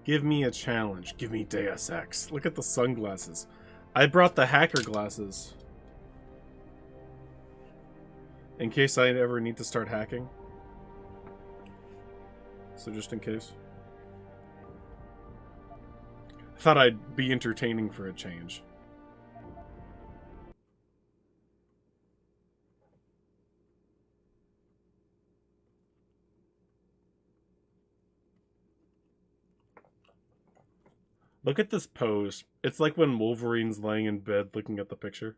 Give me a challenge. Give me Deus Ex. Look at the sunglasses. I brought the hacker glasses. In case I ever need to start hacking. So just in case. I thought I'd be entertaining for a change. Look at this pose. It's like when Wolverine's laying in bed looking at the picture.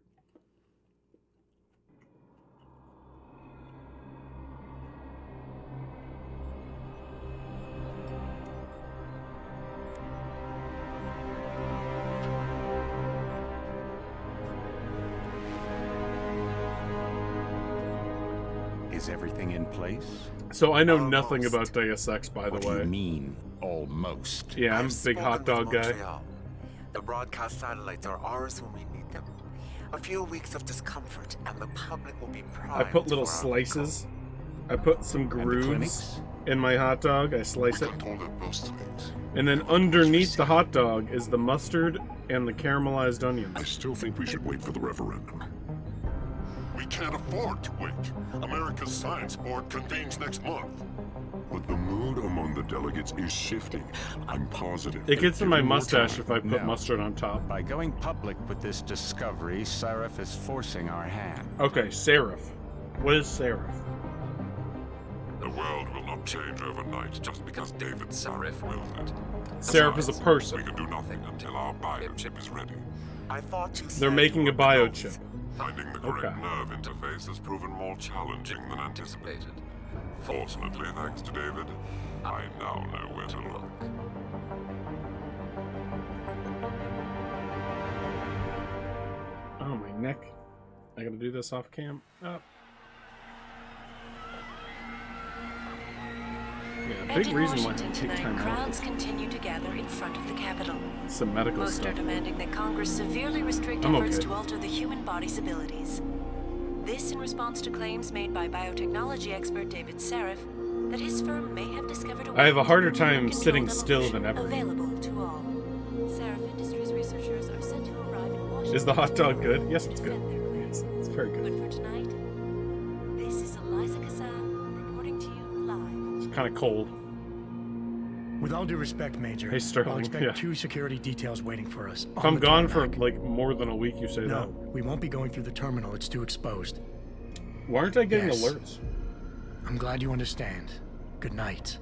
Is everything in place? So I know nothing about Deus Ex, by the way. What do you mean, almost? Yeah, I'm a big hot dog guy. The broadcast satellites are ours when we need them. A few weeks of discomfort, and the public will be primed. I put little slices. I put some grooves in my hot dog. I slice it. And then underneath the hot dog is the mustard and the caramelized onions. I still think we should wait for the referendum. We can't afford to wait. America's Science Board convenes next month. But the mood among the delegates is shifting. I'm positive. It gets in my mustache if I put mustard on top. By going public with this discovery, Seraph is forcing our hand. Okay, Seraph. What is Seraph? The world will not change overnight just because David Seraph wills it. Seraph is a person. We can do nothing until our biochip is ready. I thought you said they're making a biochip. Finding the correct nerve interface has proven more challenging than anticipated. Fortunately, thanks to David, I now know where to look. Oh, my neck. I gotta do this off cam. Oh. Yeah, big reason why I take time crowds continue to gather in front of the Capitol. Some medical Most stuff. are demanding that Congress severely restrict efforts to alter the human body's abilities. This in response to claims made by biotechnology expert David Seraph that his firm may have discovered a way I have a harder time sitting still than ever. Available to all. Seraph Industries researchers are set to arrive in Washington. Is the hot dog good? Yes, it's good. It's very good. But for tonight, this is Eliza Kassan reporting to you live. It's kind of cold. With all due respect, Major, hey, Sterling, I'll expect 2 security details waiting for us. If I'm gone for like more than a week, you say that? No, we won't be going through the terminal. It's too exposed. Why aren't I getting alerts? I'm glad you understand. Good night,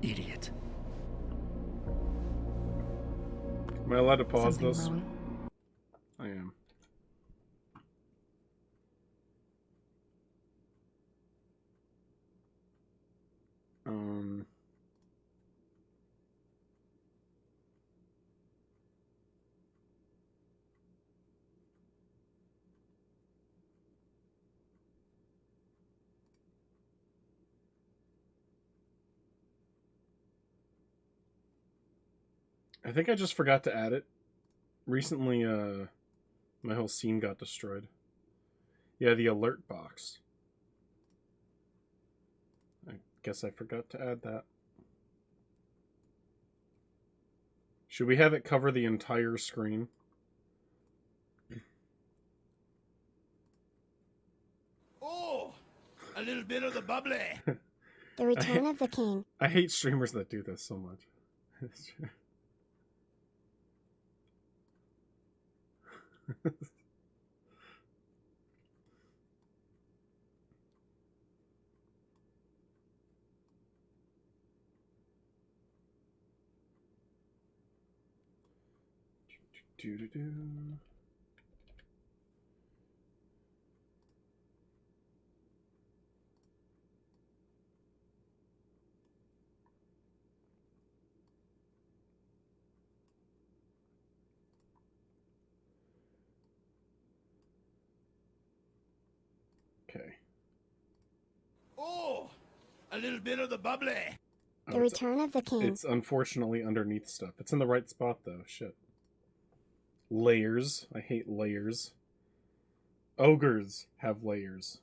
idiot. Am I allowed to pause Something this? wrong? I am. I think I just forgot to add it. Recently, my whole scene got destroyed. Yeah, the alert box. I guess I forgot to add that. Should we have it cover the entire screen? Oh, a little bit of the bubbly. The Return of the King. I hate streamers that do this so much. Okay. Oh, a little bit of the bubbly. The Return of the King. It's unfortunately underneath stuff. It's in the right spot though. Shit. Layers. I hate layers. Ogres have layers.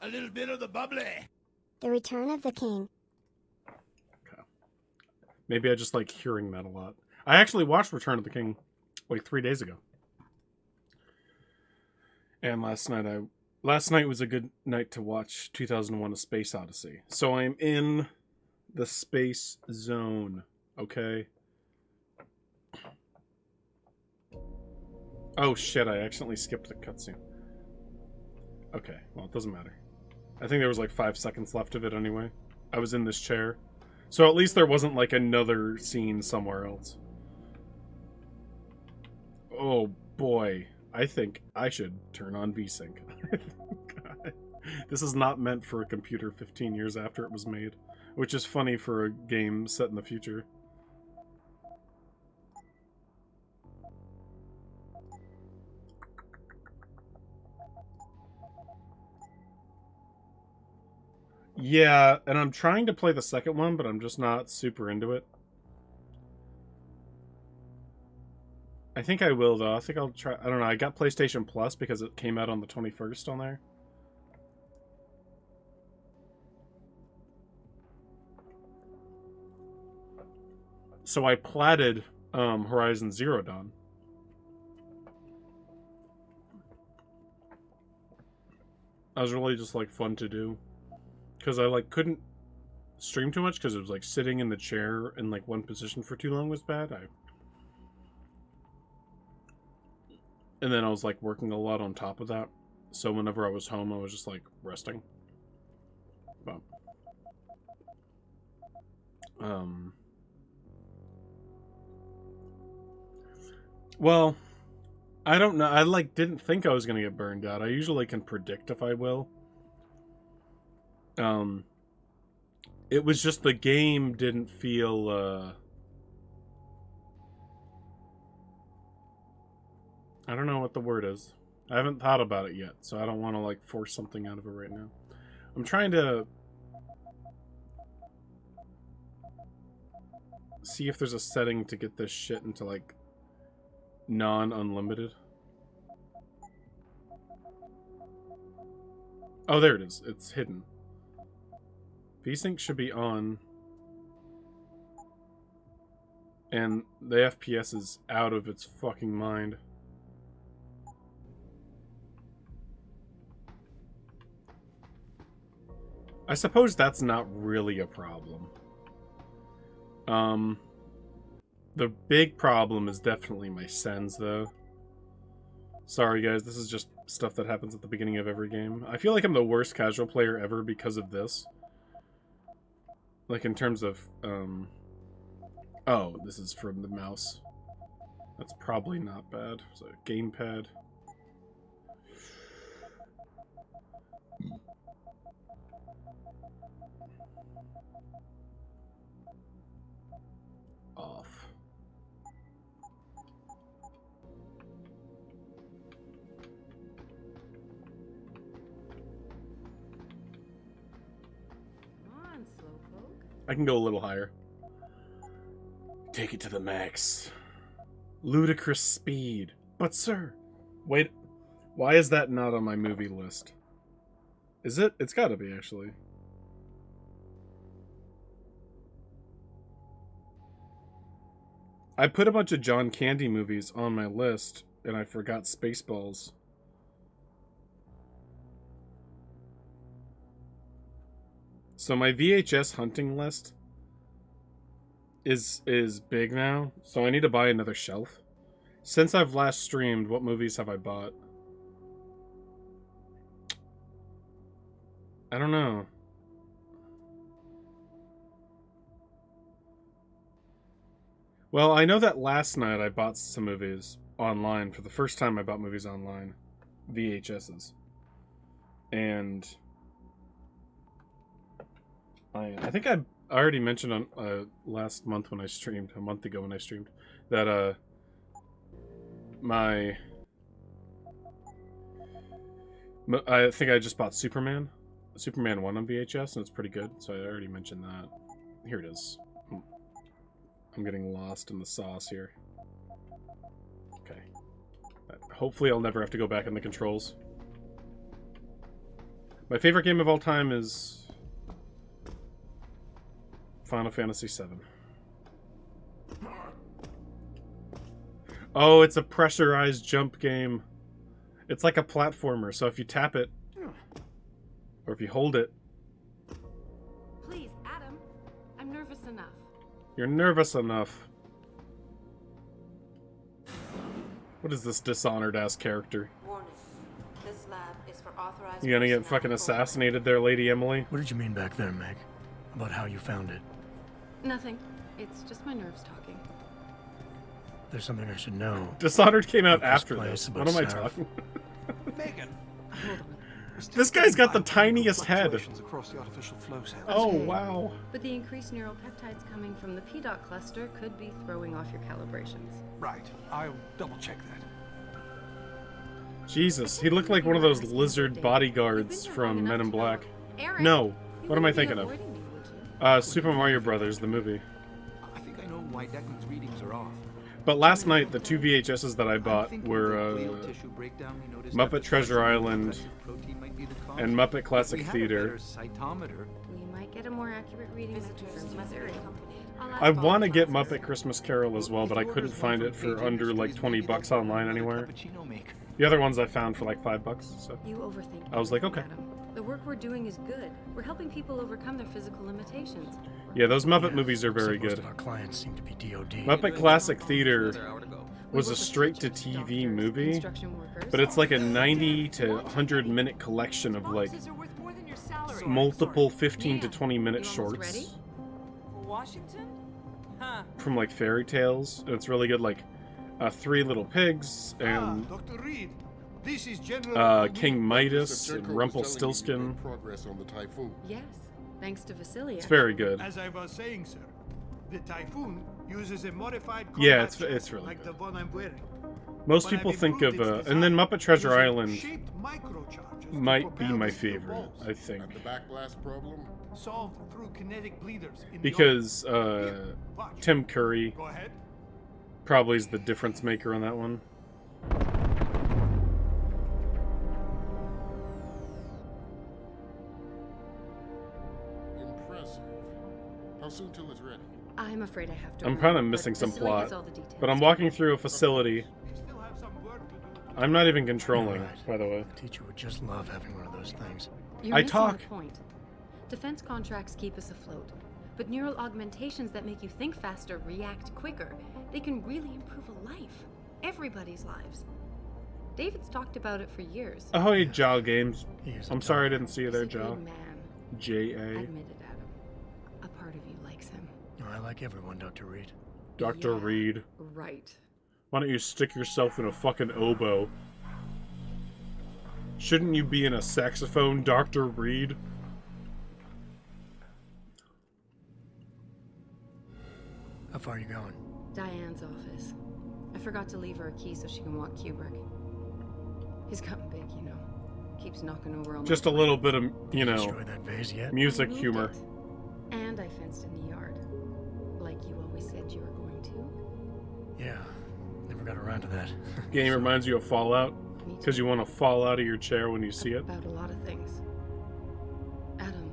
a little bit of the bubbly. The Return of the King. Okay. Maybe I just like hearing that a lot. I actually watched Return of the King like 3 days ago. And last night was a good night to watch 2001: A Space Odyssey. So I'm in the space zone, okay? Oh shit, I accidentally skipped the cutscene. Okay, well, it doesn't matter. I think there was like 5 seconds left of it anyway. I was in this chair. So at least there wasn't like another scene somewhere else. Oh boy, I think I should turn on VSync. God. This is not meant for a computer 15 years after it was made, which is funny for a game set in the future. Yeah, and I'm trying to play the second one, but I'm just not super into it. I think I will, though. I think I'll try... I don't know, I got PlayStation Plus because it came out on the 21st on there. So I platted Horizon Zero Dawn. That was really just, like, fun to do. Because I, like, couldn't stream too much because it was, like, sitting in the chair in, like, one position for too long was bad. And then I was, like, working a lot on top of that. So whenever I was home, I was just, like, resting. But... Well, I don't know. I, like, didn't think I was going to get burned out. I usually can predict if I will. It was just the game didn't feel, I don't know what the word is. I haven't thought about it yet, so I don't want to, like, force something out of it right now. I'm trying to see if there's a setting to get this shit into, like, non-unlimited. Oh, there it is. It's hidden. VSync should be on. And the FPS is out of its fucking mind. I suppose that's not really a problem. The big problem is definitely my sends, though. Sorry, guys, this is just stuff that happens at the beginning of every game. I feel like I'm the worst casual player ever because of this. Like, in terms of, oh, this is from the mouse. That's probably not bad. So, gamepad. Off. I can go a little higher. Take it to the max. Ludicrous speed. But sir, wait, why is that not on my movie list? Is it? It's gotta be, actually. I put a bunch of John Candy movies on my list, and I forgot Spaceballs. So my VHS hunting list is big now, so I need to buy another shelf. Since I've last streamed, what movies have I bought? I don't know. Well, I know that last night I bought some movies online. For the first time I bought movies online. VHSs. And I think I already mentioned on last month when I streamed, a month ago when I streamed, that I think I just bought Superman 1 on VHS, and it's pretty good, so I already mentioned that. Here it is. I'm getting lost in the sauce here. Okay. Hopefully I'll never have to go back in the controls. My favorite game of all time is Final Fantasy VII. Oh, it's a pressurized jump game. It's like a platformer, so if you tap it, or if you hold it... Please, Adam. I'm nervous enough. You're nervous enough. What is this Dishonored-ass character? Warning. This lab is for authorized... You gonna get fucking assassinated there, Lady Emily? What did you mean back there, Meg? About how you found it? Nothing. It's just my nerves talking. There's something I should know. Dishonored came out About this after place, this. about What am I Sarah. talking? Megan. Hold on. This guy's got the tiniest head. Across the artificial flow cells. Oh, Okay. wow. But the increased neural peptides coming from the PDOT cluster could be throwing off your calibrations. Right. I'll double check that. Jesus, he looked like one of those lizard bodyguards from Men in Black. No, what am I thinking of? Super Mario Brothers, the movie. I think I know why Declan's readings are off. But last night, the 2 VHSs that I bought were Muppet Treasure Island and Muppet Classic Theater. We might get a more accurate reading from Missouri. I want to get Muppet Christmas Carol as well, but I couldn't find it for under like 20 bucks online anywhere. The other ones I found for like $5, so You overthink. I was like, everything, okay. Adam. The work we're doing is good. We're helping people overcome their physical limitations. Yeah, those Muppet Yeah, movies are very except most good. of our clients seem to be DOD. Muppet Classic Theater We was work a with straight-to-TV teachers, movie, construction workers. but it's like a 90 to 100 minute collection of like multiple 15 to 20 minute You almost shorts ready? Washington? Huh. from like fairy tales. And it's really good, like Three Little Pigs and Dr. Reed. This is General King Midas and Rumpelstiltskin. Progress on the Typhoon. Yes, thanks to Vasilia. It's very good. As I was saying, sir, the Typhoon uses a modified Yeah, combat it's chassis really like good. the one I'm wearing. Most But people I've think of, improved its and then design Muppet Treasure using Island shaped microcharges to might be propel my the steel favorite, balls, I think. And the backblast problem? solved through kinetic bleeders in the Because oven. Watch. Tim Curry Go ahead. probably is the difference maker on that one. Impressive. How soon till it's ready? I'm afraid I have to. I'm run, kind of but missing some Vasilia has plot, all the details. but I'm walking through a facility. We still have some work to do. I'm not even controlling, Right. by the way. The teacher would just love having one of those things. You're I missing talk. the point. Defense contracts keep us afloat, but neural augmentations that make you think faster, react quicker, they can really improve a life. Everybody's lives. David's talked about it for years. Oh, hey, Jal Games. He is a I'm sorry I tough- didn't see you He's there, a good Jal. man. J.A. Admit it, Adam. A part of you likes him. Oh, I like everyone, Dr. Reed. Dr. Yeah. Reed. Right. Why don't you stick yourself in a fucking oboe? Shouldn't you be in a saxophone, Dr. Reed? How far are you going? Diane's office. I forgot to leave her a key so she can walk Kubrick. He's gotten big, you know. Keeps knocking over all my Just a little bit of, you know, Destroy that vase yet? music I moved humor. it. And I fenced in the yard. Like you always said you were going to. Yeah. Never got around to that. Game reminds you of Fallout, Me because too. you want to fall out of your chair when you see it. About a lot of things. Adam,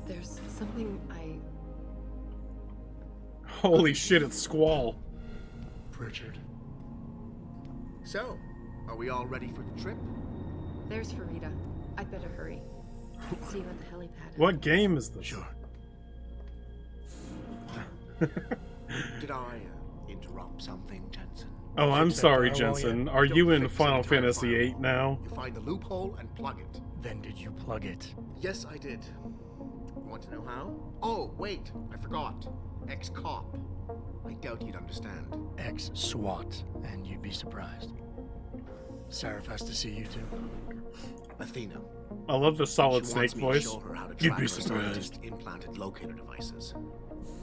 there's something Holy shit, it's Squall. Pritchard. So, are we all ready for the trip? There's Farida. I'd better hurry. See you at the helipad. What game is this? Sure. Did I interrupt something, Jensen? Oh, I'm Fix that sorry, firewall Jensen. yet? Are Don't you in fix the Final entire Fantasy VIII firewall. now? You find the loophole and plug it. Then did you plug it? Yes, I did. You want to know how? Oh, wait, I forgot. Ex-cop. I doubt you'd understand. Ex-SWAT, and you'd be surprised. Sarah has to see you too. Athena. I love the Solid She Snake wants me to voice. show her how to You'd track be her surprised. scientist-implanted locator devices.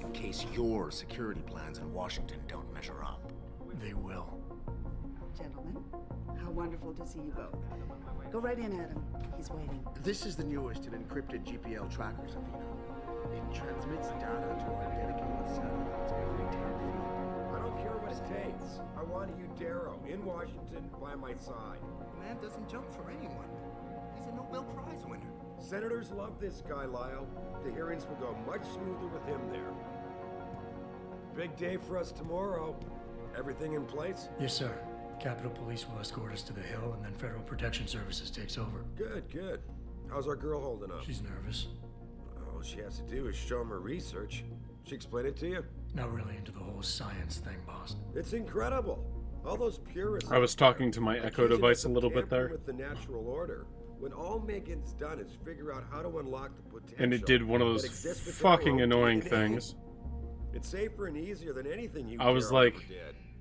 In case your security plans in Washington don't measure up. They will. Gentlemen, how wonderful to see you both. Go right in, Adam. He's waiting. This is the newest in encrypted GPL trackers, Athena. It transmits data to our dedicated satellites every 10 feet. I don't care what it takes. I want a Udero in Washington by my side. The man doesn't jump for anyone. He's a Nobel Prize winner. Senators love this guy, Lyle. The hearings will go much smoother with him there. Big day for us tomorrow. Everything in place? Yes, sir. Capitol Police will escort us to the Hill, and then Federal Protection Services takes over. Good, good. How's our girl holding up? She's nervous. All she has to do is show him her research. She explain it to you? Not really into the whole science thing, boss. It's incredible. All those purists. I was talking to my Echo device a little bit there. With the natural order. When all Megan's done is figure out how to unlock the potential. And it did one of those fucking annoying things. It's safer and easier than anything you I was like,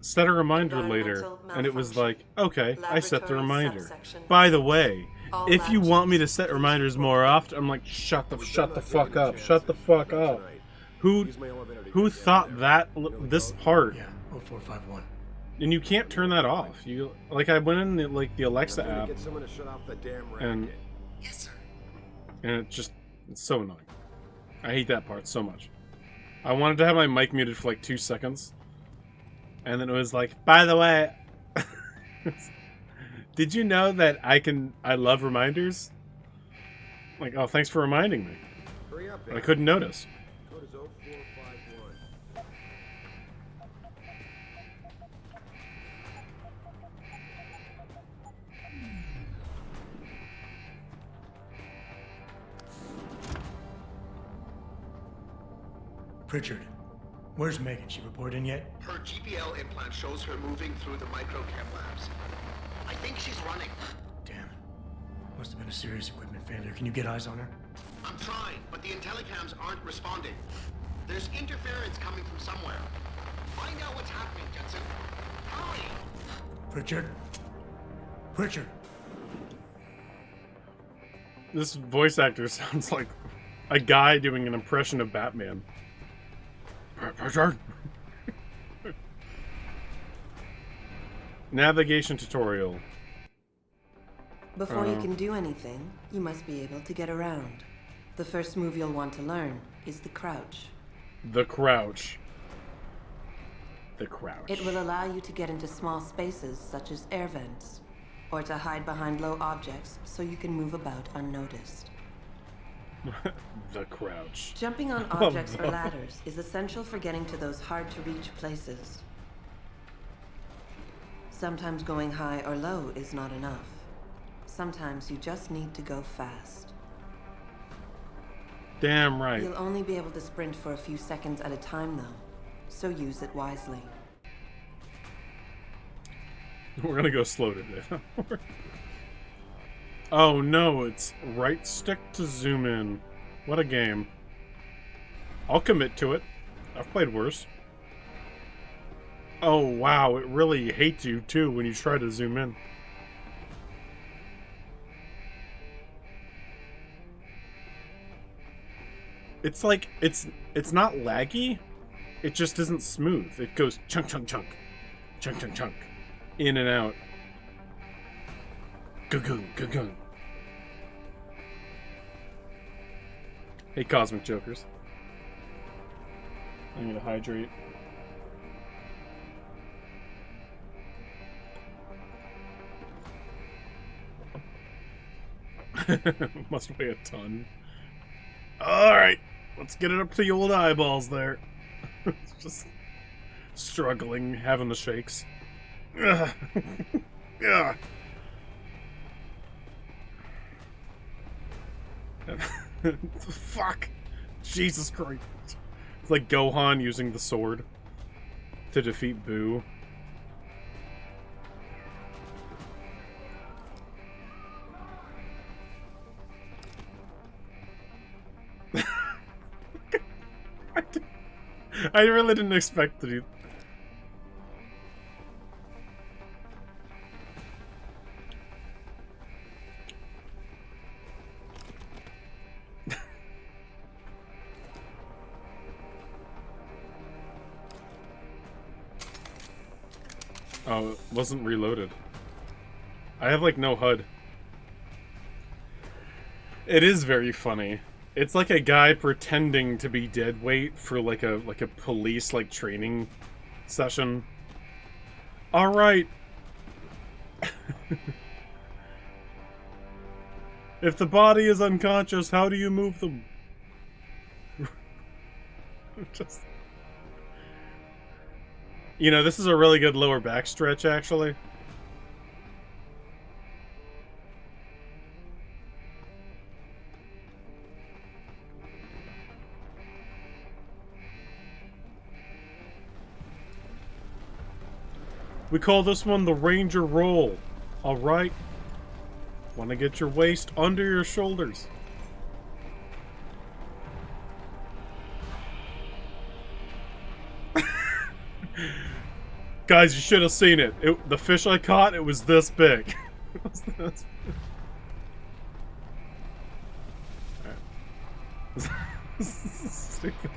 set a reminder later, and it was like, okay, I set the reminder. By the way, if you want me to set reminders more often, I'm like, shut the fuck up, shut the fuck up. Who thought that this part? Yeah, 0451. And you can't turn that off. You like I went in the Alexa app, and it's so annoying. I hate that part so much. I wanted to have my mic muted for like 2 seconds, and then it was like, by the way, did you know that I love reminders? Like, oh, thanks for reminding me. Hurry up, I couldn't notice. Code is 0451. Pritchard, where's Megan? She report in yet? Her GPL implant shows her moving through the microchem labs. I think she's running. Damn it. Must have been a serious equipment failure. Can you get eyes on her? I'm trying, but the intellicams aren't responding. There's interference coming from somewhere. Find out what's happening, Jensen. Hurry! Pritchard? Pritchard! This voice actor sounds like a guy doing an impression of Batman. Navigation tutorial. Before you can do anything, you must be able to get around. The first move you'll want to learn is the crouch. The crouch. The crouch. It will allow you to get into small spaces such as air vents, or to hide behind low objects so you can move about unnoticed. The crouch. Jumping on objects or ladders is essential for getting to those hard-to-reach places. Sometimes going high or low is not enough. Sometimes you just need to go fast. Damn right. You'll only be able to sprint for a few seconds at a time, though, so use it wisely. We're gonna go slow today. Oh no, it's right stick to zoom in. What a game. I'll commit to it. I've played worse. Oh wow, it really hates you too when you try to zoom in. It's like, it's not laggy, it just isn't smooth. It goes chunk chunk chunk, chunk chunk chunk, in and out. Gagoon, gagoon. Hey, Cosmic Jokers. I'm gonna hydrate. Must weigh a ton. Alright, let's get it up to the old eyeballs there. It's just struggling, having the shakes. Ugh. Ugh. Fuck! Jesus Christ. It's like Gohan using the sword to defeat Boo. I really didn't expect to do. Oh, it wasn't reloaded. I have like no HUD. It is very funny. It's like a guy pretending to be deadweight for like a police like training session. All right. If the body is unconscious, how do you move them? Just... You know, this is a really good lower back stretch, actually. We call this one the Ranger Roll. Alright? Want to get your waist under your shoulders. Guys, you should have seen it. The fish I caught, it was this big. It was this big. Stupid.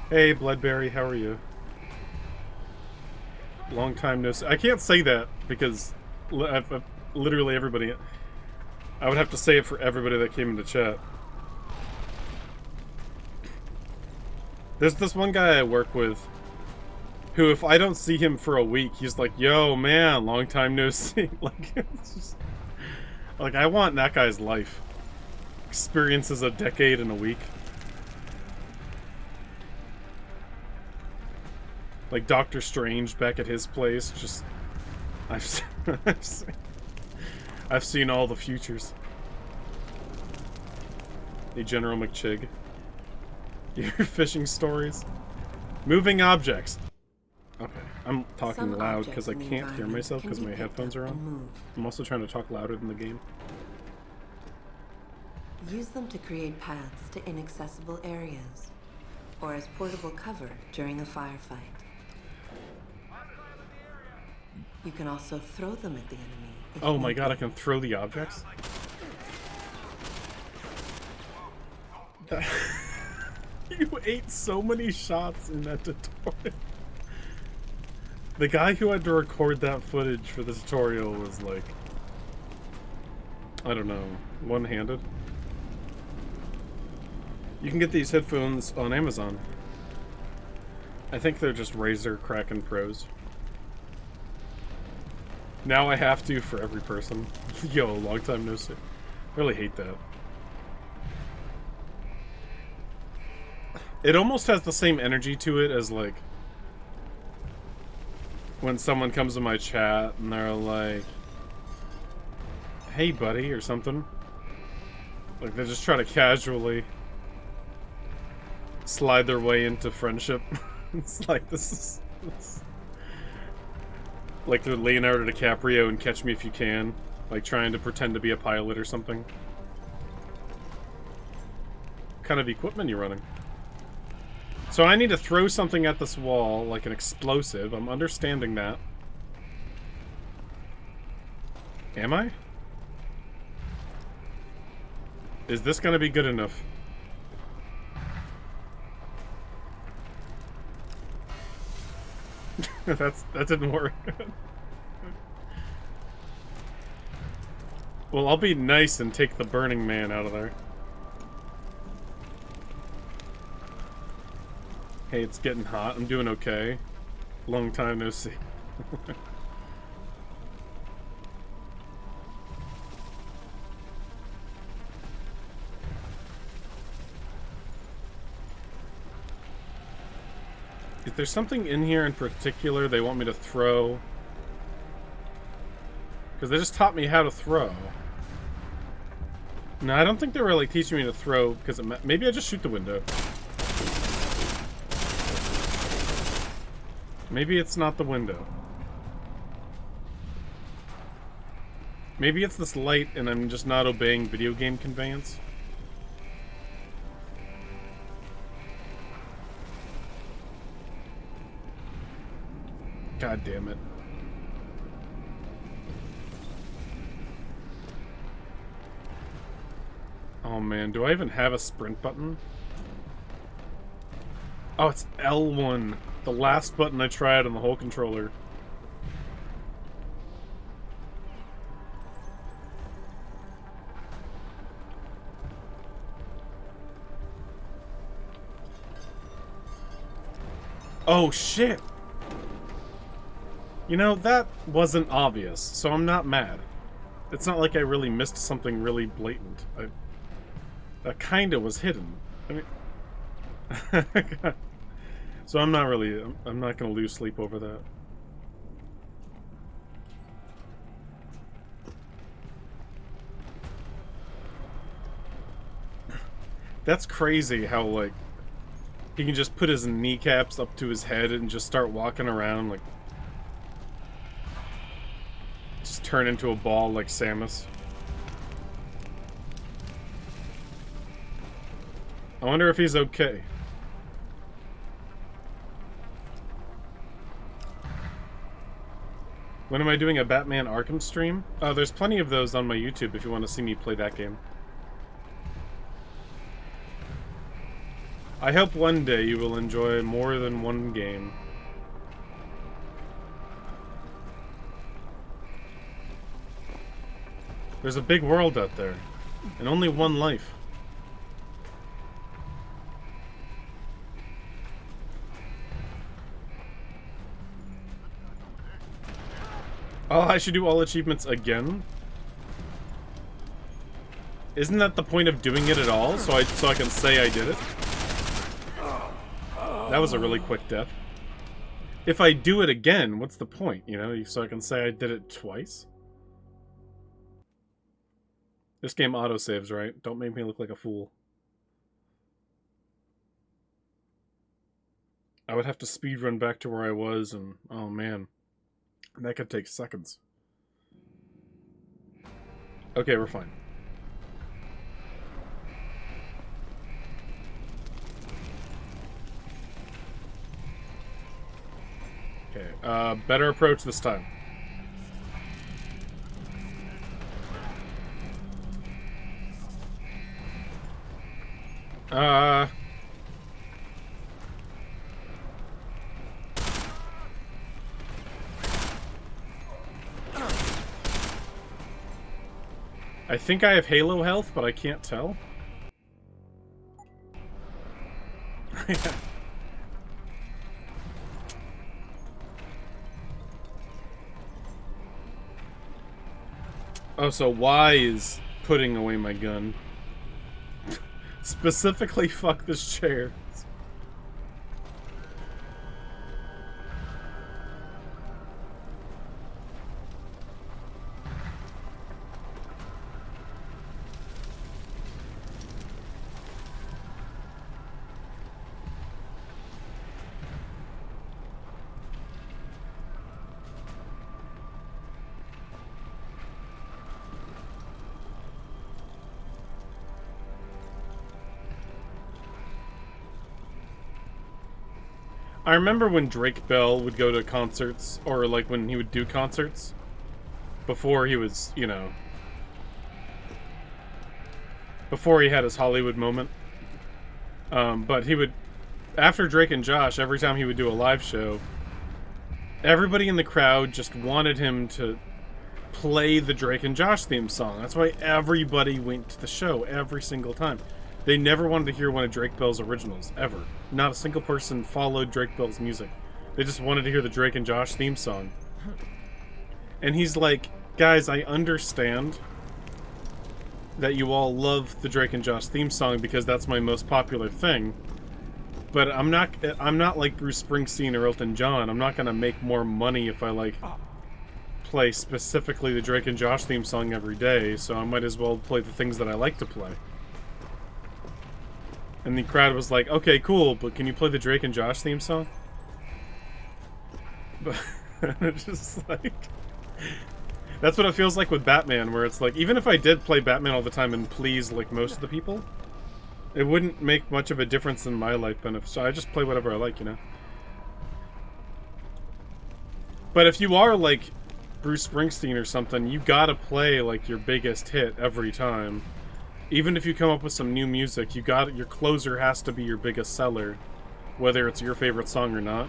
Hey, Bloodberry, how are you? Long time no see. I can't say that because literally everybody... I would have to say it for everybody that came into chat. There's this one guy I work with who, if I don't see him for a week, he's like, yo, man, long time no see. Like, it's just, like, I want that guy's life. Experiences a decade in a week. Like Doctor Strange back at his place, just... I've seen all the futures. Hey, General McChig. Your fishing stories. Moving objects. Okay, I'm talking loud because I can't hear myself because my headphones are on. I'm also trying to talk louder than the game. Use them to create paths to inaccessible areas, or as portable cover during a firefight. You can also throw them at the enemy. Oh my god, I can throw the objects? You ate so many shots in that tutorial. The guy who had to record that footage for the tutorial was like... I don't know, one-handed. You can get these headphones on Amazon. I think they're just Razer Kraken Pros. Now I have to for every person. Yo, long time no see. Really hate that. It almost has the same energy to it as, like, when someone comes in my chat and they're like, hey buddy, or something. Like, they just try to casually slide their way into friendship. It's like, this is... Like they're Leonardo DiCaprio in Catch Me If You Can. Like, trying to pretend to be a pilot or something. What kind of equipment are you running? So I need to throw something at this wall, like an explosive. I'm understanding that. Am I? Is this gonna be good enough? That didn't work. Well, I'll be nice and take the Burning Man out of there. Hey, it's getting hot. I'm doing okay. Long time no see. If there's something in here in particular they want me to throw... Because they just taught me how to throw. No, I don't think they were like teaching me to throw, because maybe I just shoot the window. Maybe it's not the window. Maybe it's this light and I'm just not obeying video game conveyance. God damn it. Oh man, do I even have a sprint button? Oh, it's L1. The last button I tried on the whole controller. Oh shit! You know, that wasn't obvious, so I'm not mad. It's not like I really missed something really blatant. That kinda was hidden. I mean... So I'm not really... I'm not gonna lose sleep over that. That's crazy how, like, he can just put his kneecaps up to his head and just start walking around, like... Just turn into a ball like Samus. I wonder if he's okay. When am I doing a Batman Arkham stream? There's plenty of those on my YouTube if you want to see me play that game. I hope one day you will enjoy more than one game. There's a big world out there, and only one life. Oh, I should do all achievements again? Isn't that the point of doing it at all? So I can say I did it? That was a really quick death. If I do it again, what's the point, you know? So I can say I did it twice? This game autosaves, right? Don't make me look like a fool. I would have to speedrun back to where I was, and oh man. That could take seconds. Okay, we're fine. Okay, better approach this time. I think I have Halo health, but I can't tell. Oh, so Y is putting away my gun. Specifically, fuck this chair. I remember when Drake Bell would go to concerts, or like when he would do concerts, before he was, you know, before he had his Hollywood moment. But he would, after Drake and Josh, every time he would do a live show, everybody in the crowd just wanted him to play the Drake and Josh theme song. That's why everybody went to the show every single time. They never wanted to hear one of Drake Bell's originals, ever. Not a single person followed Drake Bell's music. They just wanted to hear the Drake and Josh theme song. And he's like, guys, I understand that you all love the Drake and Josh theme song because that's my most popular thing. But I'm not like Bruce Springsteen or Elton John. I'm not gonna make more money if I like play specifically the Drake and Josh theme song every day, so I might as well play the things that I like to play. And the crowd was like, okay, cool, but can you play the Drake and Josh theme song? But it's just like... That's what it feels like with Batman, where it's like, even if I did play Batman all the time and please, like, most of the people, it wouldn't make much of a difference in my life benefit, so I just play whatever I like, you know? But if you are, like, Bruce Springsteen or something, you gotta play, like, your biggest hit every time. Even if you come up with some new music, your closer has to be your biggest seller, whether it's your favorite song or not.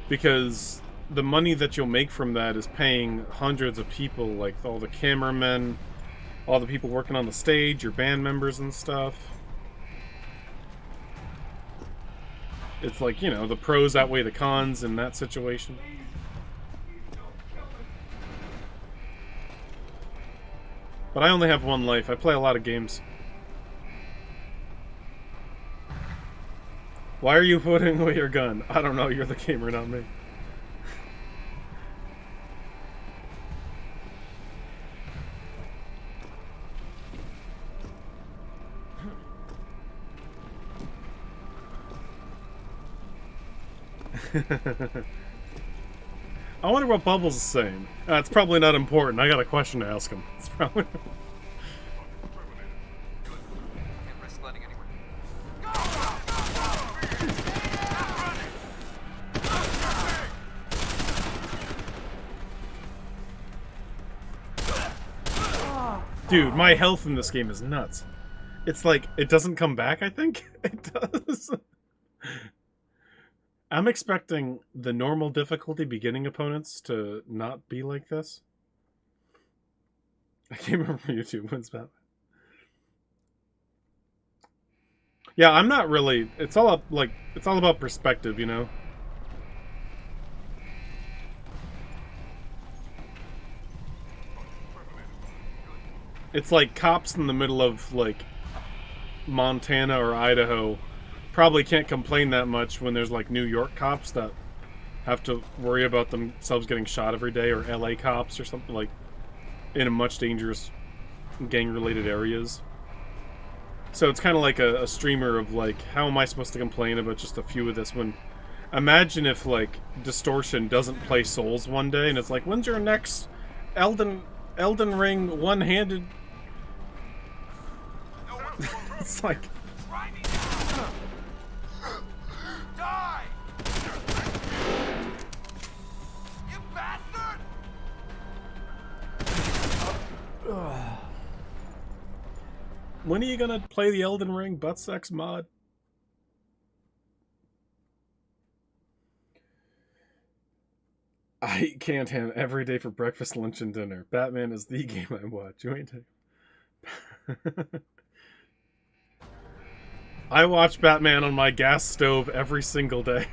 Because the money that you'll make from that is paying hundreds of people, like all the cameramen, all the people working on the stage, your band members and stuff. It's like, you know, the pros outweigh the cons in that situation. But I only have one life. I play a lot of games. Why are you putting away your gun? I don't know. You're the gamer, not me. I wonder what Bubbles is saying. It's probably not important. I got a question to ask him. It's probably... Dude, my health in this game is nuts. It's like, it doesn't come back, I think? It does. I'm expecting the normal difficulty beginning opponents to not be like this. I can't remember YouTube when's Batman. Yeah, I'm not really... It's all up, like, it's all about perspective, you know? It's like cops in the middle of, like, Montana or Idaho probably can't complain that much when there's, like, New York cops that have to worry about themselves getting shot every day, or LA cops or something, like, in a much dangerous gang-related areas. So it's kind of like a streamer of, like, how am I supposed to complain about just a few of this when... Imagine if, like, Distortion doesn't play Souls one day, and it's like, when's your next Elden Ring one-handed... It's like... Die! You bastard! When are you gonna play the Elden Ring butt sex mod? I eat canned ham every day for breakfast, lunch, and dinner. Batman is the game I watch. You ain't taking... I watch Batman on my gas stove every single day.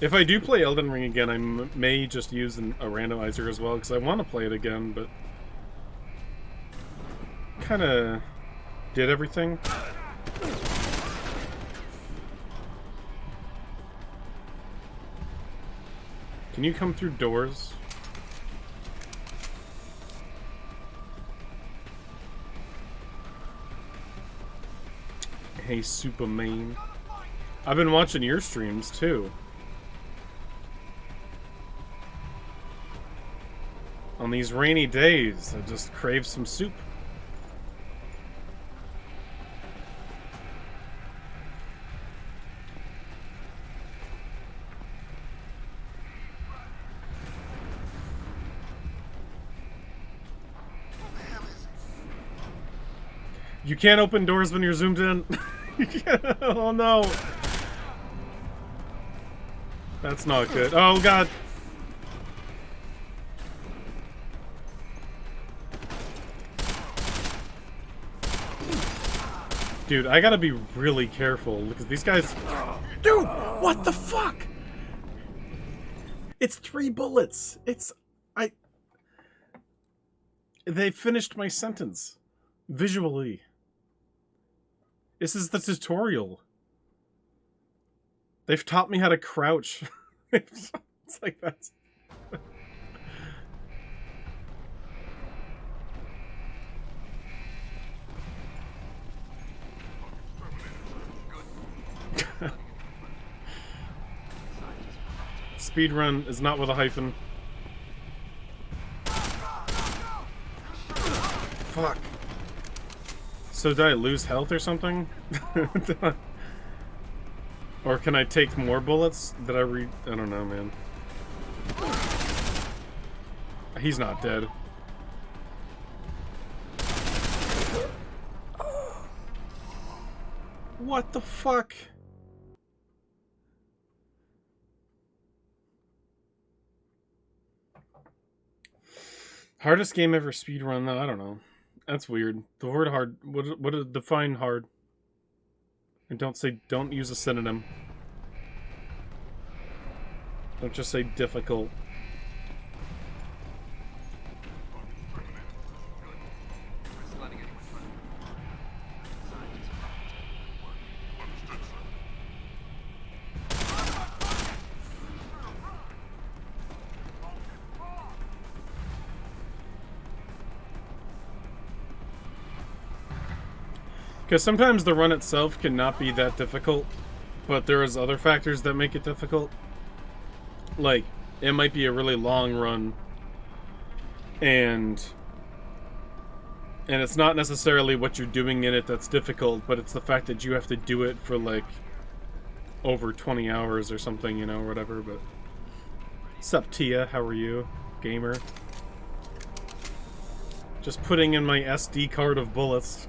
If I do play Elden Ring again, I may just use a randomizer as well, because I want to play it again, but... kind of did everything. Can you come through doors? Hey, Superman. I've been watching your streams, too. On these rainy days, I just crave some soup. You can't open doors when you're zoomed in. Oh no. That's not good. Oh god. Dude, I gotta be really careful because these guys... Dude, what the fuck? It's 3 bullets. They finished my sentence. Visually. This is the tutorial. They've taught me how to crouch. It's like that. Speedrun is not with a hyphen. Fuck. So did I lose health or something? Or can I take more bullets? Did I don't know, man. He's not dead. What the fuck? Hardest game ever speedrun, though? I don't know. That's weird. The word hard. What define hard? And don't use a synonym. Don't just say difficult. Because sometimes the run itself cannot be that difficult, but there is other factors that make it difficult. Like, it might be a really long run, and it's not necessarily what you're doing in it that's difficult, but it's the fact that you have to do it for, like, over 20 hours or something, you know, or whatever, but... Sup, Tia? How are you? Gamer. Just putting in my SD card of bullets.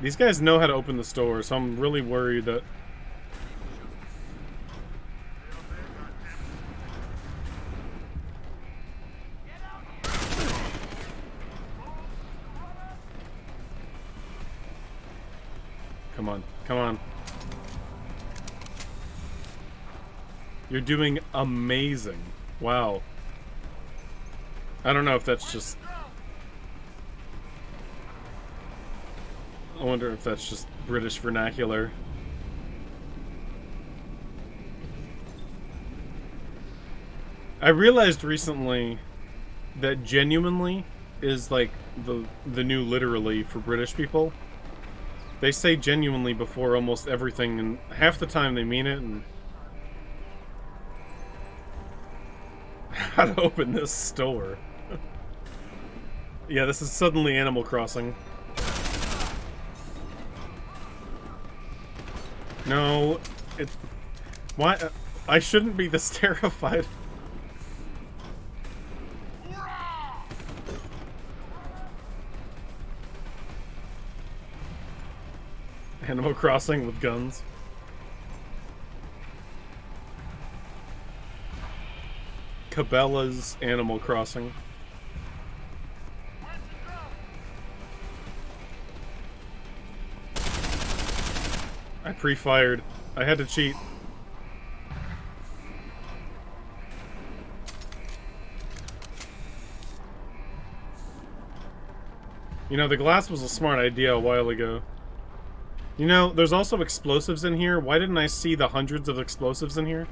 These guys know how to open the store, so I'm really worried that... Come on, come on. You're doing amazing. Wow. I don't know if that's just... I wonder if that's just British vernacular. I realized recently that genuinely is like the new literally for British people. They say genuinely before almost everything, and half the time they mean it. And how to open this store? Yeah, this is suddenly Animal Crossing. No, it's... Why? I shouldn't be this terrified. Animal Crossing with guns. Cabela's Animal Crossing. I pre-fired. I had to cheat. You know, the glass was a smart idea a while ago. You know, there's also explosives in here. Why didn't I see the hundreds of explosives in here?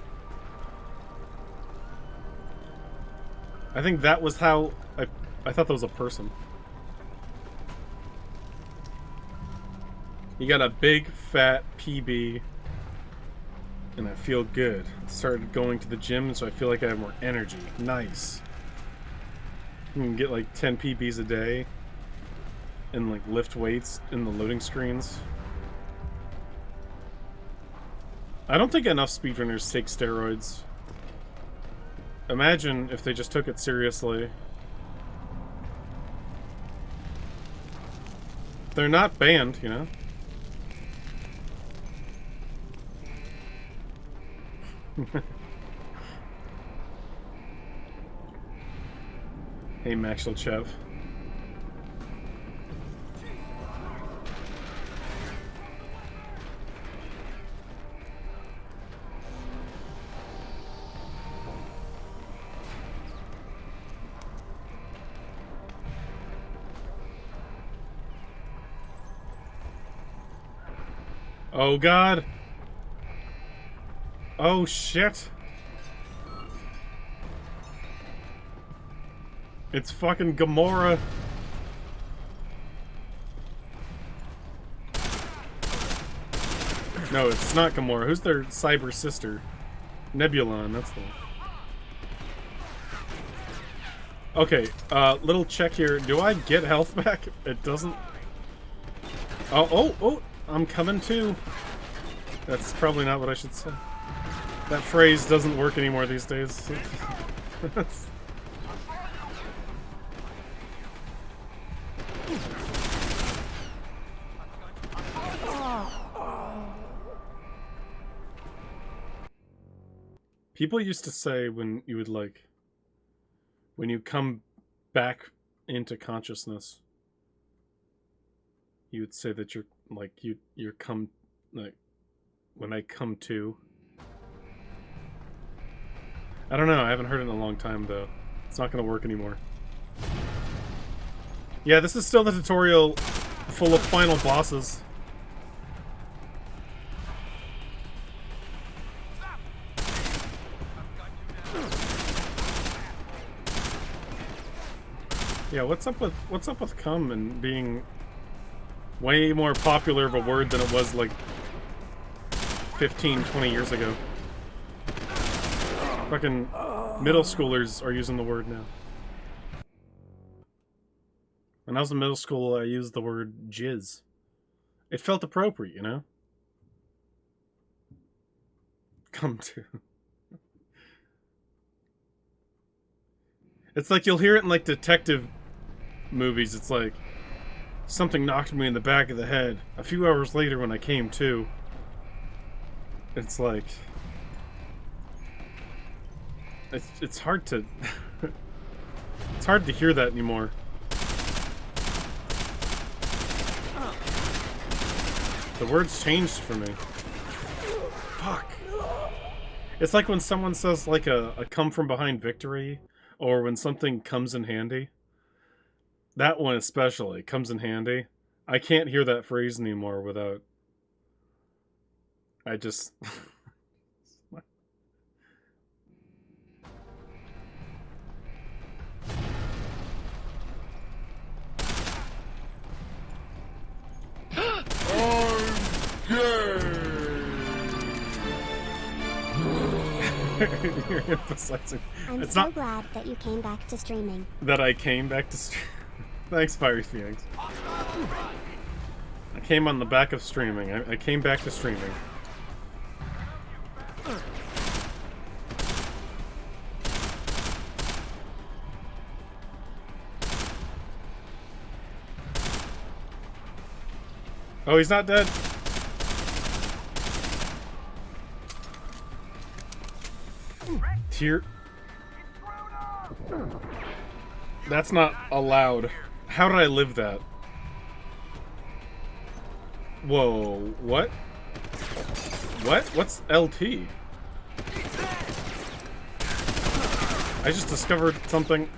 I think that was how... I thought that was a person. You got a big, fat PB. And I feel good. Started going to the gym, so I feel like I have more energy. Nice. You can get like 10 PBs a day. And like lift weights in the loading screens. I don't think enough speedrunners take steroids. Imagine if they just took it seriously. They're not banned, you know? Hey, Maxwell Chev. Oh god. Oh shit. It's fucking Gamora. No, it's not Gamora. Who's their cyber sister? Nebulon, that's the one. Okay, little check here. Do I get health back? It doesn't... Oh, I'm coming too. That's probably not what I should say. That phrase doesn't work anymore these days. People used to say when you would like... When you come back into consciousness, you would say that you're like you're come like when I come to. I don't know. I haven't heard it in a long time though. It's not gonna work anymore. Yeah, this is still the tutorial full of final bosses. Yeah, what's up with cum and being way more popular of a word than it was like 15, 20 years ago? Fucking middle schoolers are using the word now. When I was in middle school, I used the word jizz. It felt appropriate, you know? Come to. It's like you'll hear it in like detective movies. It's like, something knocked me in the back of the head. A few hours later when I came to. It's like... It's hard to... it's hard to hear that anymore. The words changed for me. Fuck. It's like when someone says like a come from behind victory, or when something comes in handy. That one especially, comes in handy. I can't hear that phrase anymore without... I just... You're emphasizing. I'm it's so not glad that you came back to streaming. that I came back to stream. Thanks, Fiery Phoenix. I came on the back of streaming. I came back to streaming. Oh, he's not dead. Tier. That's not allowed. How did I live that? Whoa, what? What? What's LT? I just discovered something.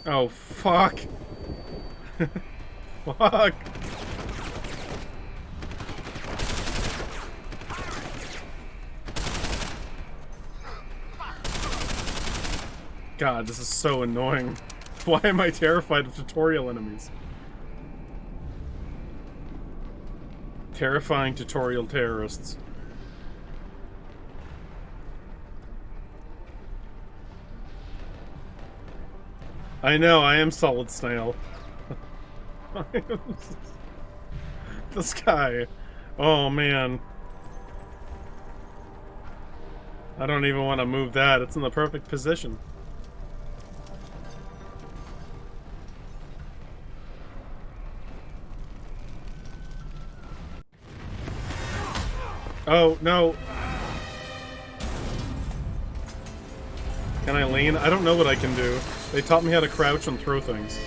Oh, fuck. Fuck. God, this is so annoying. Why am I terrified of tutorial enemies? Terrifying tutorial terrorists. I know, I am Solid Snail. This guy. Oh, man. I don't even want to move that. It's in the perfect position. Oh, no. Can I lean? I don't know what I can do. They taught me how to crouch and throw things.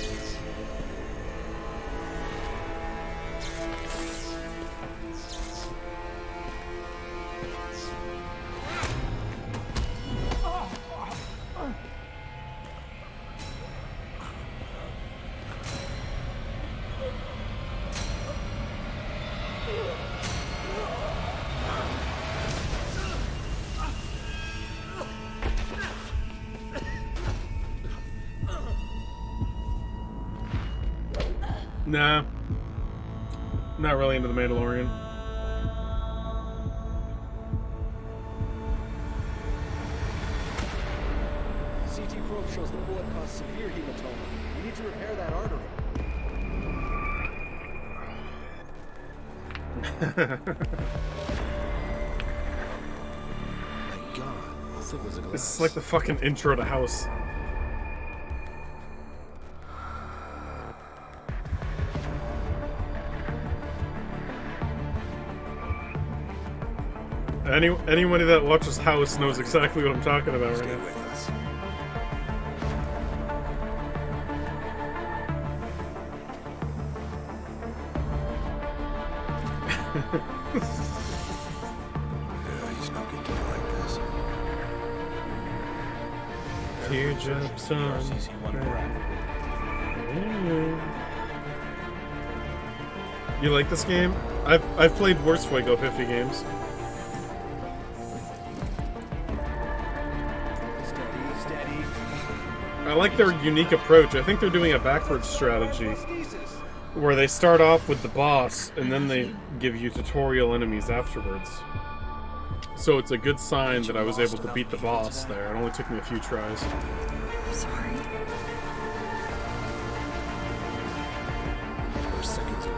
Nah. Not really into the Mandalorian. CT probe shows the bullet caused severe hematoma. We need to repair that artery. My God, this thing was a glass. This is like the fucking intro to House. Anybody that watches House knows exactly what I'm talking about right now. He's not good to me like this. Teardrops on. You like this game? I've played worse Fuego 50 games. Steady. I like their unique approach. I think they're doing a backwards strategy where they start off with the boss and then they give you tutorial enemies afterwards. So it's a good sign that I was able to beat the boss there. It only took me a few tries. I'm sorry. We're seconds away.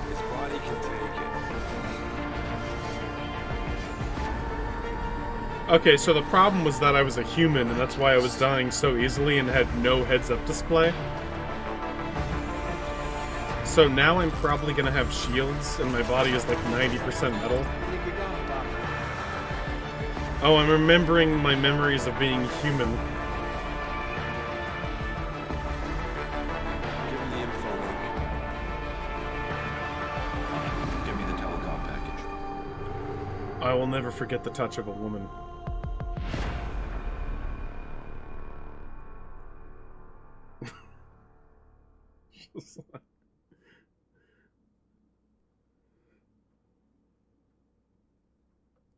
His body can take it. Okay, so the problem was that I was a human, and that's why I was dying so easily and had no heads-up display. So now I'm probably gonna have shields, and my body is like 90% metal. Oh, I'm remembering my memories of being human. Give him the info link. Fine. Give me the telecom package. I will never forget the touch of a woman.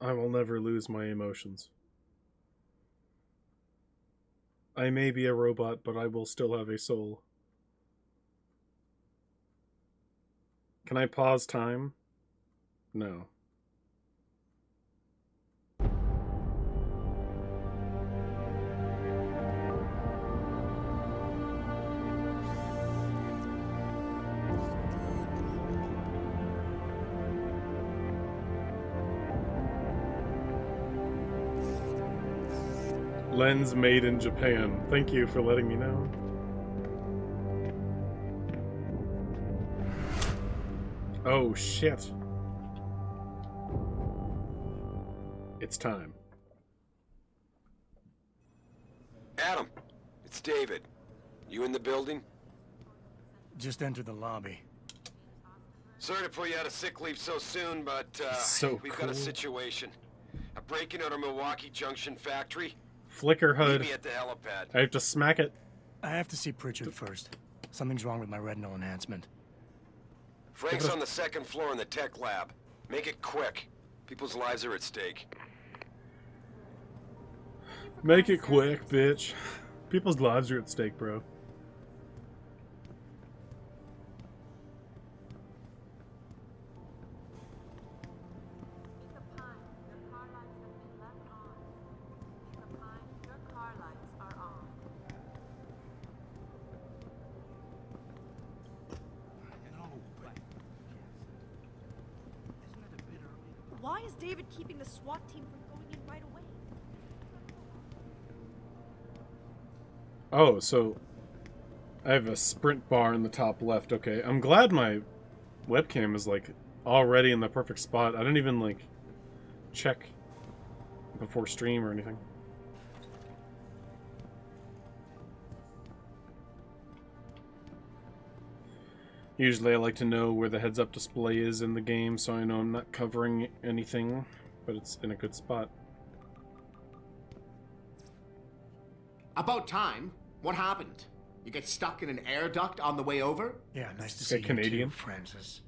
I will never lose my emotions. I may be a robot, but I will still have a soul. Can I pause time? No. Lens made in Japan. Thank you for letting me know. Oh shit. It's time. Adam, it's David. You in the building? Just entered the lobby. Sorry to pull you out of sick leave so soon, but we've got a situation. A break-in at our Milwaukee Junction factory. Flicker HUD. Meet me at the helipad. I have to smack it. I have to see Pritchard first. Something's wrong with my retinal enhancement. Frank's on the second floor in the tech lab. Make it quick. People's lives are at stake. Make it quick, bitch. People's lives are at stake, bro. Why is David keeping the SWAT team from going in right away? Oh, so I have a sprint bar in the top left. Okay, I'm glad my webcam is like already in the perfect spot. I didn't even like check before stream or anything. Usually I like to know where the heads-up display is in the game so I know I'm not covering anything, but it's in a good spot. About time. What happened? You get stuck in an air duct on the way over? Yeah, nice to see you Canadian. too, Francis.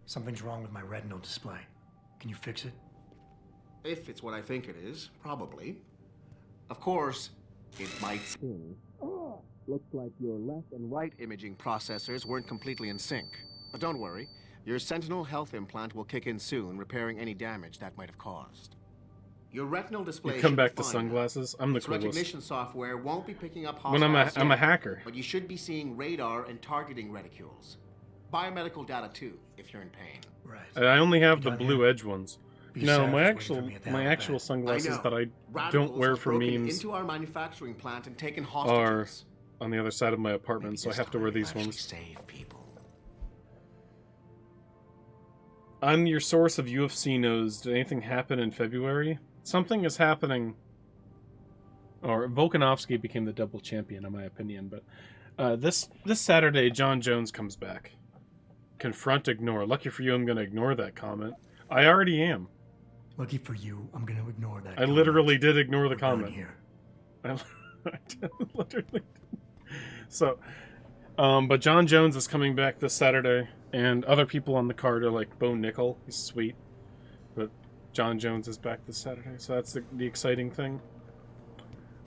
Something's wrong with my retinal display. Can you fix it? If it's what I think it is, probably. Of course, it might seem. Looks like your left and right imaging processors weren't completely in sync. But don't worry, your Sentinel health implant will kick in soon, repairing any damage that might have caused. Your retinal display. You come should back be to fine sunglasses. I'm the its coolest. recognition software won't be picking up When I'm hostiles a yet, hacker. but you should be seeing radar and targeting reticules. Biomedical data too, if you're in pain. Right. I only have the blue edge ones. Be No, sad my if it's actual waiting for me at the my helipad. actual sunglasses I know. that I Radicals don't wear have for broken memes into our manufacturing plant and taken are hostages. on the other side of my apartment, so I have to wear these Actually ones. save people. I'm your source of UFC news. Did anything happen in February? Something is happening. Or Volkanovski became the double champion, in my opinion. But this Saturday, John Jones comes back. Confront, ignore. Lucky for you, I'm going to ignore that comment. I already am. Lucky for you, I'm going to ignore that. I literally did ignore the We're comment. done here. I literally did. So, but John Jones is coming back this Saturday, and other people on the card are like Bo Nickel. He's sweet. But John Jones is back this Saturday, so that's the exciting thing.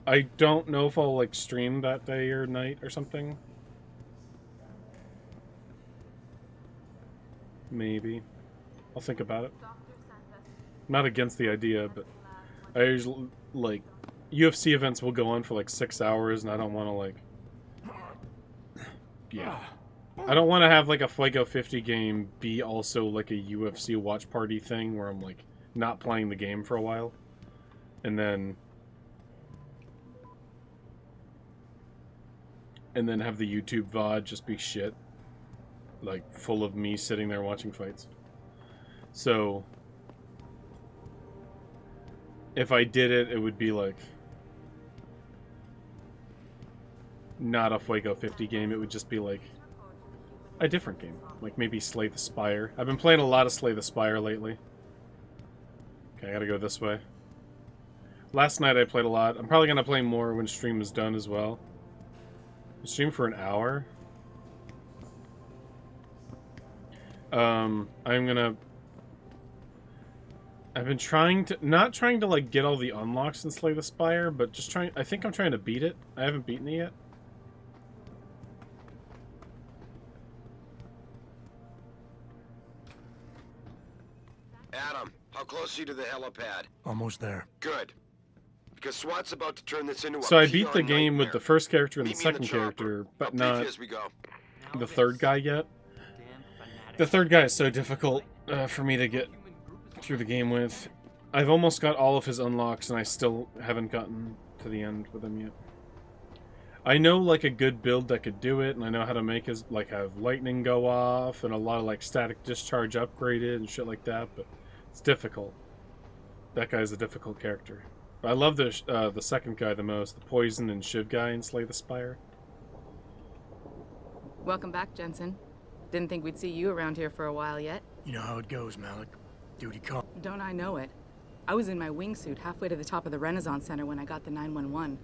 I don't know if I'll like stream that day or night or something. Maybe. I'll think about it. I'm not against the idea, but I usually, like, UFC events will go on for like 6 hours, and I don't want to, like... Yeah. I don't want to have, like, a Fuego 50 game be also, like, a UFC watch party thing where I'm, like, not playing the game for a while. And then have the YouTube VOD just be shit. Like, full of me sitting there watching fights. So, if I did it, it would be, like, not a Fuego 50 game. It would just be, like, a different game. Like, maybe Slay the Spire. I've been playing a lot of Slay the Spire lately. Okay, I gotta go this way. Last night I played a lot. I'm probably gonna play more when stream is done as well. Stream for an hour. I've been trying to, not trying to like get all the unlocks in Slay the Spire, but just trying, I think I'm trying to beat it. I haven't beaten it yet. Adam, how close are you to the helipad? Almost there. Good. Because SWAT's about to turn this into a So I beat the PR game nightmare. with the first character and the Meet me in second chopper. character, but I'll brief not you as we go. the third guy yet. The third guy is so difficult for me to get through the game with. I've almost got all of his unlocks, and I still haven't gotten to the end with him yet. I know like a good build that could do it, and I know how to make his, like, have lightning go off and a lot of like static discharge upgraded and shit like that, but it's difficult. That guy's a difficult character. But I love the second guy the most, the Poison and Shiv guy in Slay the Spire. Welcome back, Jensen. Didn't think we'd see you around here for a while yet. You know how it goes, Malik. Duty call. Don't I know it? I was in my wingsuit halfway to the top of the Renaissance Center when I got the 911.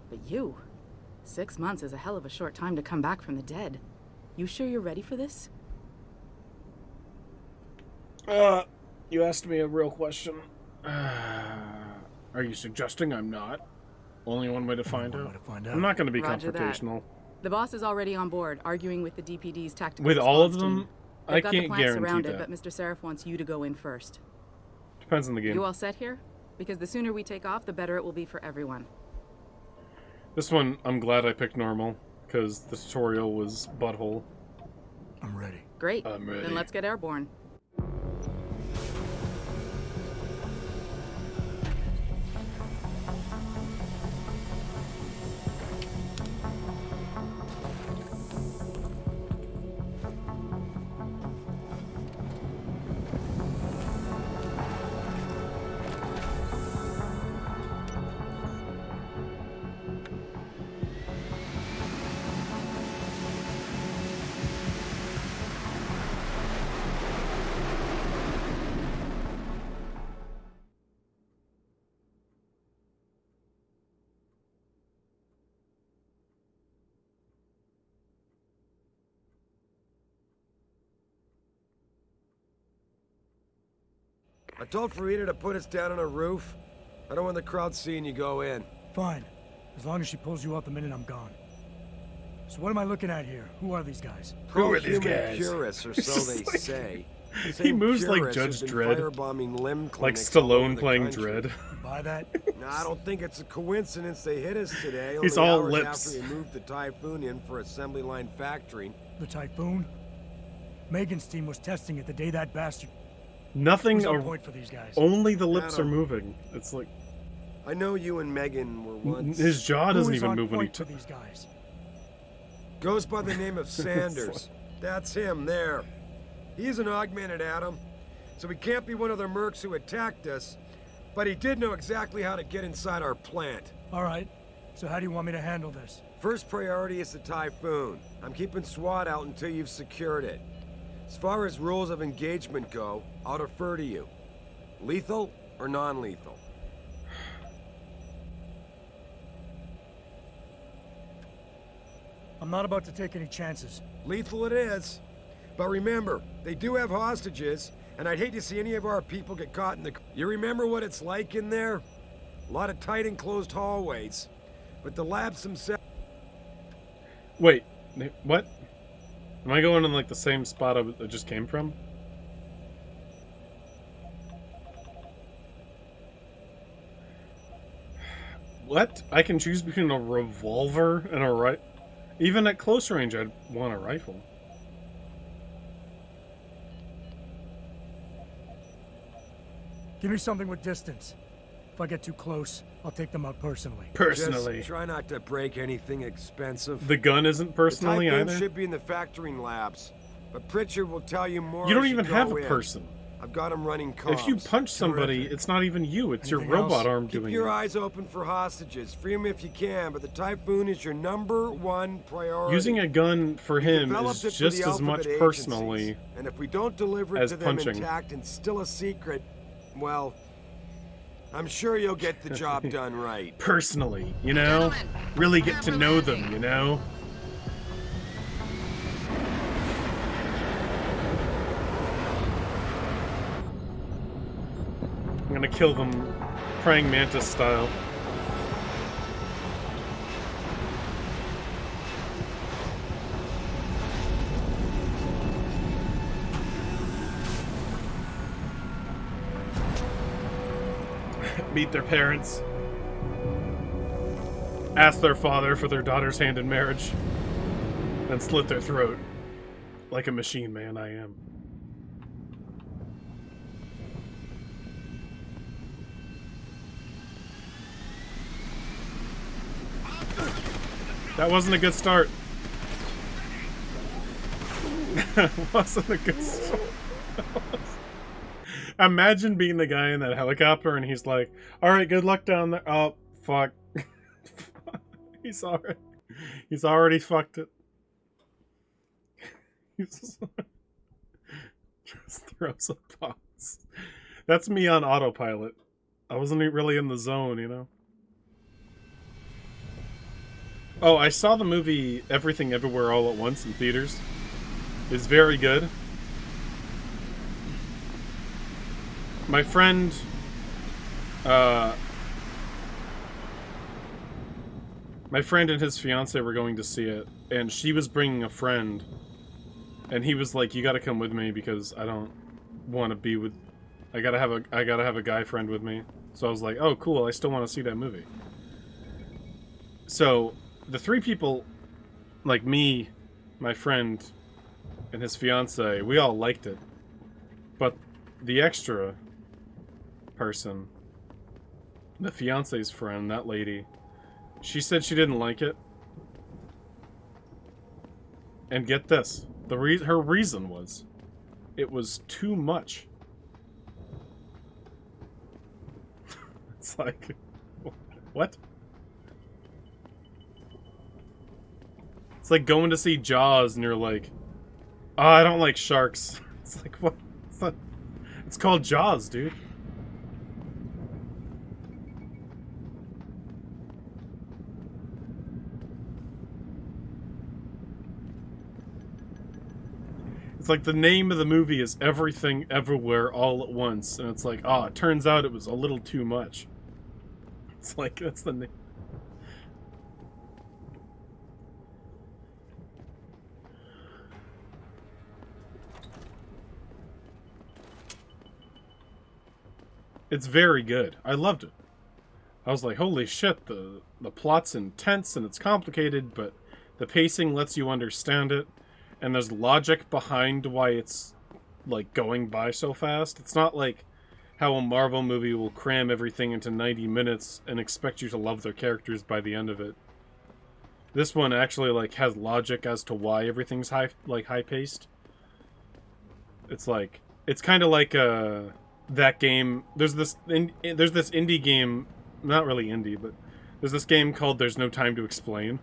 But you... 6 months is a hell of a short time to come back from the dead. You sure you're ready for this? You asked me a real question. Are you suggesting I'm not? Only one way to find out. I'm not going to be Roger confrontational. that. The boss is already on board, arguing with the DPD's tactical With all of response them, team. I They've got the can't plant guarantee surrounded, that. but Mr. Seraph wants you to go in first. Depends on the game. You all set here? Because the sooner we take off, the better it will be for everyone. This one, I'm glad I picked normal, because the tutorial was butthole. I'm ready. Great. I'm ready. Then let's get airborne. I told Farida to put us down on a roof. I don't want the crowd seeing you go in. Fine. As long as she pulls you out the minute I'm gone. So what am I looking at here? Who are these guys? Who are these guys? Purists, or so they say. He Same moves like purists Judge who've been Dredd. firebombing limb Like clinics all over Stallone the playing country. Dredd. You buy that? No, I don't think it's a coincidence they hit us today. He's only all hours lips. after we moved the Typhoon in for assembly line factory. The Typhoon? Megan's team was testing it the day that bastard... Nothing. Who's on point for these guys? Only the lips are Adam. moving. It's like I know you and Megan were once. his jaw Who doesn't is even on move when he. point for these guys? Goes by the name of Sanders. That's him there. He's an augmented Adam. so he can't be one of the mercs who attacked us, but he did know exactly how to get inside our plant. All right. So how do you want me to handle this? First priority is the Typhoon. I'm keeping SWAT out until you've secured it. As far as rules of engagement go, I'll defer to you. Lethal or non-lethal? I'm not about to take any chances. Lethal it is. But remember, they do have hostages, and I'd hate to see any of our people get caught in the... You remember what it's like in there? A lot of tight enclosed hallways. But the labs themselves... Wait, what? Am I going in like the same spot I just came from? What? I can choose between a revolver and a rifle? Even at close range, I'd want a rifle. Give me something with distance. If I get too close, I'll take them out personally. Personally. Just try not to break anything expensive. The gun isn't personally the Typhoon either? should be in the factoring labs. But Pritchard will tell you more. You don't as even go have a in. person. I've got him running comms. If you punch somebody, it's not even you. It's Anything your robot else? arm Keep doing your it. eyes open for hostages. Free them if you can, but the Typhoon is your #1 priority. Using a gun for him Developed is it for just the as much Alphabet personally agencies. And if we don't deliver it as to them punching. intact and still a secret, well, I'm sure you'll get the job done right. Personally, you know? Really get to know them, you know? I'm gonna kill them praying mantis style. Meet their parents. Ask their father for their daughter's hand in marriage. And slit their throat. Like a machine man I am. That wasn't a good start. That wasn't a good start. Imagine being the guy in that helicopter and he's like, alright, good luck down there. Oh, fuck. He's already fucked it. He just throws a box. That's me on autopilot. I wasn't really in the zone, you know? Oh, I saw the movie Everything Everywhere All at Once in theaters. It's very good. My friend, and his fiance were going to see it, and she was bringing a friend, and he was like, "You got to come with me because I don't want to be with. I gotta have a guy friend with me." So I was like, "Oh, cool! I still want to see that movie." So the three people, like me, my friend, and his fiance, we all liked it, but the extra person, the fiance's friend, that lady, she said she didn't like it. And get this, her reason was, it was too much. It's like, what? It's like going to see Jaws and you're like, oh, I don't like sharks. It's like, what? It's called Jaws, dude. It's like the name of the movie is Everything Everywhere All at Once, and it's like, oh, it turns out it was a little too much. It's like, that's the name. It's very good. I loved it. I was like, holy shit, the plot's intense and it's complicated, but the pacing lets you understand it. And there's logic behind why it's, like, going by so fast. It's not like how a Marvel movie will cram everything into 90 minutes and expect you to love their characters by the end of it. This one actually, like, has logic as to why everything's high-paced. It's like, It's kind of like that game. There's this indie game, not really indie, but there's this game called There's No Time to Explain,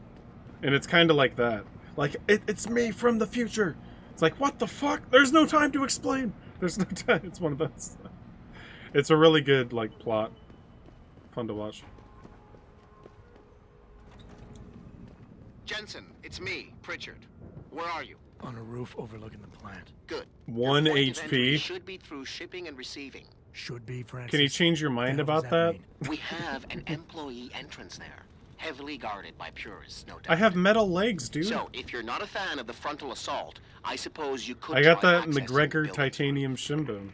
and it's kind of like that. Like it's me from the future. It's like, what the fuck? There's no time to explain. There's no time. It's one of those. It's a really good like plot. Fun to watch. Jensen, it's me, Pritchard. Where are you? On a roof overlooking the plant. Good. 1 Your point of entry HP. should be through shipping and receiving. Should be, Francis. Can you change your mind about that? We have an employee entrance there, heavily guarded by purists, no doubt. I have metal legs, dude. So, if you're not a fan of the frontal assault, I suppose you could I got try that accessing McGregor the titanium shin bone.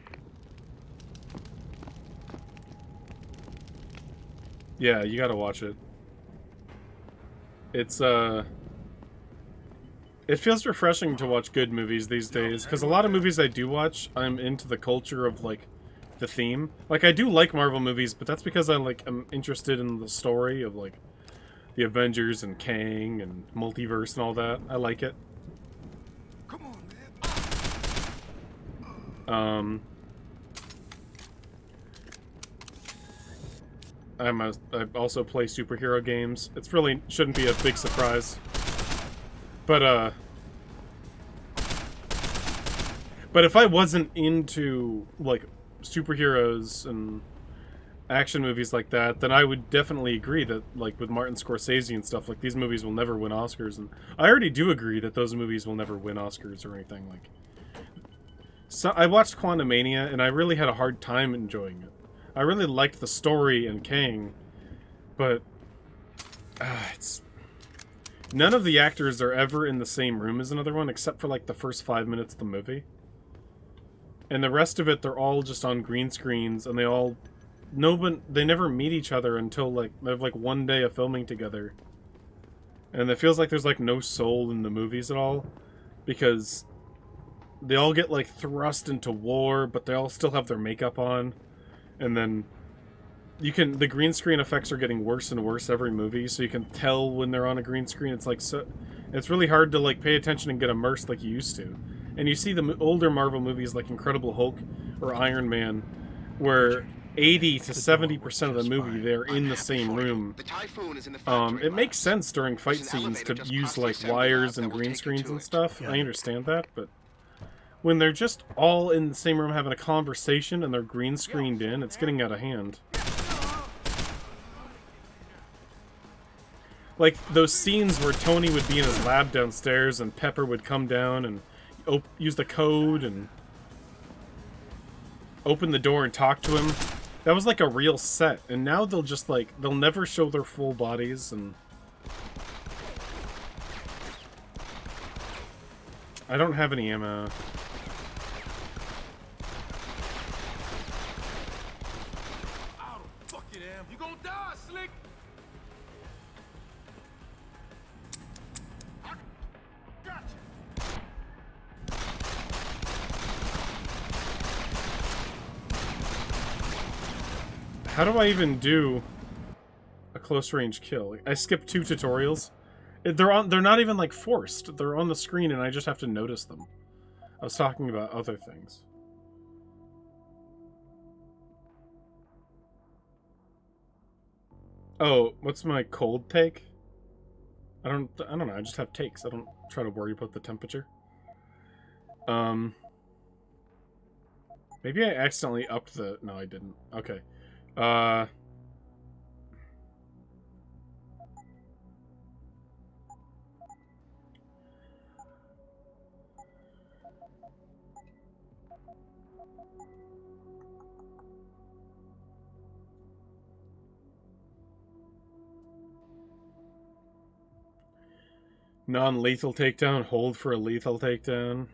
Yeah, you gotta watch it. It's it feels refreshing to watch good movies these days, because a lot of movies I do watch, I'm into the culture of, like, the theme. Like, I do like Marvel movies, but that's because I'm interested in the story of, like, the Avengers and Kang and multiverse and all that. I like it. Come on, man. I also play superhero games. It's really shouldn't be a big surprise. But if I wasn't into, like, superheroes and action movies like that, then I would definitely agree that, like, with Martin Scorsese and stuff, like, these movies will never win Oscars, and I already do agree that those movies will never win Oscars or anything, like... So, I watched Quantumania, and I really had a hard time enjoying it. I really liked the story and Kang, but... it's... None of the actors are ever in the same room as another one, except for, like, the first 5 minutes of the movie. And the rest of it, they're all just on green screens, and they never meet each other until, like, they have, like, one day of filming together. And it feels like there's, like, no soul in the movies at all, because they all get, like, thrust into war, but they all still have their makeup on. And then the green screen effects are getting worse and worse every movie, so you can tell when they're on a green screen. It's like, so it's really hard to, like, pay attention and get immersed like you used to. And you see the older Marvel movies like Incredible Hulk or Iron Man, where 80 to 70% of the movie they're in the same room. It makes sense during fight scenes to use, like, wires and green screens and stuff. I understand that, but when they're just all in the same room having a conversation and they're green screened in, it's getting out of hand. Like, those scenes where Tony would be in his lab downstairs and Pepper would come down and use the code and open the door and talk to him. That was like a real set. And now they'll just, like, they'll never show their full bodies, and I don't have any ammo. You gonna die, Slick! How do I even do a close range kill? I skipped 2 tutorials. They're not even, like, forced. They're on the screen and I just have to notice them. I was talking about other things. Oh, what's my cold take? I don't know. I just have takes. I don't try to worry about the temperature. Maybe I accidentally upped the... No, I didn't. Okay. Non-lethal takedown, hold for a lethal takedown.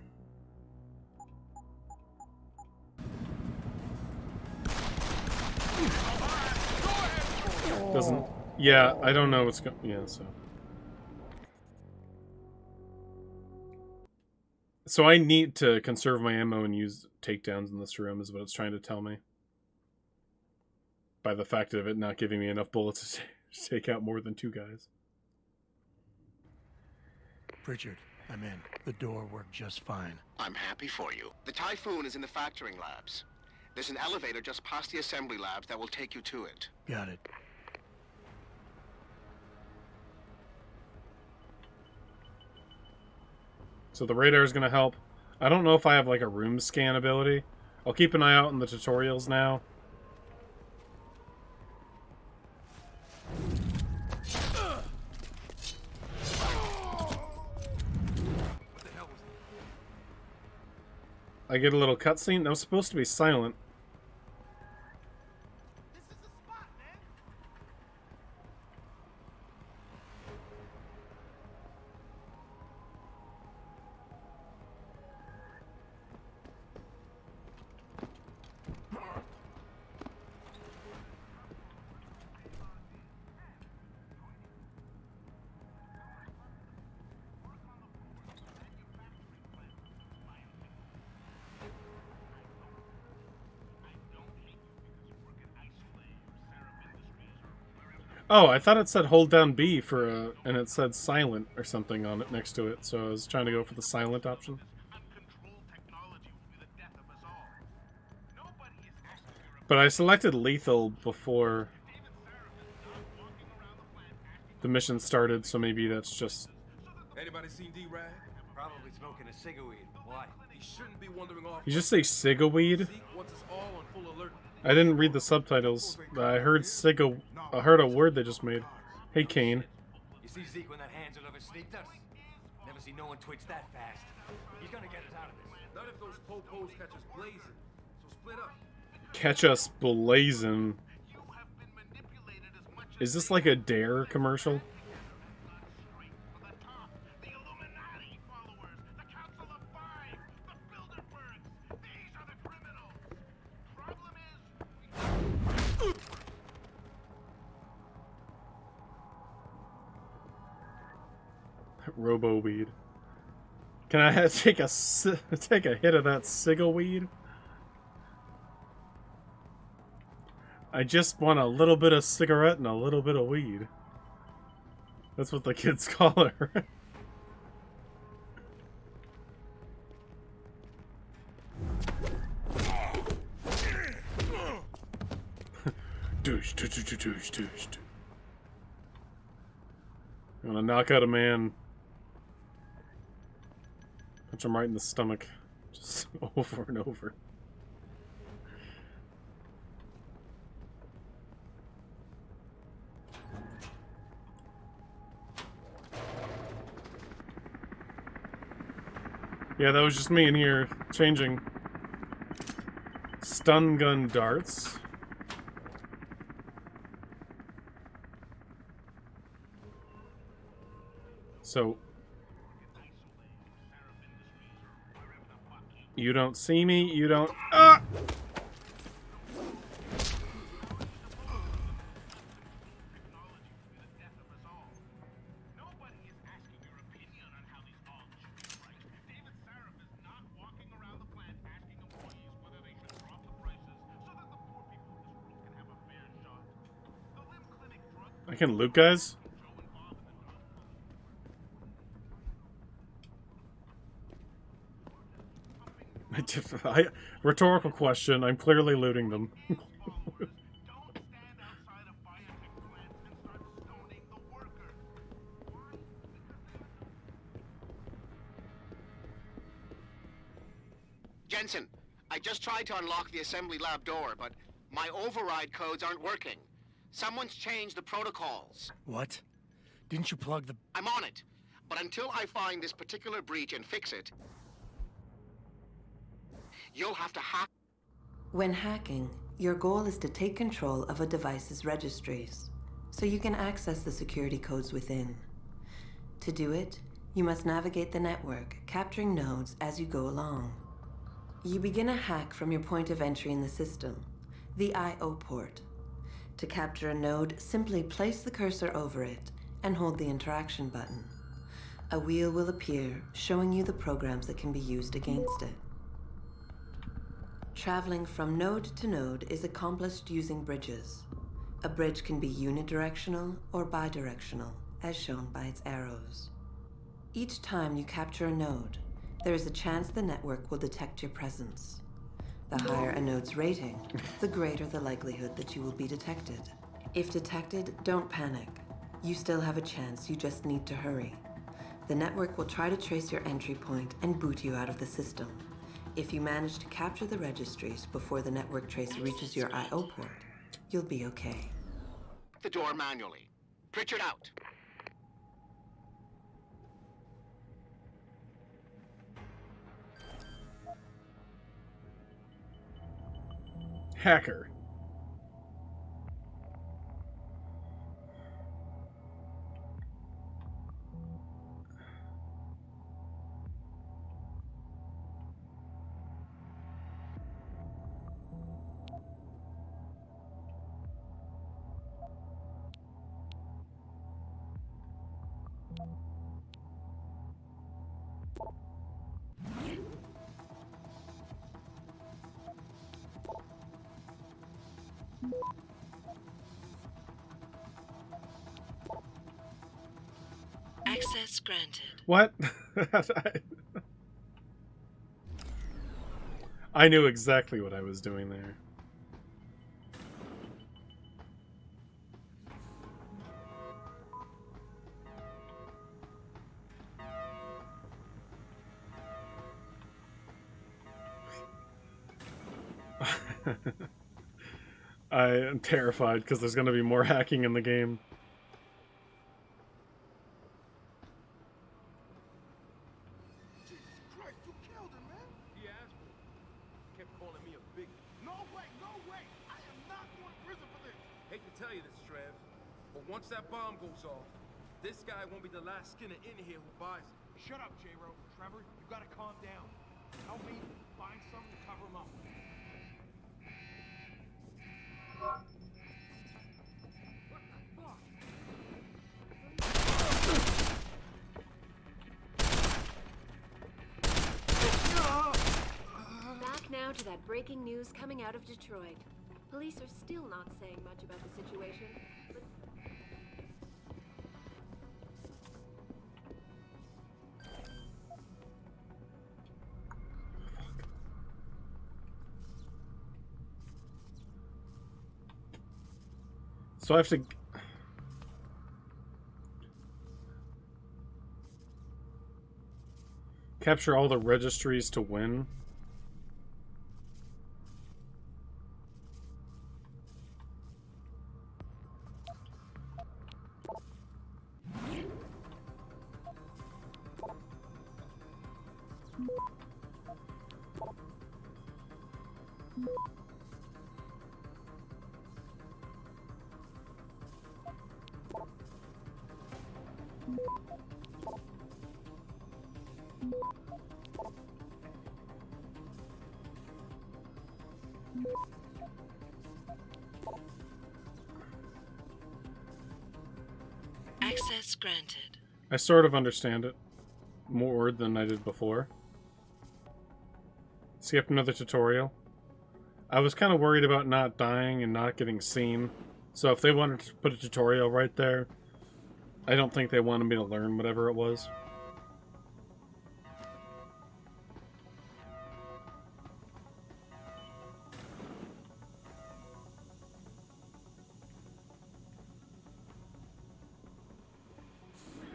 Doesn't... Yeah, I don't know what's going... Yeah, so... So I need to conserve my ammo and use takedowns in this room, is what it's trying to tell me. By the fact of it not giving me enough bullets to take out more than 2 guys. Pritchard, I'm in. The door worked just fine. I'm happy for you. The Typhoon is in the factoring labs. There's an elevator just past the assembly labs that will take you to it. Got it. So the radar is going to help. I don't know if I have like a room scan ability. I'll keep an eye out in the tutorials now. I get a little cutscene. That was supposed to be silent. Oh, I thought it said hold down B for and it said silent or something on it next to it, so I was trying to go for the silent option. But I selected lethal before the mission started, so maybe that's just... Anybody seen D-Rag? Probably smoking a cigarette. Why? He shouldn't be wandering off. You just say cigaweed? Zeke wants us all on full alert. I didn't read the subtitles. I heard I heard a word they just made. Hey, Kane. You see Zeke when that hands over sneaked us? Never see no one twitch that fast. He's gonna get us out of this. Not if those po-pos catch us blazing. So split up. Catch us blazing. Is this like a Dare commercial? Robo weed. Can I take a hit of that cigar weed? I just want a little bit of cigarette and a little bit of weed. That's what the kids call her. Douche, douche, douche, douche, douche. I'm gonna knock out a man. Punch him right in the stomach. Just over and over. Yeah, that was just me in here changing stun gun darts. So you don't see me, you don't... Ah! I can loot guys? Rhetorical question. I'm clearly looting them. Jensen, I just tried to unlock the assembly lab door, but my override codes aren't working. Someone's changed the protocols. What? Didn't you plug the... I'm on it. But until I find this particular breach and fix it, you'll have to hack. When hacking, your goal is to take control of a device's registries, so you can access the security codes within. To do it, you must navigate the network, capturing nodes as you go along. You begin a hack from your point of entry in the system, the I/O port. To capture a node, simply place the cursor over it and hold the interaction button. A wheel will appear, showing you the programs that can be used against it. Traveling from node to node is accomplished using bridges. A bridge can be unidirectional or bidirectional, as shown by its arrows. Each time you capture a node, there is a chance the network will detect your presence. The higher a node's rating, the greater the likelihood that you will be detected. If detected, don't panic. You still have a chance, you just need to hurry. The network will try to trace your entry point and boot you out of the system. If you manage to capture the registries before the network trace reaches your I/O port, you'll be okay. The door manually. Pritchard out. Hacker. Access granted. What? I knew exactly what I was doing there. I am terrified because there's going to be more hacking in the game. Jesus Christ, you killed him, man! He asked for it. Kept calling me a big... No way, no way! I am not going to prison for this! Hate to tell you this, Trev, but once that bomb goes off, this guy won't be the last Skinner in here who buys it. Shut up, J-Ro. Trevor, you gotta calm down. Help me find something to cover him up. Back now to that breaking news coming out of Detroit. Police are still not saying much about the situation, but... So I have to... capture all the registries to win. Access granted. I sort of understand it more than I did before. Skip another tutorial. I was kind of worried about not dying and not getting seen. So if they wanted to put a tutorial right there, I don't think they wanted me to learn whatever it was.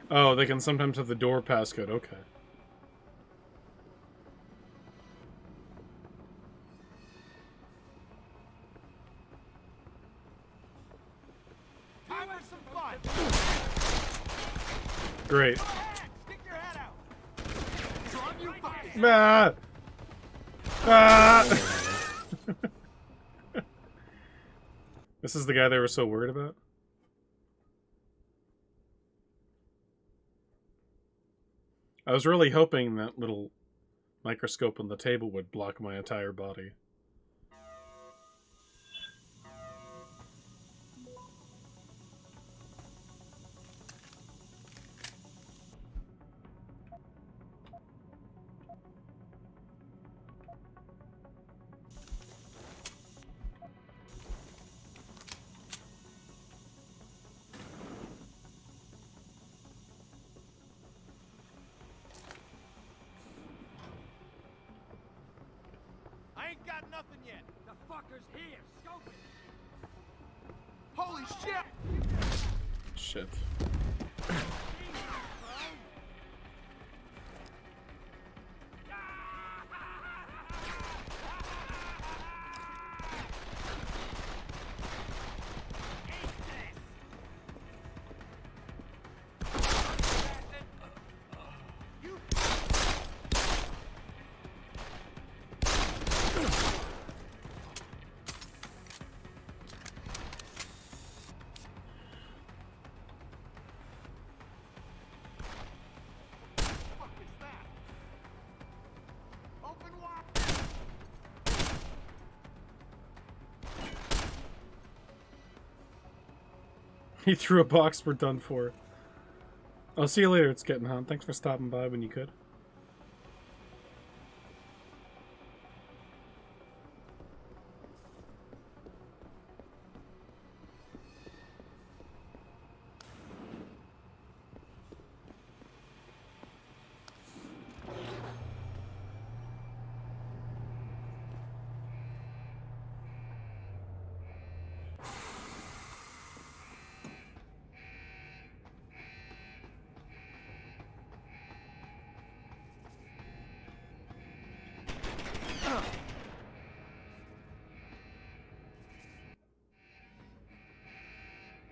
Oh, they can sometimes have the door passcode. Okay. Time for some fun! Great. Stick your head out! So I'm you fucking... Ah! Ah! This is the guy they were so worried about? I was really hoping that little microscope on the table would block my entire body. got nothing yet. The fucker's here. Scope it. Holy shit! Shit. He threw a box, we're done for. I'll see you later, it's getting hot. Thanks for stopping by when you could.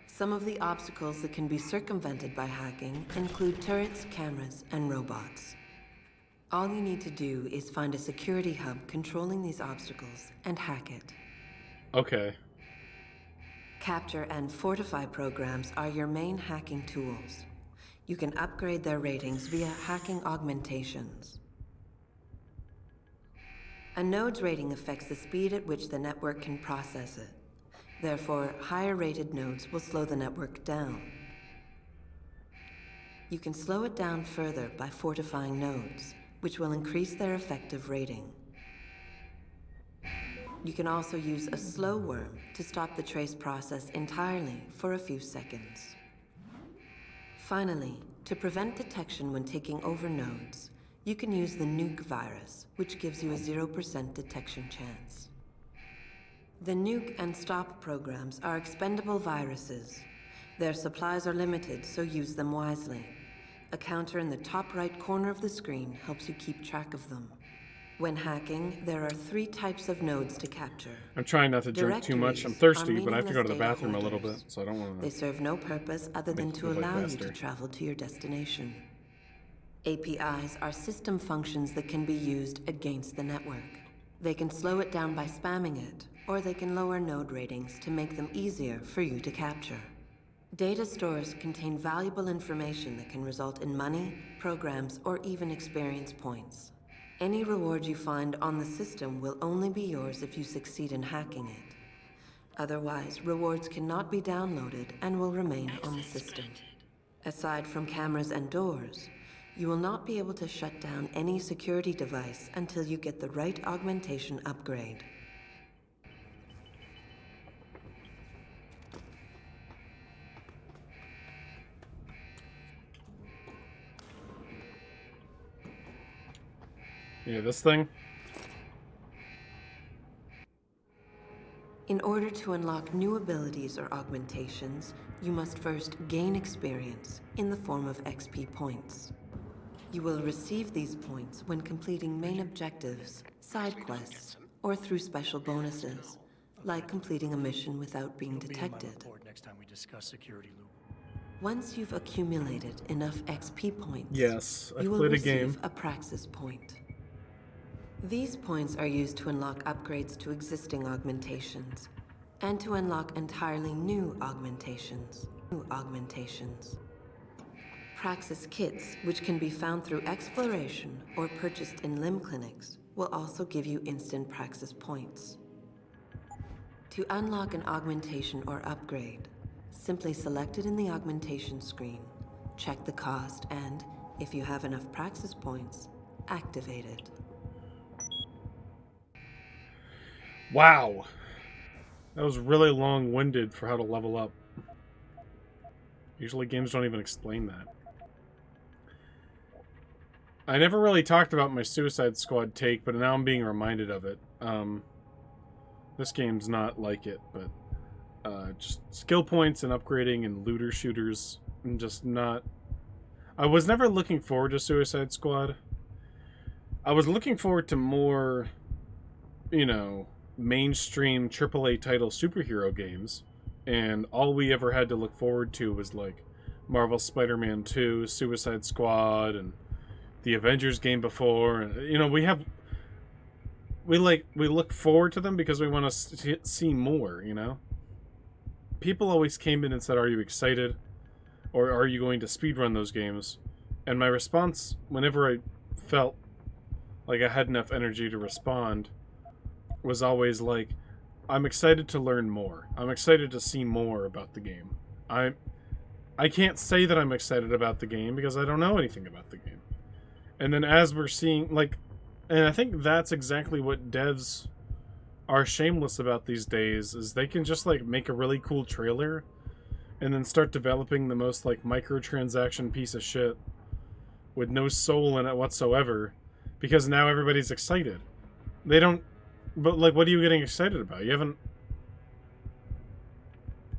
Some of the obstacles that can be circumvented by hacking include turrets, cameras, and robots. All you need to do is find a security hub controlling these obstacles and hack it. Okay. Capture and fortify programs are your main hacking tools. You can upgrade their ratings via hacking augmentations. A node's rating affects the speed at which the network can process it. Therefore, higher-rated nodes will slow the network down. You can slow it down further by fortifying nodes, which will increase their effective rating. You can also use a slow worm to stop the trace process entirely for a few seconds. Finally, to prevent detection when taking over nodes, you can use the nuke virus, which gives you a 0% detection chance. The nuke and stop programs are expendable viruses. Their supplies are limited, so use them wisely. A counter in the top right corner of the screen helps you keep track of them. When hacking, there are 3 types of nodes to capture. I'm trying not to drink too much. I'm thirsty, but I have to go to the bathroom a little bit, so I don't want to. They serve no purpose other than to allow you to travel to your destination. APIs are system functions that can be used against the network. They can slow it down by spamming it, or they can lower node ratings to make them easier for you to capture. Data stores contain valuable information that can result in money, programs, or even experience points. Any reward you find on the system will only be yours if you succeed in hacking it. Otherwise, rewards cannot be downloaded and will remain on the system. Aside from cameras and doors, you will not be able to shut down any security device until you get the right augmentation upgrade. Yeah, this thing? In order to unlock new abilities or augmentations, you must first gain experience in the form of XP points. You will receive these points when completing main objectives, side quests, or through special bonuses, like completing a mission without being detected. Next time we discuss security loop. Once you've accumulated enough XP points, yes, you will receive a Praxis point. These points are used to unlock upgrades to existing augmentations, and to unlock entirely new augmentations. Praxis kits, which can be found through exploration or purchased in limb clinics, will also give you instant Praxis points. To unlock an augmentation or upgrade, simply select it in the augmentation screen, check the cost, and, if you have enough Praxis points, activate it. Wow. That was really long-winded for how to level up. Usually games don't even explain that. I never really talked about my Suicide Squad take, but now I'm being reminded of it. This game's not like it, but just skill points and upgrading and looter shooters, and just not... I was never looking forward to Suicide Squad. I was looking forward to more, you know, mainstream AAA title superhero games, and all we ever had to look forward to was like Marvel Spider-Man 2, Suicide Squad, and the Avengers game before. And you know, we look forward to them because we want to see more, you know. People always came in and said, "Are you excited? Or are you going to speedrun those games?" And my response, whenever I felt like I had enough energy to respond, was always like, I'm excited to learn more. I'm excited to see more about the game. I can't say that I'm excited about the game because I don't know anything about the game. And then as we're seeing, like, and I think that's exactly what devs are shameless about these days, is they can just, like, make a really cool trailer and then start developing the most, like, microtransaction piece of shit with no soul in it whatsoever, because now everybody's excited. They don't... But, like, what are you getting excited about? You haven't...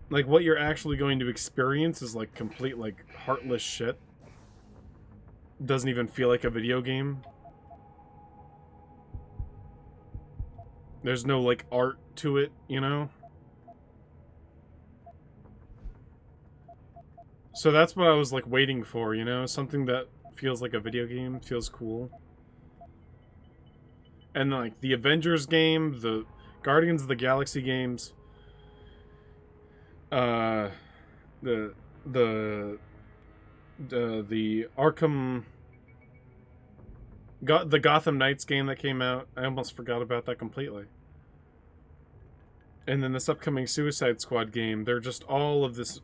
Like, what you're actually going to experience is, like, complete, like, heartless shit. Doesn't even feel like a video game. There's no, like, art to it, you know? So that's what I was, like, waiting for, you know? Something that feels like a video game, feels cool. And, like, the Avengers game, the Guardians of the Galaxy games, the Arkham... the Gotham Knights game that came out, I almost forgot about that completely. And then this upcoming Suicide Squad game, they're just all of this...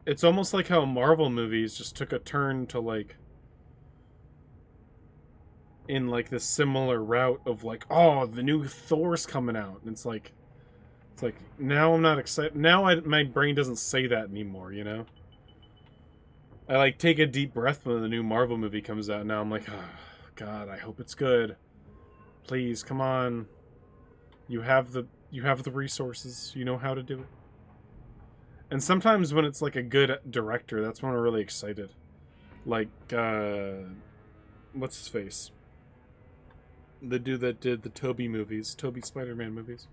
It's almost like how Marvel movies just took a turn to, like... in, like, this similar route of, like, oh, the new Thor's coming out. And it's like, now I'm not excited. Now my brain doesn't say that anymore, you know? I, like, take a deep breath when the new Marvel movie comes out. Now I'm like, oh, God, I hope it's good. Please, come on. You have the resources. You know how to do it. And sometimes when it's, like, a good director, that's when we're really excited. Like, what's his face? The dude that did the Tobey Spider-Man movies.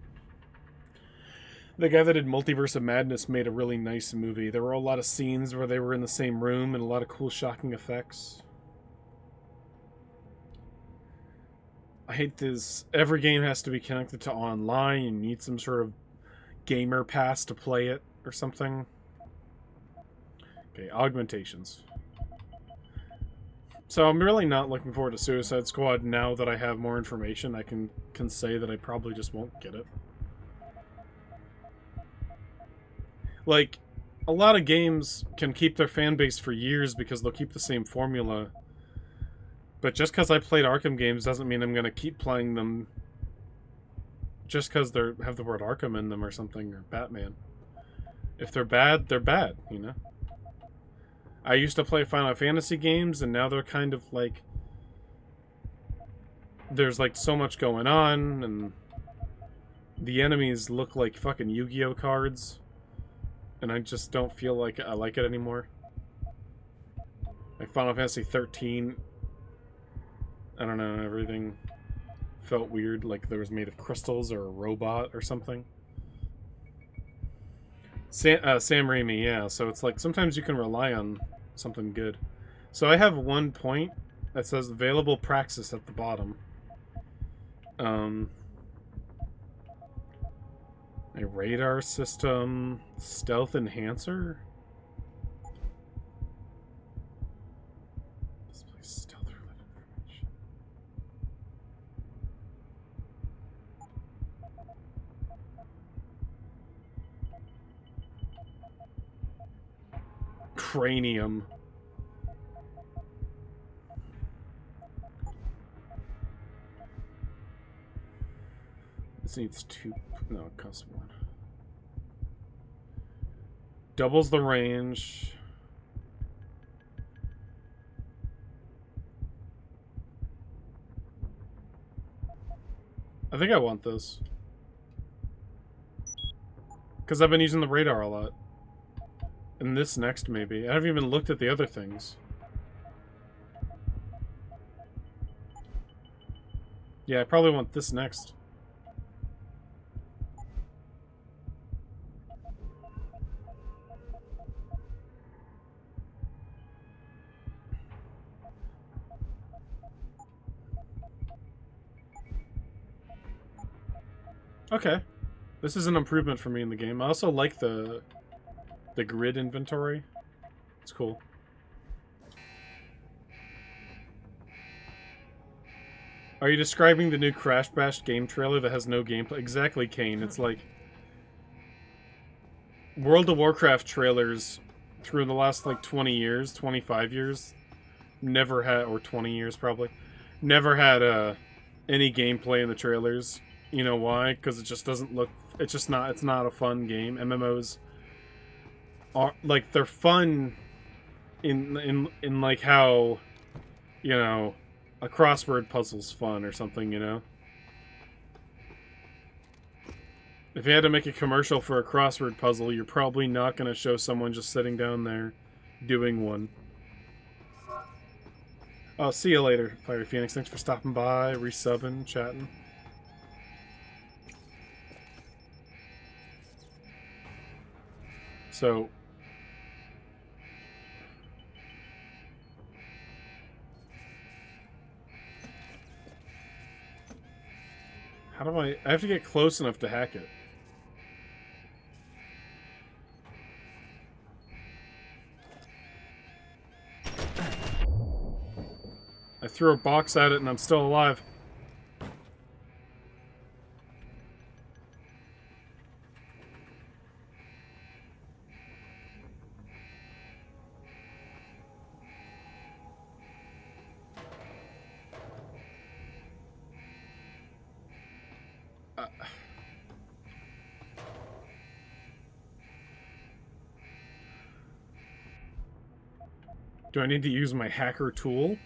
The guy that did Multiverse of Madness made a really nice movie. There were a lot of scenes where they were in the same room and a lot of cool, shocking effects. I hate this. Every game has to be connected to online. You need some sort of gamer pass to play it or something. Okay, augmentations. So I'm really not looking forward to Suicide Squad now that I have more information. I can say that I probably just won't get it. Like, a lot of games can keep their fan base for years because they'll keep the same formula. But just because I played Arkham games doesn't mean I'm going to keep playing them just because they have the word Arkham in them or something, or Batman. If they're bad, you know? I used to play Final Fantasy games, and now they're kind of like... There's, like, so much going on, and the enemies look like fucking Yu-Gi-Oh cards, and I just don't feel like I like it anymore. Like Final Fantasy 13, I don't know, everything felt weird, like there was made of crystals or a robot or something. Sam Raimi, yeah, so it's like sometimes you can rely on something good. So I have one point that says available praxis at the bottom. A radar system, stealth enhancer. Display stealth related information. Cranium. This needs 2. No, it costs 1. Doubles the range. I think I want this. Because I've been using the radar a lot. And this next, maybe. I haven't even looked at the other things. Yeah, I probably want this next. Okay. This is an improvement for me in the game. I also like the grid inventory. It's cool. Are you describing the new Crash Bash game trailer that has no gameplay? Exactly, Kane. It's like World of Warcraft trailers through the last like 20 years, 25 years, never had, or 20 years probably, never had any gameplay in the trailers. You know why? Because it just doesn't look, it's not a fun game. MMOs are, like, they're fun in like how, you know, a crossword puzzle's fun or something, you know? If you had to make a commercial for a crossword puzzle, you're probably not going to show someone just sitting down there doing one. Oh, see you later, Fiery Phoenix. Thanks for stopping by, resubbing, chatting. So... how do I have to get close enough to hack it. I threw a box at it and I'm still alive. Do I need to use my hacker tool?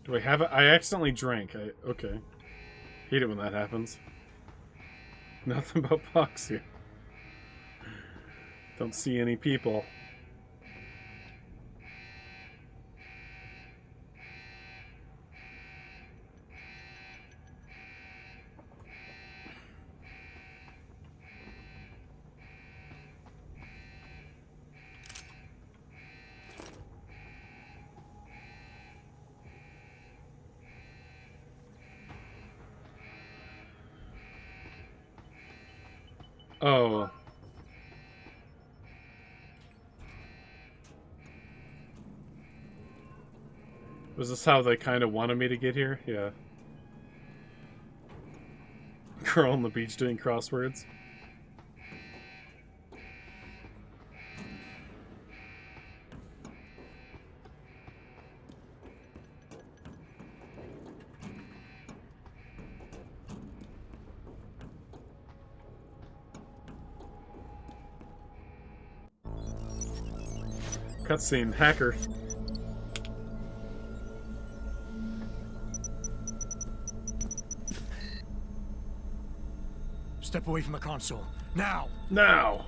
Do I have it? I accidentally drank. Okay. Hate it when that happens. Nothing but box here. Don't see any people. Oh. Was this how they kind of wanted me to get here? Yeah. Girl on the beach doing crosswords. Cutscene. Hacker. Step away from the console. Now! Now!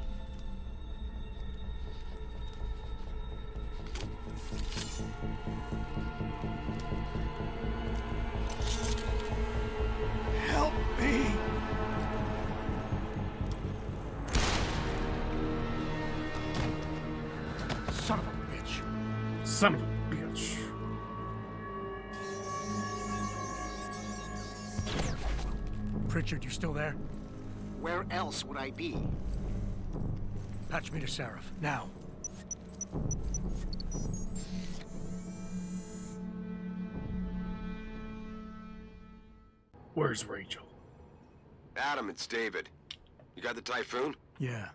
Help me! Son of a bitch. Son of a bitch. Pritchard, you still there? Where else would I be? Patch me to Seraph, now. Where's Rachel? Adam, it's David. You got the Typhoon? Yeah,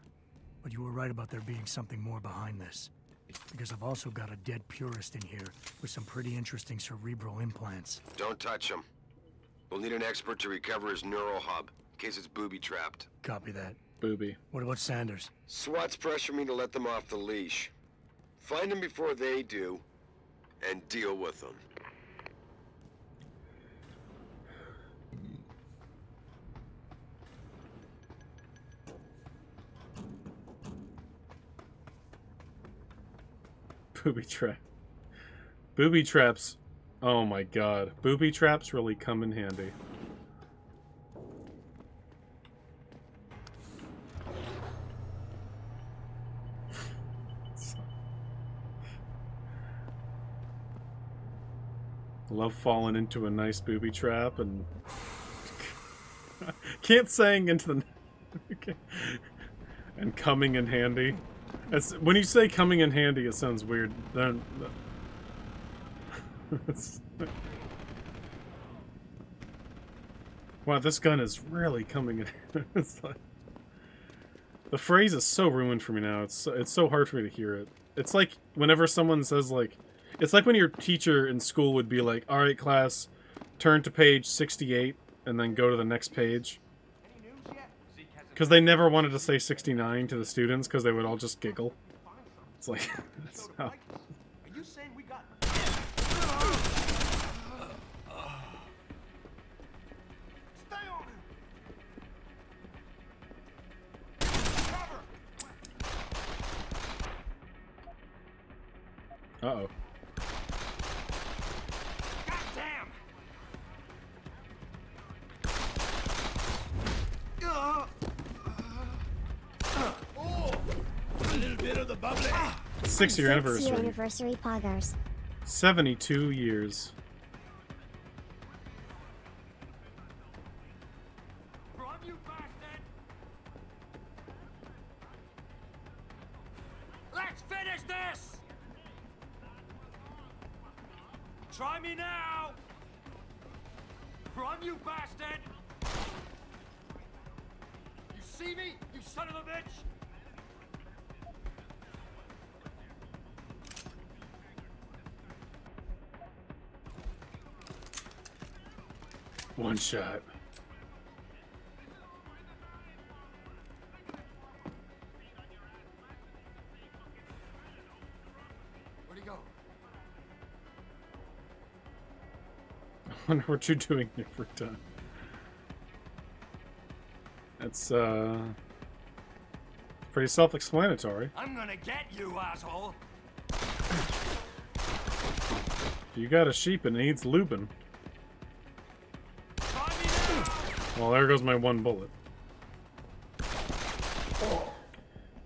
but you were right about there being something more behind this. Because I've also got a dead purist in here with some pretty interesting cerebral implants. Don't touch him. We'll need an expert to recover his neural hub, in case it's booby-trapped. Copy that. Booby. What about Sanders? SWAT's pressure me to let them off the leash. Find them before they do, and deal with them. booby trap. Booby traps. Oh my god. Booby traps really come in handy. Love falling into a nice booby trap and can't saying into the okay. And coming in handy. When you say coming in handy, it sounds weird. Then wow, this gun is really coming in. It's like, the phrase is so ruined for me now. It's so hard for me to hear it. It's like whenever someone says like, it's like when your teacher in school would be like, "All right, class, turn to page 68," and then go to the next page. Because they never wanted to say 69 to the students because they would all just giggle. It's like, that's how... Are you saying we got... Stay on him! Cover! Uh-oh. Goddamn! Oh! A little bit of the bubbly. 6-year anniversary. 6-year anniversary poggers. 72 years. Run, you bastard! Let's finish this! Try me now! Run, you bastard! You see me, you son of a bitch? One shot. Where'd he go? I wonder what you're doing every time. That's, pretty self-explanatory. I'm gonna get you, asshole! You got a sheep and it needs lubing. Well, there goes my one bullet.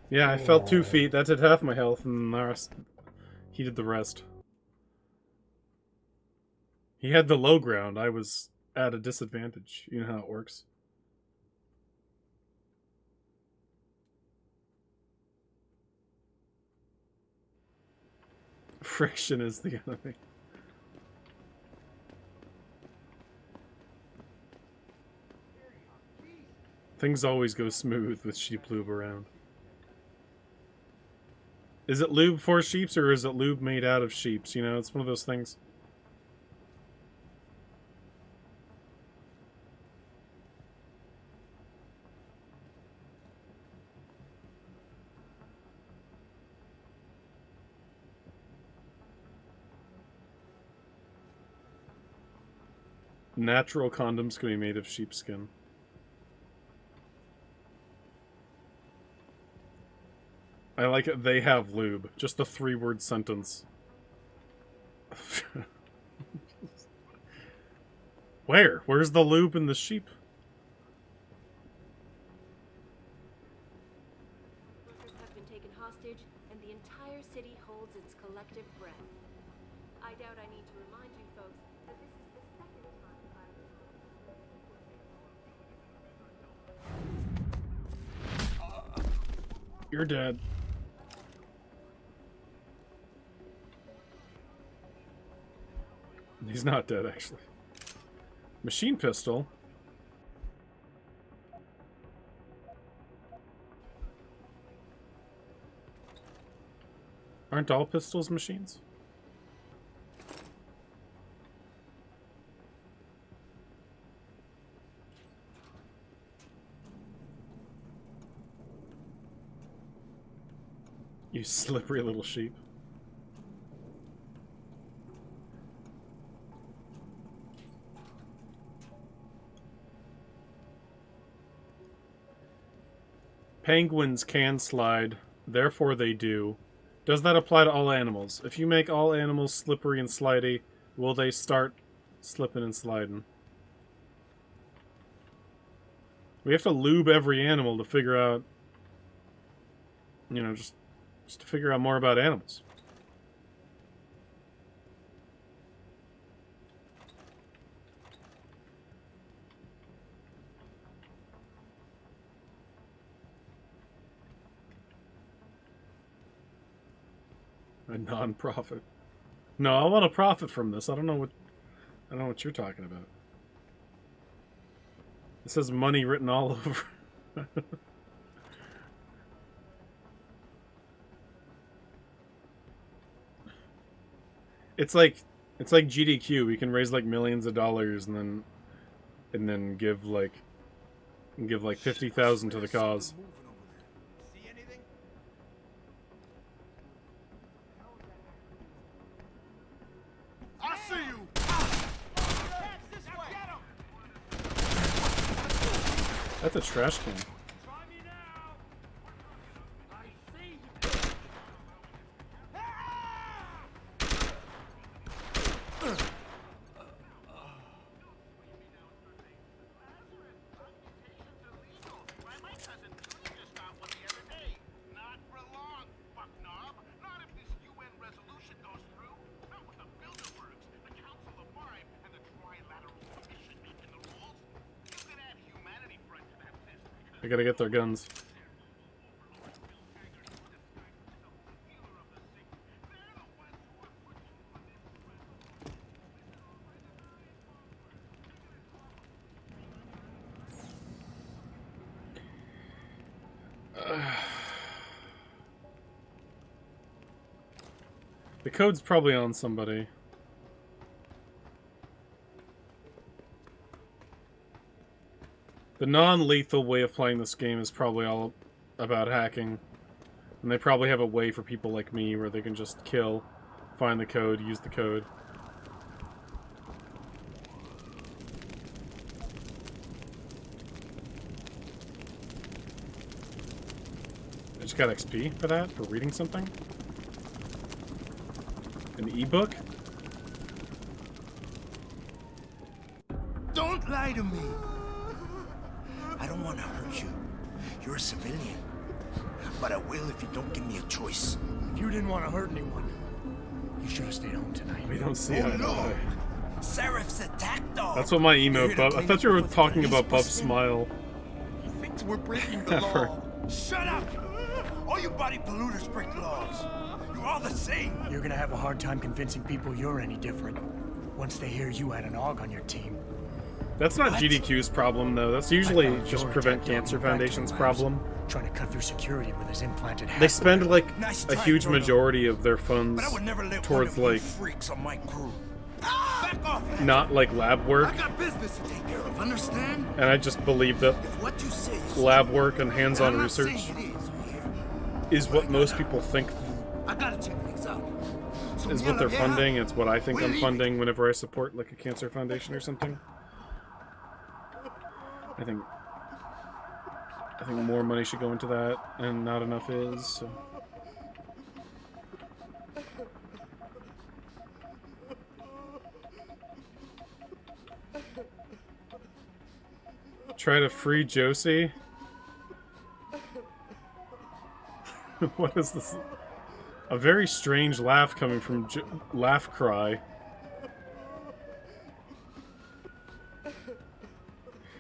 Yeah, I fell 2 feet. That did half my health, and the rest... he did the rest. He had the low ground. I was at a disadvantage. You know how it works. Friction is the enemy. Things always go smooth with sheep lube around. Is it lube for sheeps or is it lube made out of sheeps? You know, it's one of those things. Natural condoms can be made of sheepskin. I like it. They have lube. Just a 3-word sentence. Where? Where's the lube in the sheep? Workers have been taken hostage, and the entire city holds its collective breath. I doubt I need to remind you folks that this is the second time You're dead. He's not dead, actually. Machine pistol. Aren't all pistols machines? You slippery little sheep. Penguins can slide, therefore they do. Does that apply to all animals? If you make all animals slippery and slidey, will they start slipping and sliding? We have to lube every animal to figure out, you know, just to figure out more about animals. A non-profit. No, I want to profit from this. I don't know what you're talking about. It says money written all over. It's like GDQ. We can raise like millions of dollars and then give like 50,000 to the cause. I see you. That's a trash can. I gotta get their guns. The code's probably on somebody. The non-lethal way of playing this game is probably all about hacking. And they probably have a way for people like me where they can just kill, find the code, use the code. I just got XP for that, for reading something. An ebook? Don't lie to me. I don't want to hurt you. You're a civilian. But I will if you don't give me a choice. If you didn't want to hurt anyone, you should have stayed home tonight. We don't see eye to eye. Seraph's attack dog. That's what my emote, Bub. I thought you were talking about Bub's smile. He thinks we're breaking the law. Shut up! All you body polluters break laws. You're all the same. You're gonna have a hard time convincing people you're any different once they hear you had an AUG on your team. That's not GDQ's problem, though. That's usually just Prevent Cancer Foundation's problem. Trying to cut through security with his implanted They spend like Nice a try, huge Frodo. majority of their funds But I would never let towards one of you like freaks on my crew. Back off! not like lab work, I got business to take care of, understand? and I just believe that If what you say is lab work and hands-on I'm not research saying it is what most people think I gotta check things out. So is what they're yeah, funding. It's what I think we're I'm leaving. funding whenever I support like a cancer foundation or something. I think more money should go into that, and not enough is. So. Try to free Josie. What is this? A very strange laugh coming from Laugh Cry.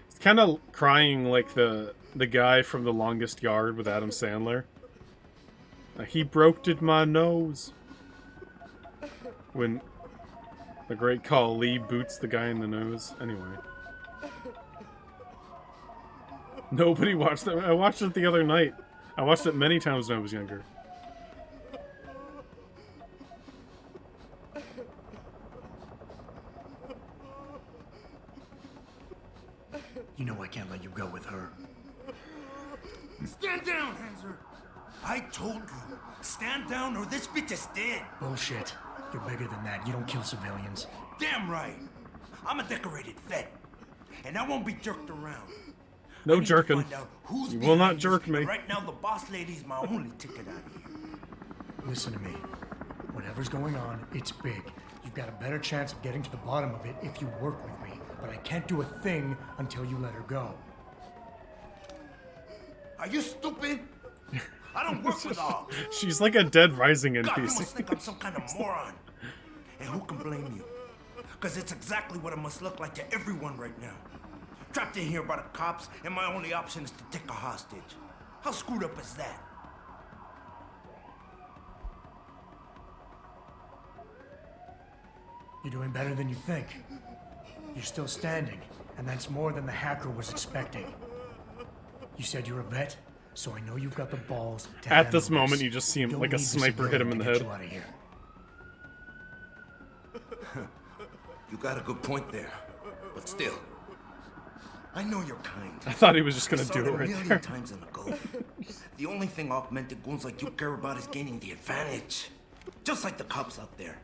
It's kind of crying like the guy from The Longest Yard with Adam Sandler. He broke my nose. When the great Khali boots the guy in the nose. Anyway. Nobody watched that. I watched it the other night. I watched it many times when I was younger. You know I can't let you go with her. Stand down, Hanser! I told you, stand down or this bitch is dead. Bullshit. You're bigger than that. You don't kill civilians. Damn right. I'm a decorated vet, and I won't be jerked around. No jerking. You will not jerk me. Right now, the boss lady's my only ticket out of here. Listen to me. Whatever's going on, it's big. You've got a better chance of getting to the bottom of it if you work with me. But I can't do a thing until you let her go. Are you stupid? I don't work with all. She's like a Dead Rising NPC. God, you must think I'm some kind of moron. And who can blame you? Because it's exactly what it must look like to everyone right now. Trapped in here by the cops, and my only option is to take a hostage. How screwed up is that? You're doing better than you think. You're still standing, and that's more than the hacker was expecting. You said you're a vet, so I know you've got the balls to At this handle moment, you just see him like a sniper hit him in the head. You out of here. You got a good point there, but still, I know you're kind. I thought he was just gonna I saw do it a right million there. times in the Gulf. The only thing augmented goons like you care about is gaining the advantage, just like the cops out there.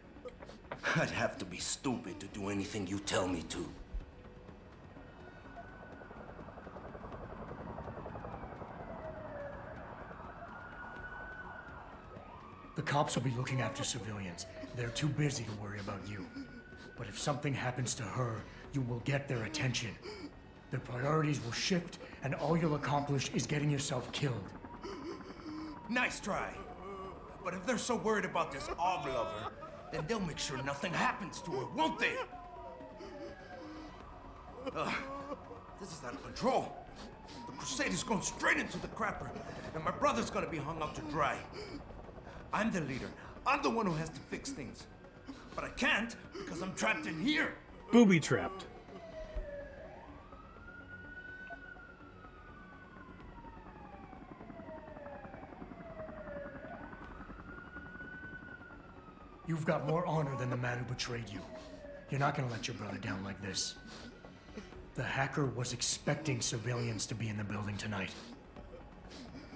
I'd have to be stupid to do anything you tell me to. The cops will be looking after civilians. They're too busy to worry about you. But if something happens to her, you will get their attention. Their priorities will shift, and all you'll accomplish is getting yourself killed. Nice try. But if they're so worried about this Og lover, then they'll make sure nothing happens to her, won't they? This is out of control. The crusade is going straight into the crapper, and my brother's gonna be hung out to dry. I'm the leader. I'm the one who has to fix things. But I can't because I'm trapped in here. Booby trapped. You've got more honor than the man who betrayed you. You're not gonna let your brother down like this. The hacker was expecting civilians to be in the building tonight.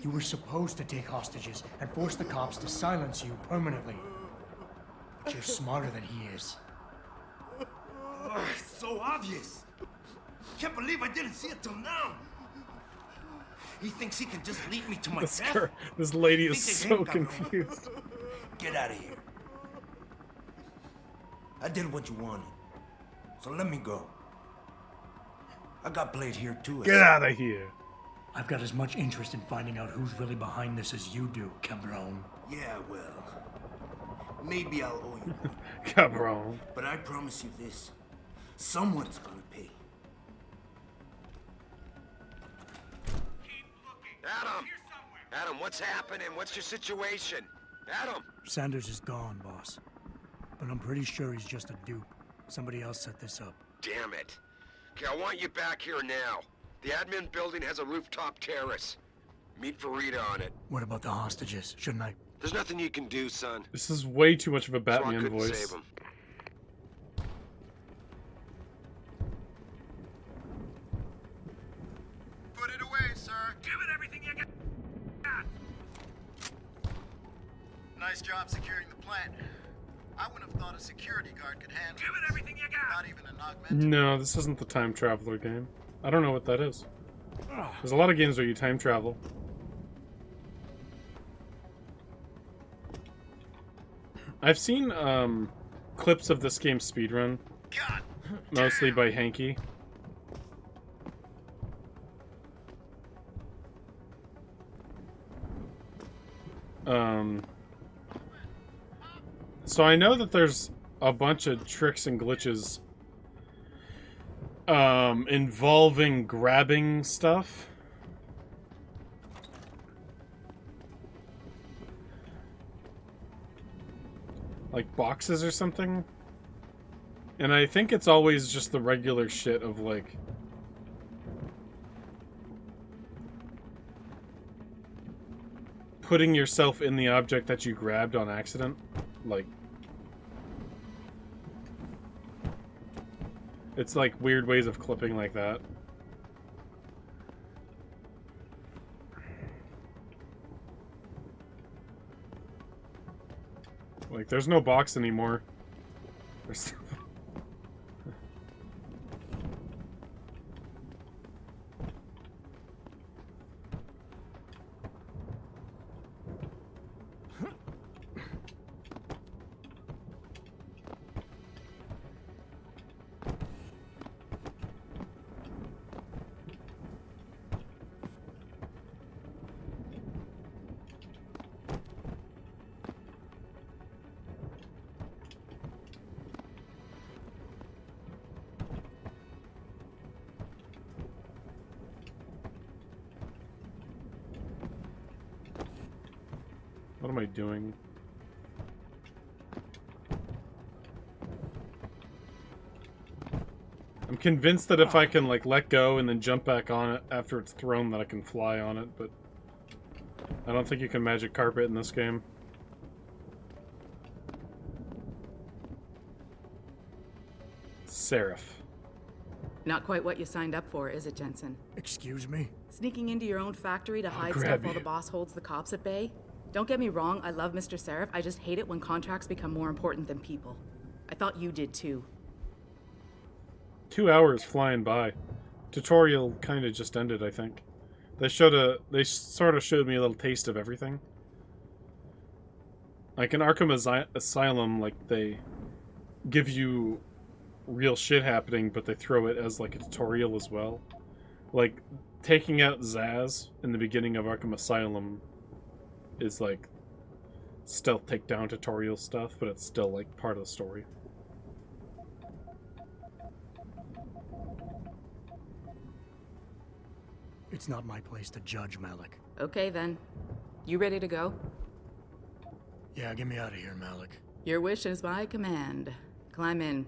You were supposed to take hostages and force the cops to silence you permanently. But you're smarter than he is. It's so obvious. Can't believe I didn't see it till now. He thinks he can just lead me to my death. This lady is Think so they ain't got no- confused. Get out of here. I did what you wanted, so let me go. I got played here too. Get out of here. I've got as much interest in finding out who's really behind this as you do, cabron. Yeah, well, maybe I'll owe you one. Cabron. But I promise you this: someone's gonna pay. Adam! Adam, what's happening? What's your situation? Adam! Sanders is gone, boss. But I'm pretty sure he's just a dupe. Somebody else set this up. Damn it. Okay, I want you back here now. The admin building has a rooftop terrace. Meet for Rita on it. What about the hostages? Shouldn't I? There's nothing you can do, son. This is way too much of a So I Batman couldn't voice. save him. Put it away, sir. Give it everything you got. Nice job securing the plant. I wouldn't have thought a security guard could handle. Give it everything you got. Not even an augmented. No, this isn't the time traveler game. I don't know what that is. There's a lot of games where you time travel. I've seen clips of this game speedrun, mostly by Hanky. So I know that there's a bunch of tricks and glitches involving grabbing stuff. Like boxes or something. And I think it's always just the regular shit of like putting yourself in the object that you grabbed on accident. Like it's like weird ways of clipping like that. Like, there's no box anymore. There's... What am I doing? I'm convinced that if I can, like, let go and then jump back on it after it's thrown, that I can fly on it, but I don't think you can magic carpet in this game. Seraph. Not quite what you signed up for, is it, Jensen? Excuse me? Sneaking into your own factory to hide stuff grab while you. the boss holds the cops at bay? Don't get me wrong, I love Mr. Seraph. I just hate it when contracts become more important than people. I thought you did too. 2 hours flying by. Tutorial kind of just ended, I think. They sort of showed me a little taste of everything. Like in Arkham Asylum, like they give you real shit happening, but they throw it as like a tutorial as well. Like taking out Zaz in the beginning of Arkham Asylum is like stealth takedown tutorial stuff, but it's still like part of the story. It's not my place to judge, Malik. Okay then. You ready to go? Yeah, get me out of here, Malik. Your wish is my command. Climb in.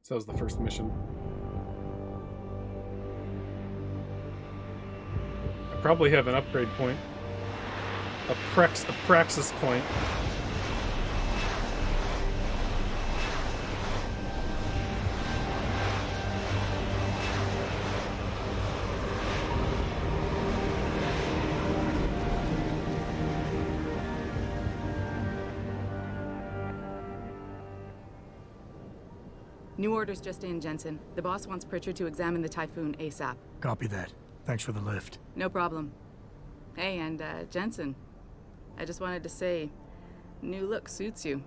So that was the first mission. I probably have an upgrade point. A praxis point. New orders just in, Jensen. The boss wants Pritchard to examine the Typhoon ASAP. Copy that. Thanks for the lift. No problem. Hey, and Jensen, I just wanted to say, new look suits you.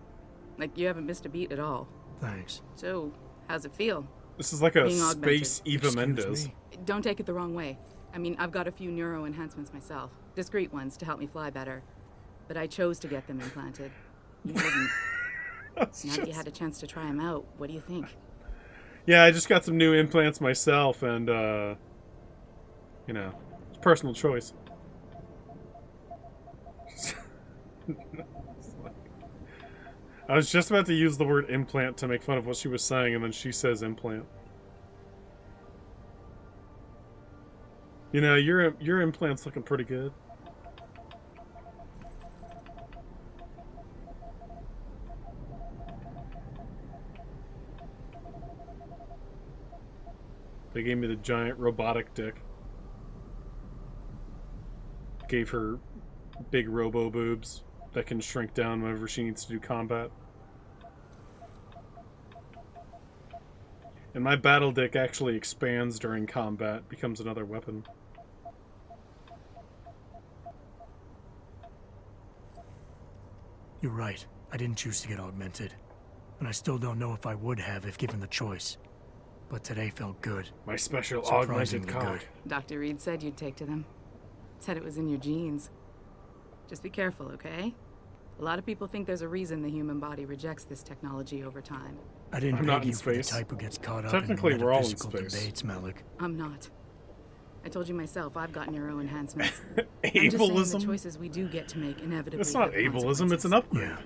Like, you haven't missed a beat at all. Thanks. So, how's it feel? This is like a Being augmented? space Eva Mendes. Don't take it the wrong way. I mean, I've got a few neuro enhancements myself. Discreet ones to help me fly better. But I chose to get them implanted. You didn't. Now that you had a chance to try them out, what do you think? Yeah, I just got some new implants myself, and, you know, it's personal choice. I was just about to use the word implant to make fun of what she was saying, and then she says implant. You know, your implant's looking pretty good. They gave me the giant robotic dick. Gave her big robo boobs that can shrink down whenever she needs to do combat. And my battle dick actually expands during combat, becomes another weapon. You're right. I didn't choose to get augmented. And I still don't know if I would have if given the choice. But today felt good. My special augmented Surprisingly cock. good. Dr. Reed said you'd take to them. Said it was in your genes. Just be careful, okay? A lot of people think there's a reason the human body rejects this technology over time. I didn't I'm not peg in you for the space. type who gets caught up Technically, in we're all in metaphysical space. debates, Malik. I'm not. I told you myself, I've got neuro enhancements. I'm just saying Ableism? the choices we do get to make inevitably It's not have ableism, it's an upgrade. Yeah.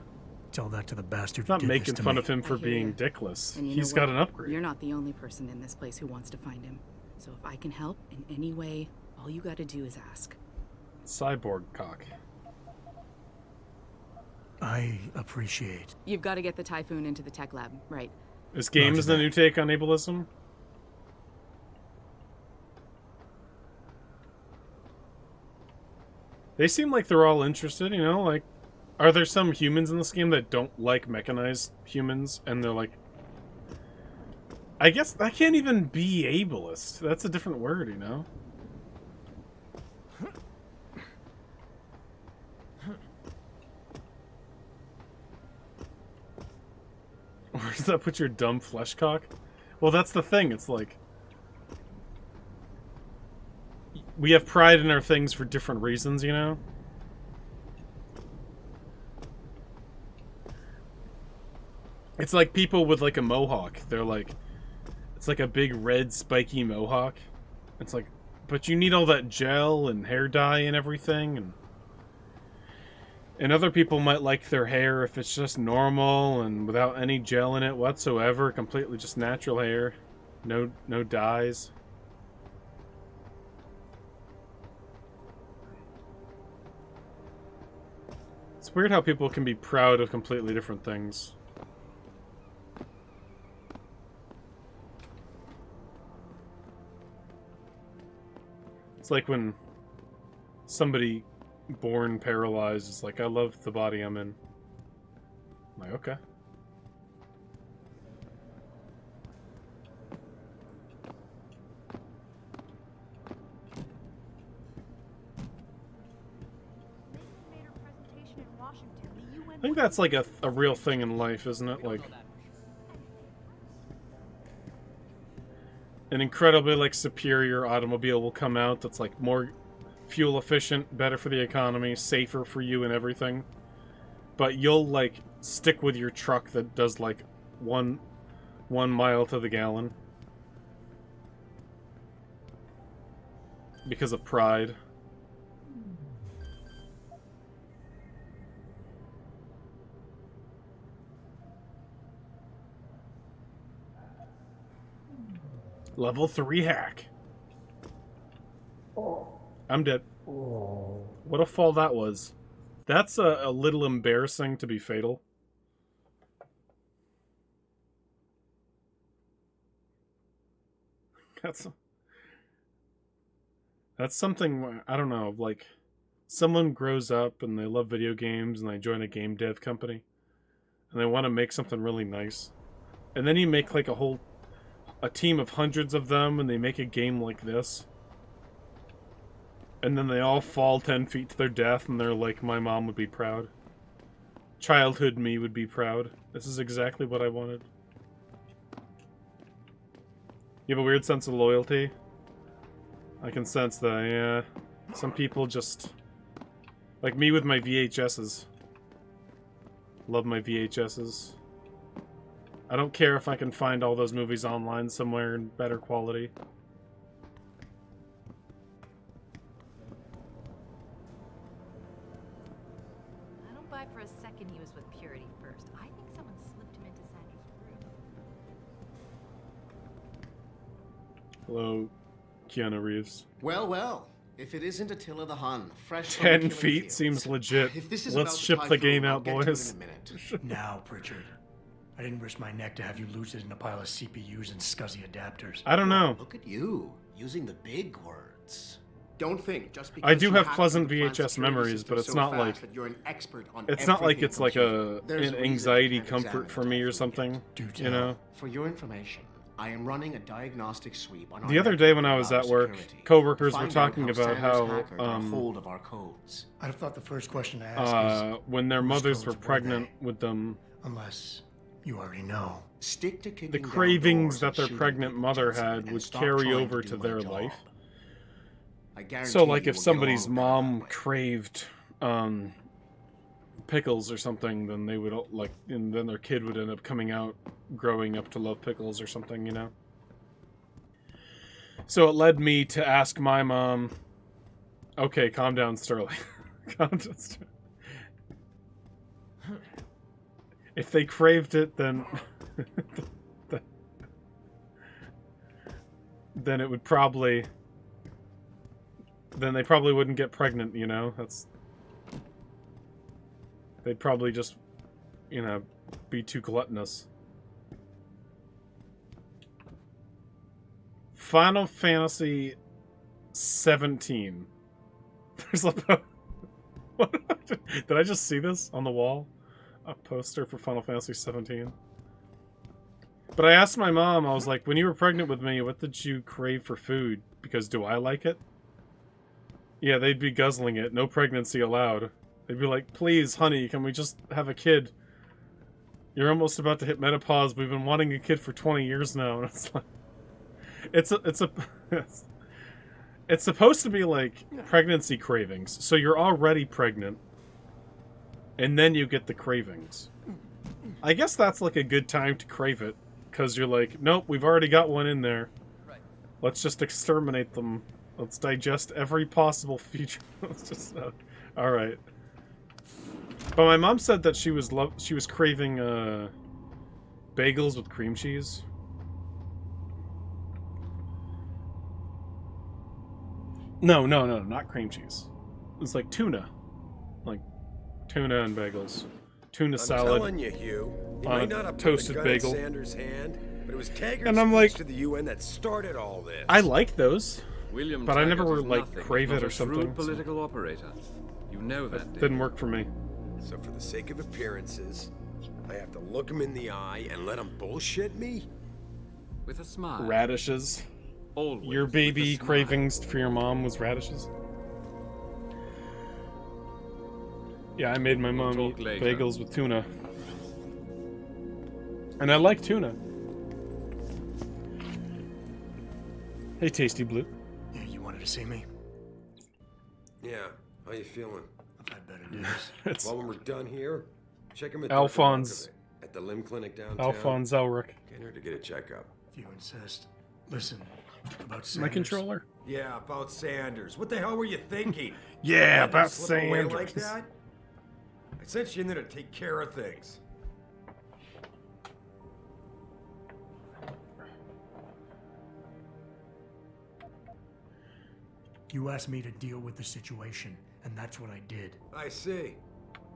Tell that to the bastard Not who did making this to fun me. of him for I hear being ya. dickless. And you He's know got what? an upgrade. You're not the only person in this place who wants to find him. So if I can help in any way, all you gotta do is ask. Cyborg cock. I appreciate. You've got to get the Typhoon into the tech lab, right? This game is the new take on ableism. They seem like they're all interested, you know, like, are there some humans in this game that don't like mechanized humans, and they're like, I guess that can't even be ableist. That's a different word, you know? Where does that put your dumb flesh cock? Well, that's the thing. It's like... we have pride in our things for different reasons, you know? It's like people with like a mohawk. They're like... it's like a big red spiky mohawk. It's like... but you need all that gel and hair dye and everything, and other people might like their hair if it's just normal and without any gel in it whatsoever, completely just natural hair. No dyes. It's weird how people can be proud of completely different things. It's like when somebody born paralyzed is like, I love the body I'm in. I'm like, okay. I think that's like a real thing in life, isn't it? Like an incredibly like superior automobile will come out that's like more fuel efficient, better for the economy, safer for you and everything. But you'll like stick with your truck that does like one mile to the gallon. Because of pride. Level 3 hack. I'm dead. What a fall that was. That's a little embarrassing to be fatal. That's something, I don't know, like someone grows up and they love video games and they join a game dev company and they want to make something really nice. And then you make like a team of hundreds of them and they make a game like this. And then they all fall 10 feet to their death and they're like, my mom would be proud. Childhood me would be proud. This is exactly what I wanted. You have a weird sense of loyalty? I can sense that, yeah. Some people just... like me with my VHSs. Love my VHSs. I don't care if I can find all those movies online somewhere in better quality. I don't buy for a second he was with Purity first. I think someone slipped him into Sandy's room. Hello, Keanu Reeves. Well. If it isn't Attila the Hun, fresh from 10 the killing feet fields. seems legit. If this is Let's about to ship tie the through, game I'll out, get to it boys. in a minute. Now, Pritchard. I didn't risk my neck to have you lose it in a pile of CPUs and scuzzy adapters. I don't know. Look at you, using the big words. Don't think just because I do you have hacked pleasant into the VHS plan's memories, security but it's system not so like... fast that you're an expert on it's not like everything it's like computer. an anxiety comfort for me or something, you know? For your information, I am running a diagnostic sweep on The other day when I was at work, coworkers were talking about how, hold of our codes. I'd have thought the first question to ask is when their whose mothers codes were pregnant with them, unless you already know. Stick to kicking the down cravings doors that and their shooting pregnant people, mother Jensen, had and would stop carry trying over to to do their my job. life. I guarantee So, like, you if will get somebody's along mom craved pickles or something, then they would like, and then their kid would end up coming out, growing up to love pickles or something, you know. So it led me to ask my mom, okay, calm down, Sterling. Calm down, Sterling. If they craved it, then then it would probably, then they probably wouldn't get pregnant, you know. They'd probably just, you know, be too gluttonous. Final Fantasy 17. There's a... Did I just see this on the wall? A poster for Final Fantasy 17. But I asked my mom, I was like, when you were pregnant with me, what did you crave for food? Because do I like it? Yeah, they'd be guzzling it. No pregnancy allowed. They'd be like, please, honey, can we just have a kid? You're almost about to hit menopause. We've been wanting a kid for 20 years now. And it's like, it's supposed to be like pregnancy cravings. So you're already pregnant, and then you get the cravings. I guess that's like a good time to crave it, because you're like, nope, we've already got one in there. Let's just exterminate them. Let's digest every possible feature. Let's just all right. But my mom said that she was craving bagels with cream cheese. No, not cream cheese. It's like tuna. Like tuna and bagels. Tuna salad. I'm telling you, Hugh. He on might a not have toasted put the gun bagel. in Sanders' hand, but it was Taggart's And I'm speech like, to the UN that started all this. I like those. William but I never Taggart is like nothing if crave not it or a something. shrewd political operator. You know that, Didn't work for me. So for the sake of appearances, I have to look him in the eye and let him bullshit me? With a smile. Radishes. Always Your baby with a smile. cravings for your mom was radishes. Yeah, I made my mom eat talk later. bagels with tuna. And I like tuna. Hey, Tasty Blue. Yeah, you wanted to see me? Yeah, how you feeling? I've had better days. It's Well, when we're done here, check him at Alphonse. at the limb clinic downtown. Alphonse Elric. Get her to get a checkup. If you insist. Listen, about Sanders. My controller. Yeah, about Sanders. What the hell were you thinking? Yeah, Let him about slip away like Sanders. that? I sent you in there to take care of things. You asked me to deal with the situation, and that's what I did. I see.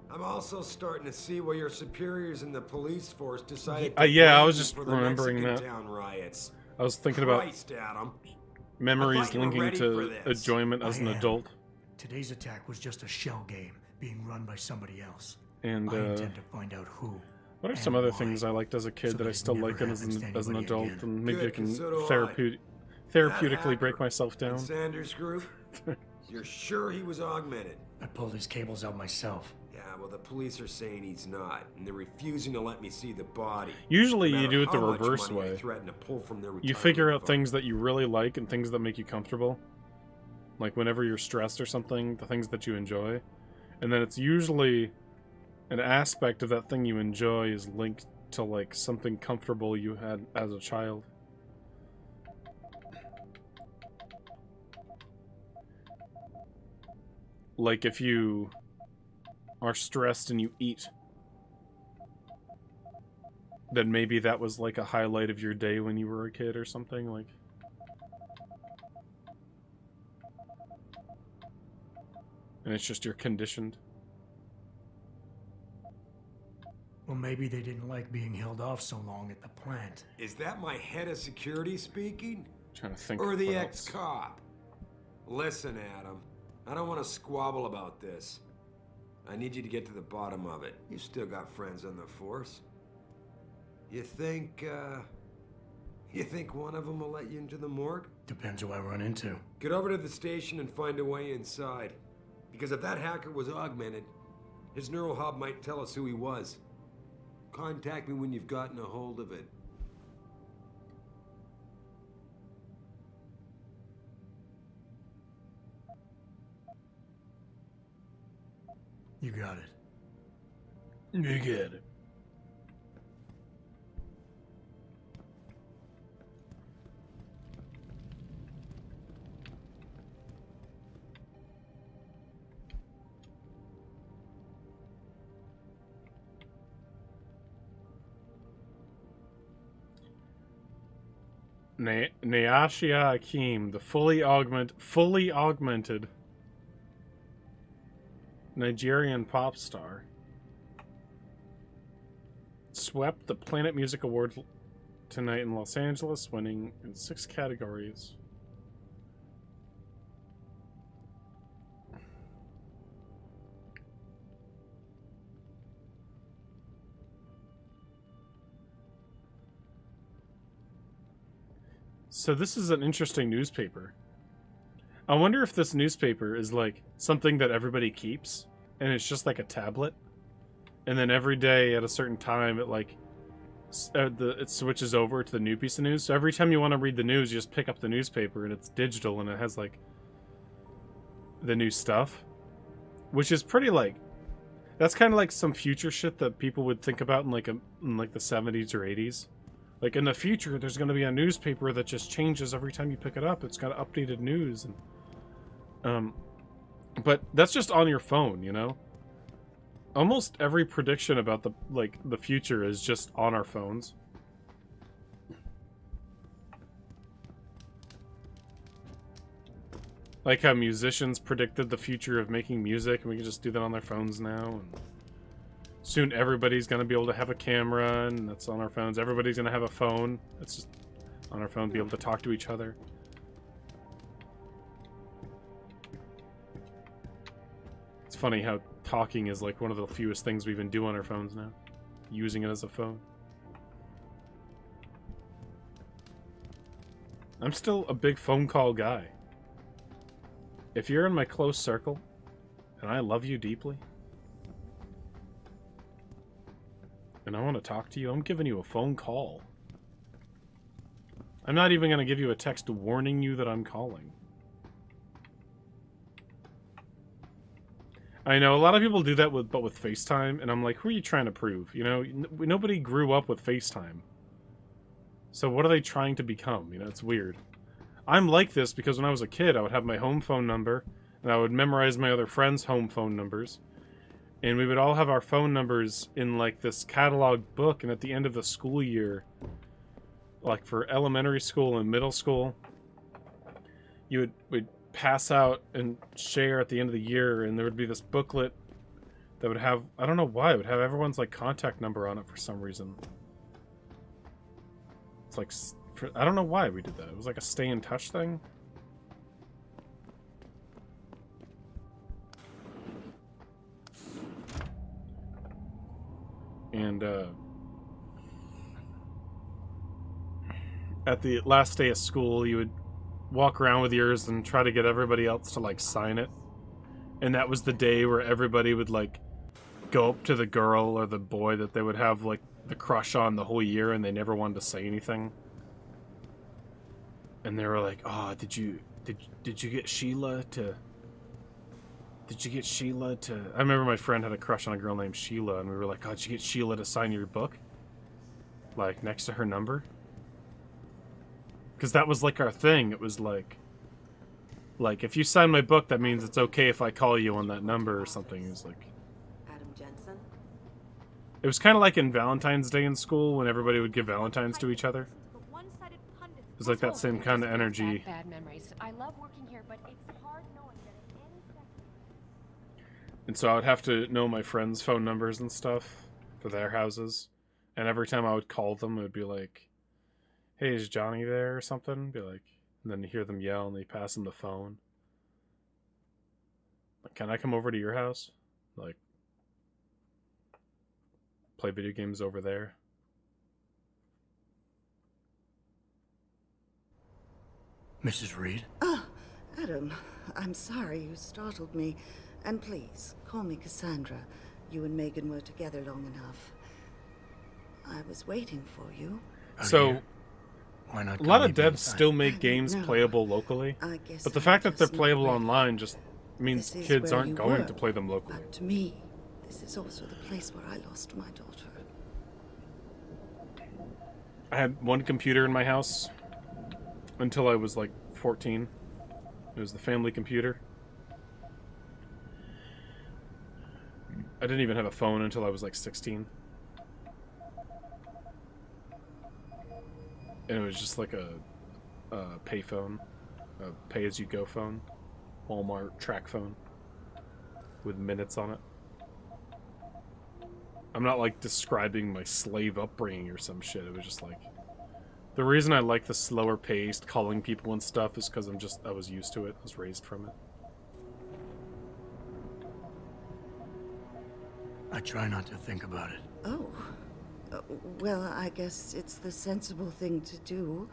I'm also starting to see why your superiors in the police force decided to yeah, I blame was you just for the remembering Mexican that. town riots. I was thinking Christ, Adam. memories I thought you were linking ready to for this. enjoyment as I an am. adult. Today's attack was just a shell game being run by somebody else. And I intend to find out who. what are some and other why, things I liked as a kid so that I that it still never like as happens an to adult, anybody again. and maybe I Good, can 'cause so do I. therapeutically That break hacker myself down. in Sanders' group? You're sure he was augmented? I pulled his cables out myself. Yeah, well, the police are saying he's not, and they're refusing to let me see the body. Usually No you matter do it the how much reverse money I way. threaten to pull from their You retirement figure out fund. things that you really like and things that make you comfortable. Like whenever you're stressed or something, the things that you enjoy. And then it's usually an aspect of that thing you enjoy is linked to like something comfortable you had as a child. Like if you are stressed and you eat, then maybe that was like a highlight of your day when you were a kid or something. Like, and it's just you're conditioned. Well, maybe they didn't like being held off so long at the plant. Is that my head of security speaking? Trying to think. Or the what else. ex-cop? Listen, Adam, I don't want to squabble about this. I need you to get to the bottom of it. You still got friends on the force. You think one of them will let you into the morgue? Depends who I run into. Get over to the station and find a way inside. Because if that hacker was augmented, his neural hub might tell us who he was. Contact me when you've gotten a hold of it. You got it. You get it. Naashia Akeem, the fully augmented Nigerian pop star, swept the Planet Music Awards tonight in Los Angeles, winning in 6 categories. So this is an interesting newspaper. I wonder if this newspaper is like something that everybody keeps, and it's just like a tablet, and then every day at a certain time it like it switches over to the new piece of news. So every time you want to read the news, you just pick up the newspaper, and it's digital, and it has like the new stuff, which is pretty like, that's kind of like some future shit that people would think about in like the 70s or 80s. Like in the future, there's going to be a newspaper that just changes every time you pick it up. It's got updated news, and but that's just on your phone, you know. Almost every prediction about the future is just on our phones. Like how musicians predicted the future of making music, and we can just do that on their phones now. And soon everybody's going to be able to have a camera, and that's on our phones. Everybody's going to have a phone. It's just on our phone, be able to talk to each other. It's funny how talking is like one of the fewest things we even do on our phones now. Using it as a phone. I'm still a big phone call guy. If you're in my close circle, and I love you deeply, and I want to talk to you, I'm giving you a phone call. I'm not even going to give you a text warning you that I'm calling. I know a lot of people do that with FaceTime, and I'm like, who are you trying to prove? You know, nobody grew up with FaceTime. So what are they trying to become? You know, it's weird. I'm like this because when I was a kid, I would have my home phone number, and I would memorize my other friends' home phone numbers. And we would all have our phone numbers in, like, this catalog book, and at the end of the school year, like, for elementary school and middle school, you would pass out and share at the end of the year, and there would be this booklet that would have, I don't know why, it would have everyone's, like, contact number on it for some reason. It's like, I don't know why we did that. It was like a stay in touch thing. And at the last day of school, you would walk around with yours and try to get everybody else to like sign it. And that was the day where everybody would like go up to the girl or the boy that they would have like the crush on the whole year, and they never wanted to say anything. And they were like, "Oh, did you get Sheila to? Did you get Sheila to?" I remember my friend had a crush on a girl named Sheila, and we were like, "Oh, did you get Sheila to sign your book? Like next to her number?" Because that was like our thing. It was like if you sign my book, that means it's okay if I call you on that number or something. It was like Adam Jensen? It was kind of like in Valentine's Day in school when everybody would give Valentines to each other. It was like that same kind of energy. Bad memories. I love working here, but it's hard knowing that at any second. And so I would have to know my friends' phone numbers and stuff for their houses. And every time I would call them, it would be like, "Hey, is Johnny there?" or something. Be like, and then you hear them yell, and they pass them the phone. Like, "Can I come over to your house? Like, play video games over there?" Mrs. Reed? Oh, Adam, I'm sorry you startled me. And please, call me Cassandra. You and Megan were together long enough. I was waiting for you. So, why not a lot of me devs inside? still make games know. playable locally. I guess But the I'm fact that they're just not playable ready. online just means This is kids where aren't you going were. to play them locally. But to me, this is also the place where I lost my daughter. I had one computer in my house until I was like 14. It was the family computer. I didn't even have a phone until I was like 16. And it was just like a pay phone, a pay-as-you-go phone, Walmart track phone with minutes on it. I'm not like describing my slave upbringing or some shit. It was just like, the reason I like the slower paced calling people and stuff is because I was used to it. I was raised from it. I try not to think about it. Oh. Well, I guess it's the sensible thing to do.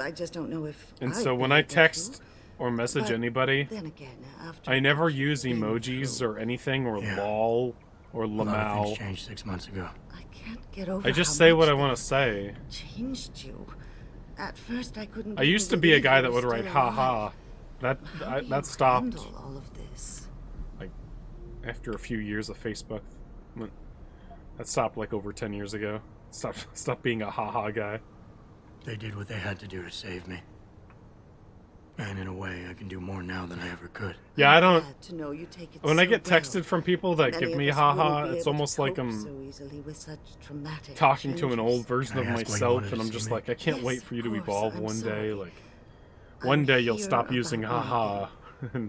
I just don't know if. And I'd so be when I able to. text or message But anybody, then again, after I never what use you've been emojis through, or anything, or Yeah. lol, or A lot of things lamau. changed 6 months ago. I can't get over I just how say what much I want to they've say. Changed you. At first, I couldn't. I even used to be a believe guy you that were would write still haha. alive. How do That you stopped handle all of this? like after a few years of Facebook. That stopped like over 10 years ago. Stop being a haha guy. They did what they had to do to save me. And in a way, I can do more now than I ever could. Yeah, I don't. Glad to know you take it When I so get well. texted from people that Many give of me us haha, wouldn't be it's able to almost like cope I'm so easily with such traumatic talking to an changes. old version of Can I ask why you myself, wanted and to I'm see just me? like, I can't Yes, wait for you to of course, evolve I'm one day. sorry. Like, one day you'll here stop using about haha.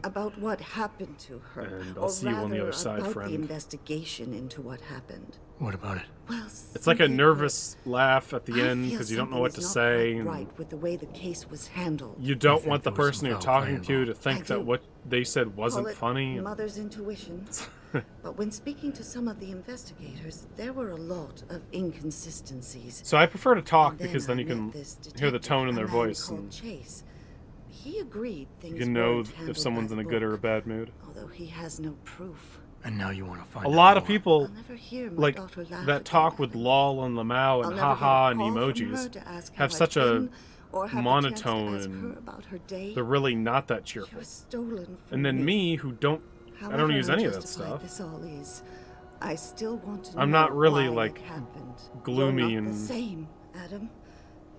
About what happened to her, And I'll or see you on the rather other side, about friend. the investigation into what happened. What about it? Well, It's like a simply nervous laugh at the I end feel because you don't know something what is to not say. quite And right with the way the case was handled. you don't think want the there was person some you're foul play talking to involved? think I that do. what they said wasn't Call it funny. Mother's intuition. But when speaking to some of the investigators, there were a lot of inconsistencies. So I prefer to talk And because then then you I met can this hear the detective, tone in a their man voice, called and Chase. He agreed things you can know weren't if handled someone's by in a the good or a book, bad mood. although he has no proof. And now you want to find A out lot of more. people I'll never hear my like daughter laugh that again, talk with Adam. lol and lamau I'll and never get a haha and call from her emojis to ask how have I'd such a been, or have a chance to monotone, ask her and about her day. they're really not that She cheerful. was stolen from And then me, who don't, I don't use any of that unjustified stuff. This all is. I still want to I'm know not really why like it happened. gloomy You're not and the same, Adam.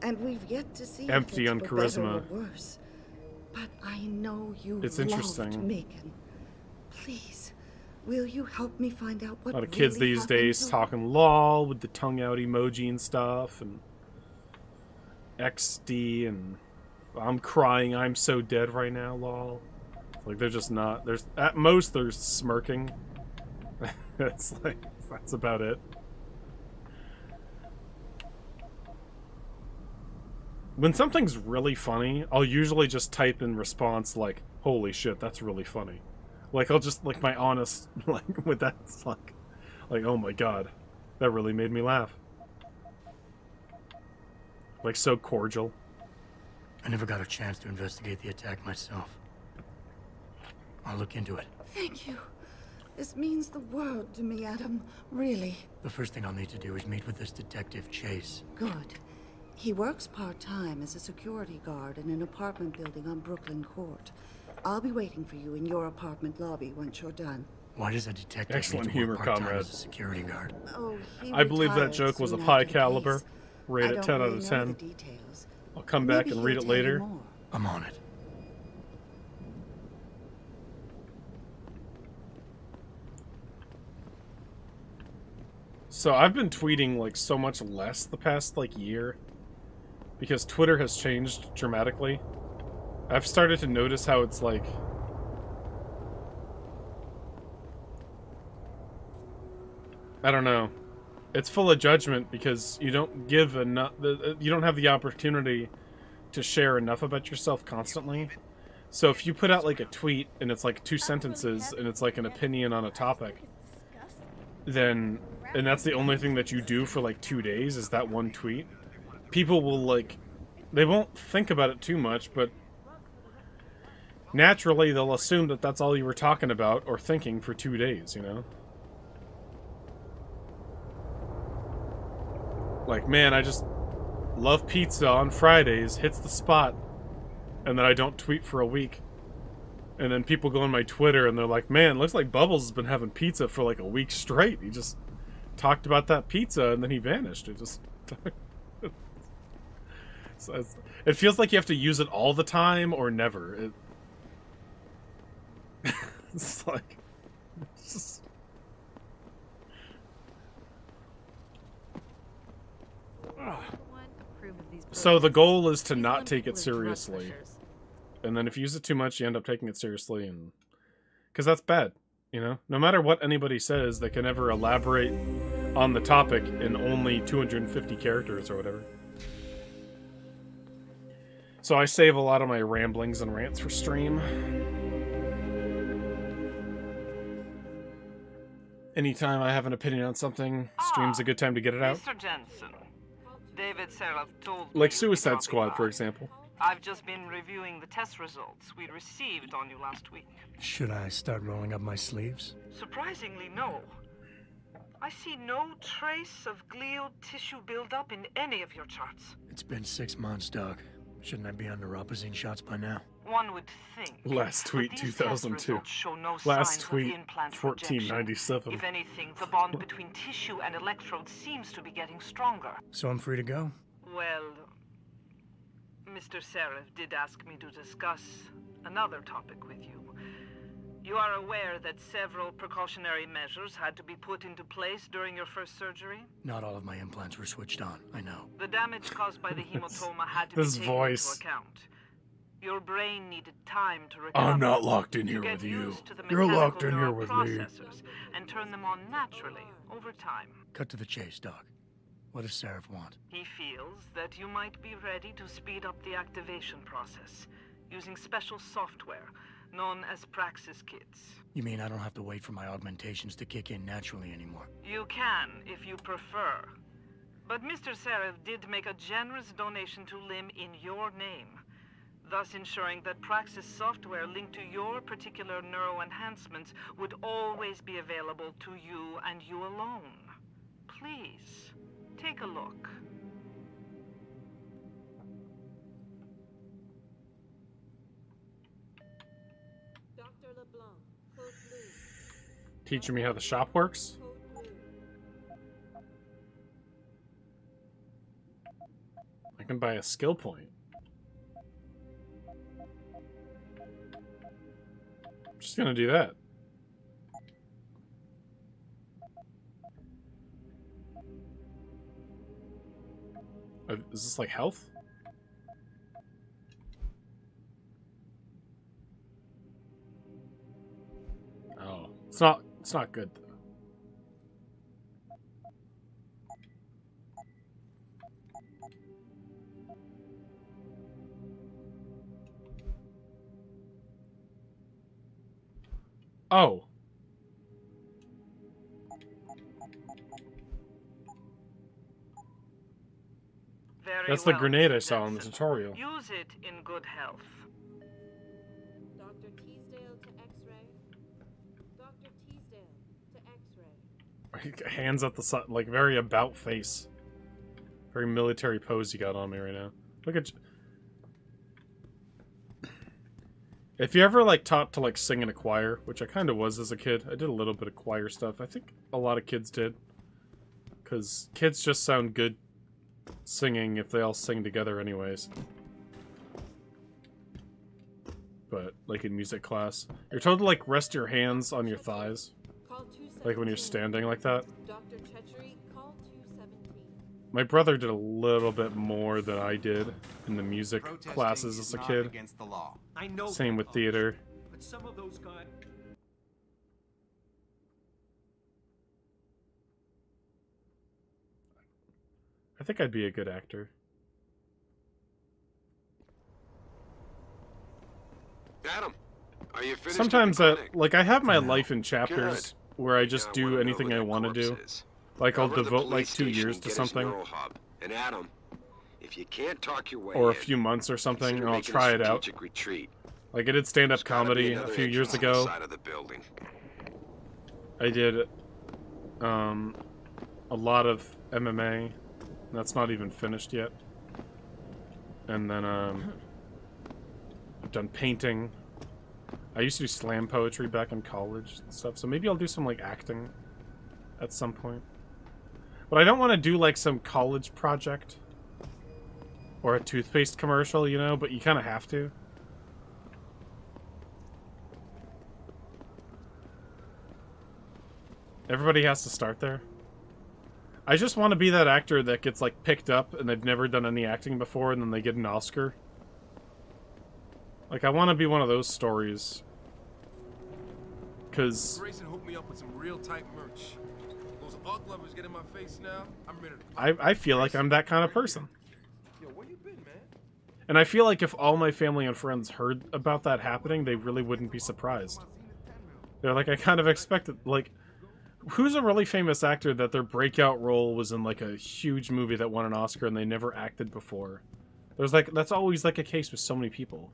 And we've yet to see empty if on it's for better charisma. or worse. But I know you It's loved interesting. Megan. Please, will you help me find out what A lot of kids really these happened days to her? talking lol with the tongue out emoji and stuff, and XD, and I'm crying, I'm so dead right now, lol. Like, they're just not, there's, at most, they're smirking. It's like, that's about it. When something's really funny, I'll usually just type in response like, holy shit, that's really funny. Like, I'll just, like, my honest, like, with that, it's like, oh my god, that really made me laugh. Like, so cordial. I never got a chance to investigate the attack myself. I'll look into it. Thank you. This means the world to me, Adam. Really. The first thing I'll need to do is meet with this detective, Chase. Good. He works part-time as a security guard in an apartment building on Brooklyn Court. I'll be waiting for you in your apartment lobby once you're done. Why does a detective Excellent need to work humor, part-time comrade. as a security guard? Oh, he I believe that retired joke was soon of high after the caliber. case. Rate I it don't 10 out really of know 10. the details. I'll come back Maybe and read he'll it tell you later. more. I'm on it. So I've been tweeting like so much less the past like year because Twitter has changed dramatically. I've started to notice how it's like I don't know. It's full of judgment because you don't give enough, you don't have the opportunity to share enough about yourself constantly. So if you put out like a tweet and it's like 2 sentences and it's like an opinion on a topic, then, and that's the only thing that you do for like 2 days is that one tweet, people will like, they won't think about it too much, but naturally they'll assume that that's all you were talking about or thinking for 2 days, you know? Like, man, I just love pizza on Fridays, hits the spot, and then I don't tweet for a week. And then people go on my Twitter and they're like, man, looks like Bubbles has been having pizza for like a week straight. He just talked about that pizza and then he vanished. It just... So it feels like you have to use it all the time or never. It's like... It's just... So the goal is to not take it seriously. And then if you use it too much, you end up taking it seriously, and because that's bad, you know? No matter what anybody says, they can never elaborate on the topic in only 250 characters or whatever. So I save a lot of my ramblings and rants for stream. Anytime I have an opinion on something, stream's a good time to get it out. Mr. Jensen, David Seraph told Like me Suicide you'd be Squad, dropping for by. example. I've just been reviewing the test results we received on you last week. Should I start rolling up my sleeves? Surprisingly, no. I see no trace of glial tissue buildup in any of your charts. It's been 6 months, Doc. Shouldn't I be under opposite shots by now? One would think. Last tweet, but these 2002. test results show no Last signs tweet, of implant 1497. rejection. If anything, the bond between tissue and electrode seems to be getting stronger. So I'm free to go? Well, Mr. Seraph did ask me to discuss another topic with you. You are aware that several precautionary measures had to be put into place during your first surgery? Not all of my implants were switched on, I know. The damage caused by the hematoma had to This be taken voice. into account. Your brain needed time to recover. I'm not locked in to here get with you. used to the You're mechanical locked in here neural with me. processors and turn them on naturally over time. Cut to the chase, Doc. What does Seraph want? He feels that you might be ready to speed up the activation process using special software known as Praxis Kits. You mean I don't have to wait for my augmentations to kick in naturally anymore? You can, if you prefer. But Mr. Seraph did make a generous donation to Lim in your name, thus ensuring that Praxis software linked to your particular neuroenhancements would always be available to you and you alone. Please, take a look. Dr. LeBlanc, code blue. Teaching me how the shop works? I can buy a skill point. I'm just gonna do that. Is this like health? Oh, it's not good though. Oh. Very That's the well, grenade I Mr. saw in the Jensen. tutorial. Use it in good health. Dr. Teasdale to X-ray. Dr. Teasdale to X-ray. Hands at the side, like very about face. Very military pose you got on me right now. Look at you. If you ever like taught to like sing in a choir, which I kind of was as a kid, I did a little bit of choir stuff. I think a lot of kids did. Because kids just sound good singing if they all sing together anyways. But like in music class, you're told to like rest your hands on your thighs. Like when you're standing like that. Dr. Treachery, call 217. My brother did a little bit more than I did in the music Protesting classes is as a not kid. against the law. I know Same with theater. But some of those guys... I think I'd be a good actor. Adam, are you finished? Sometimes, with the clinic? like, I have my life in chapters Good. where I just Now, do wanna know anything where I that want to do. corpse is. Like, I'll Cover the devote, like, police 2 station years and to get us something. Neural Hub. And Adam, if you can't talk your way Or a in, few months or something, consider and I'll making try a it out. strategic retreat. Like, I did stand-up There's gotta be comedy a another few years entrance on the ago. side of the building. I did, a lot of MMA. That's not even finished yet. And then, I've done painting. I used to do slam poetry back in college and stuff, so maybe I'll do some, like, acting at some point. But I don't want to do, like, some college project. Or a toothpaste commercial, you know, but you kind of have to. Everybody has to start there. I just want to be that actor that gets, like, picked up and they've never done any acting before and then they get an Oscar. Like, I want to be one of those stories. Because Grayson hooked me up with some real tight merch. Those art lovers get in my face now. I'm ready to... I feel like I'm that kind of person. Yo, where you been, man? And I feel like if all my family and friends heard about that happening, they really wouldn't be surprised. They're like, I kind of expected, like... Who's a really famous actor that their breakout role was in, like, a huge movie that won an Oscar and they never acted before? There's like that's always like a case with so many people.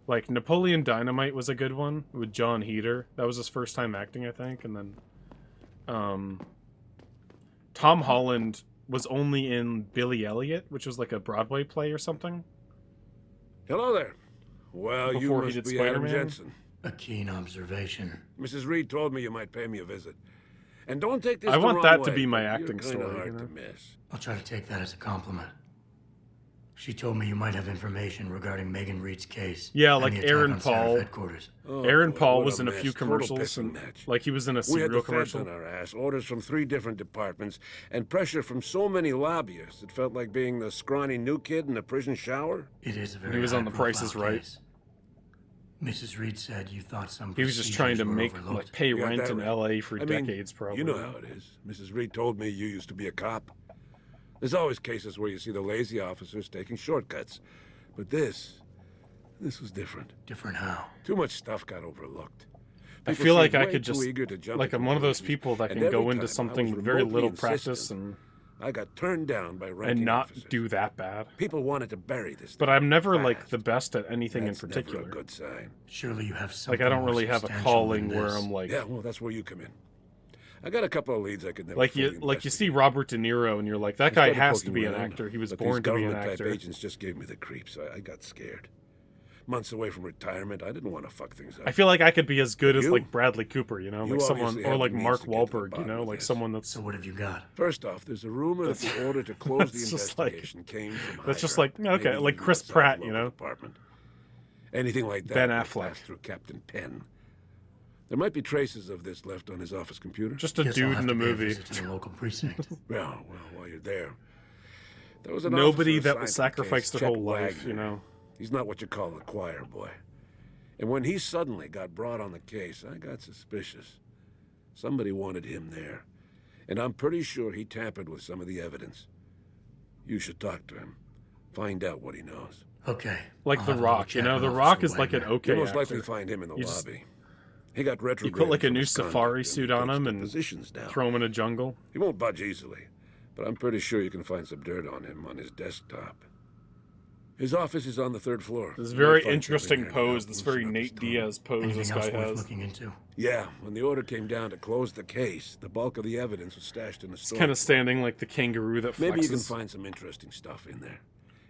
Like Napoleon Dynamite was a good one with John Heder. That was his first time acting, I think, and then Tom Holland was only in Billy Elliot, which was like a Broadway play or something. Hello there. Well, you Before he must did be Adam Spider-Man. Jensen. A keen observation. Mrs. Reed told me you might pay me a visit. And don't take this I the want wrong that way, to be my but acting you're kinda story, hard you know? to miss. I'll try to take that as a compliment. She told me you might have information regarding Megan Reed's case. Yeah, and like the attack Aaron on Seraph Paul. headquarters. Aaron boy, Paul what was a in a mess. few Total commercials, pissing and match. like he was in a We had cereal the feds commercial. on our ass, orders from 3 different departments, and pressure from so many lobbyists. It felt like being the scrawny new kid in the prison shower. It is a very He was on The Price is high-profile Right. case. Mrs. Reed said you thought some He was just trying to procedures were make overlooked. like pay You got rent that in right. L.A. for I mean, decades, probably. You know how it is. Mrs. Reed told me you used to be a cop. There's always cases where you see the lazy officers taking shortcuts. But this was different. Different how? Too much stuff got overlooked. I People feel like seemed I way could too just eager to jump like to I'm one of those conclusions, people that and can go every into time I something was with very remotely little insistent, practice and I got turned down by ranking not officers. do that bad. People wanted to bury this But thing I'm never fast. like the best at anything That's in never particular. a good sign. Surely you have Like something I don't more really have a substantial calling than where this. I'm like Yeah, well, that's where you come in. I got a couple of leads I could never like fully you see Robert De Niro and you're like that I guy started has to poking be an around, actor. He was but born these to be an government-type actor. agents just gave me the creeps. I got scared. Months away from retirement, I didn't want to fuck things up. I feel like I could be as good as You? like Bradley Cooper, you know, You like someone obviously or have like the means Mark to get to the Wahlberg, you bottom know, of like this. someone that's So what have you got? First off, there's a rumor that the order to close the that's just like- investigation came from that's just higher like up, okay, maybe like even Chris outside Pratt, the you local know. department. Anything like that Ben would Affleck. pass through Captain Penn. There might be traces of this left on his office computer. Just a Guess I'll dude have in the to pay a movie. visit to the local precinct. Well, while you're there, there was an Nobody officer that will assigned to the sacrifice case, their whole Chet life, Wagner. you know. He's not what you call a choir boy. And when he suddenly got brought on the case, I got suspicious. Somebody wanted him there. And I'm pretty sure he tampered with some of the evidence. You should talk to him. Find out what he knows. Okay. Like I'll The have a little Rock, you chat know, with The Officer Rock is like an Wagner. okay You'll most actor. likely find him in the You just- lobby. He got You retrograded put like a for new misconduct, safari and he suit on takes him and depositions now. throw him in a jungle. He won't budge easily, but I'm pretty sure you can find some dirt on him on his desktop. His office is on the 3rd floor. This You very might find interesting something there to pose, help this loosen very up his Nate tongue. Diaz pose Anything this else guy worth has. looking into? Yeah, when the order came down to close the case, the bulk of the evidence was stashed in the He's store. kind of standing like the kangaroo that flexes. Maybe you can find some interesting stuff in there.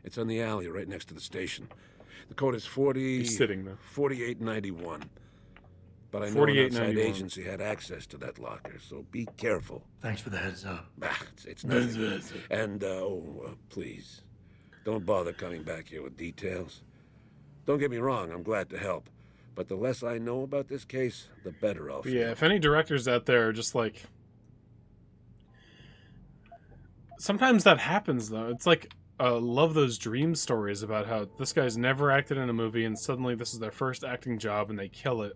It's on the alley right next to the station. The code is 40... He's sitting there. 4891. But I know an 4891. outside agency had access to that locker, so be careful. Thanks for the heads up. It's nothing. And, please, don't bother coming back here with details. Don't get me wrong, I'm glad to help. But the less I know about this case, the better I'll But feel. yeah, if any directors out there are just like... Sometimes that happens, though. It's like, love those dream stories about how this guy's never acted in a movie and suddenly this is their first acting job and they kill it.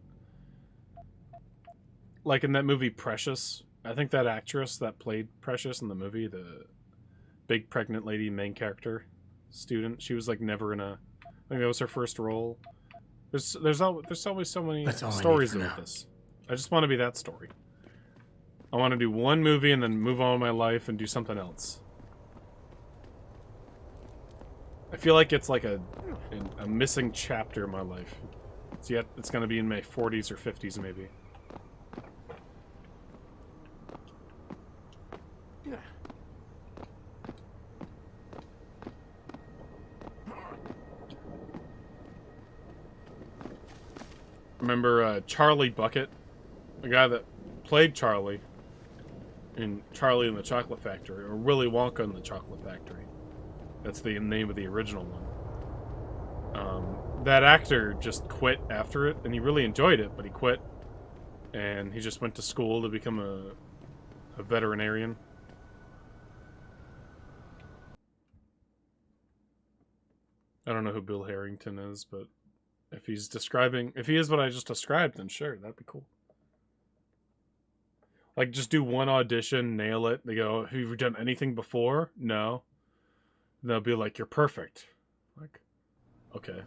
Like in that movie Precious. I think that actress that played Precious in the movie, the big pregnant lady main character student, she was like never in a... I think that was her first role. There's always so many That's all I need stories for about now. this. I just want to be that story. I want to do one movie and then move on with my life and do something else. I feel like it's like a missing chapter in my life. It's going to be in my 40s or 50s maybe. Remember Charlie Bucket? The guy that played Charlie in Charlie and the Chocolate Factory, or Willy Wonka and the Chocolate Factory. That's the name of the original one. That actor just quit after it, and he really enjoyed it, but he quit. And he just went to school to become a veterinarian. I don't know who Bill Harrington is, but if he is what I just described, then sure, that'd be cool. Like, just do one audition, nail it. They go, have you done anything before? No. They'll be like, you're perfect. Like, okay.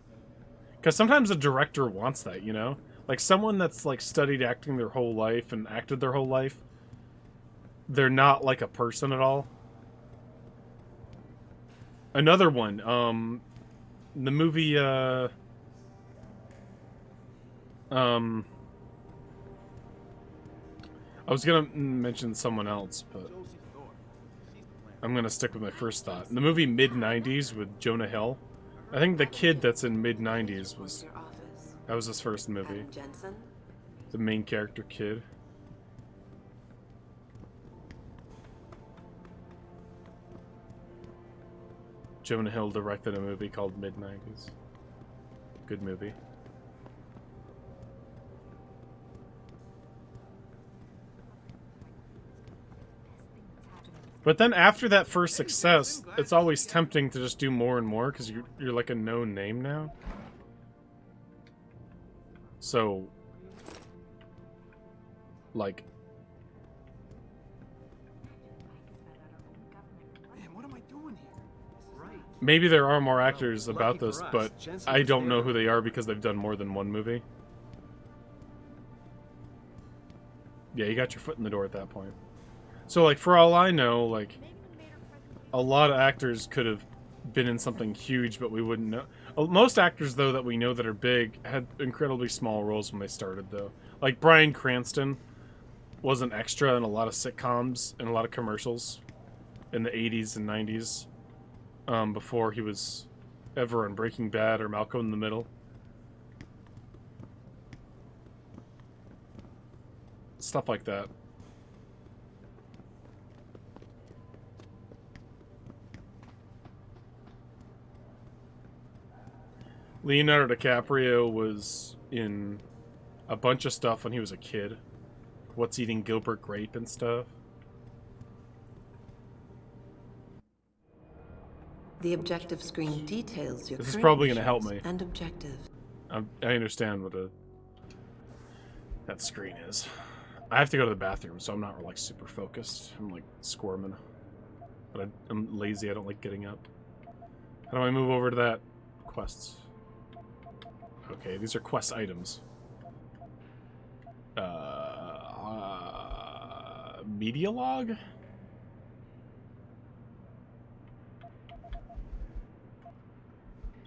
Because sometimes a director wants that, you know? Like, someone that's, like, studied acting their whole life and acted their whole life, they're not like a person at all. Another one. The movie. I was gonna mention someone else, but I'm gonna stick with my first thought. The movie Mid-90s with Jonah Hill. I think the kid that's in Mid-90s was... That was his first movie. The main character kid. Jonah Hill directed a movie called Mid-90s. Good movie. But then after that first success, it's always tempting to just do more and more because you're like a known name now. So, like, Man, what am I doing here? Right. maybe there are more actors about this, but I don't know who they are because they've done more than one movie. Yeah, you got your foot in the door at that point. So, like, for all I know, like, a lot of actors could have been in something huge, but we wouldn't know. Most actors, though, that we know that are big had incredibly small roles when they started, though. Like, Bryan Cranston was an extra in a lot of sitcoms and a lot of commercials in the 80s and 90s, before he was ever on Breaking Bad or Malcolm in the Middle. Stuff like that. Leonardo DiCaprio was in a bunch of stuff when he was a kid. What's Eating Gilbert Grape and stuff. The objective screen details your This is current probably going to help missions me. and objective. I understand what that screen is. I have to go to the bathroom, so I'm not like super focused. I'm like squirming. But I'm lazy, I don't like getting up. How do I move over to that? Quests. Okay, these are quest items. Media log?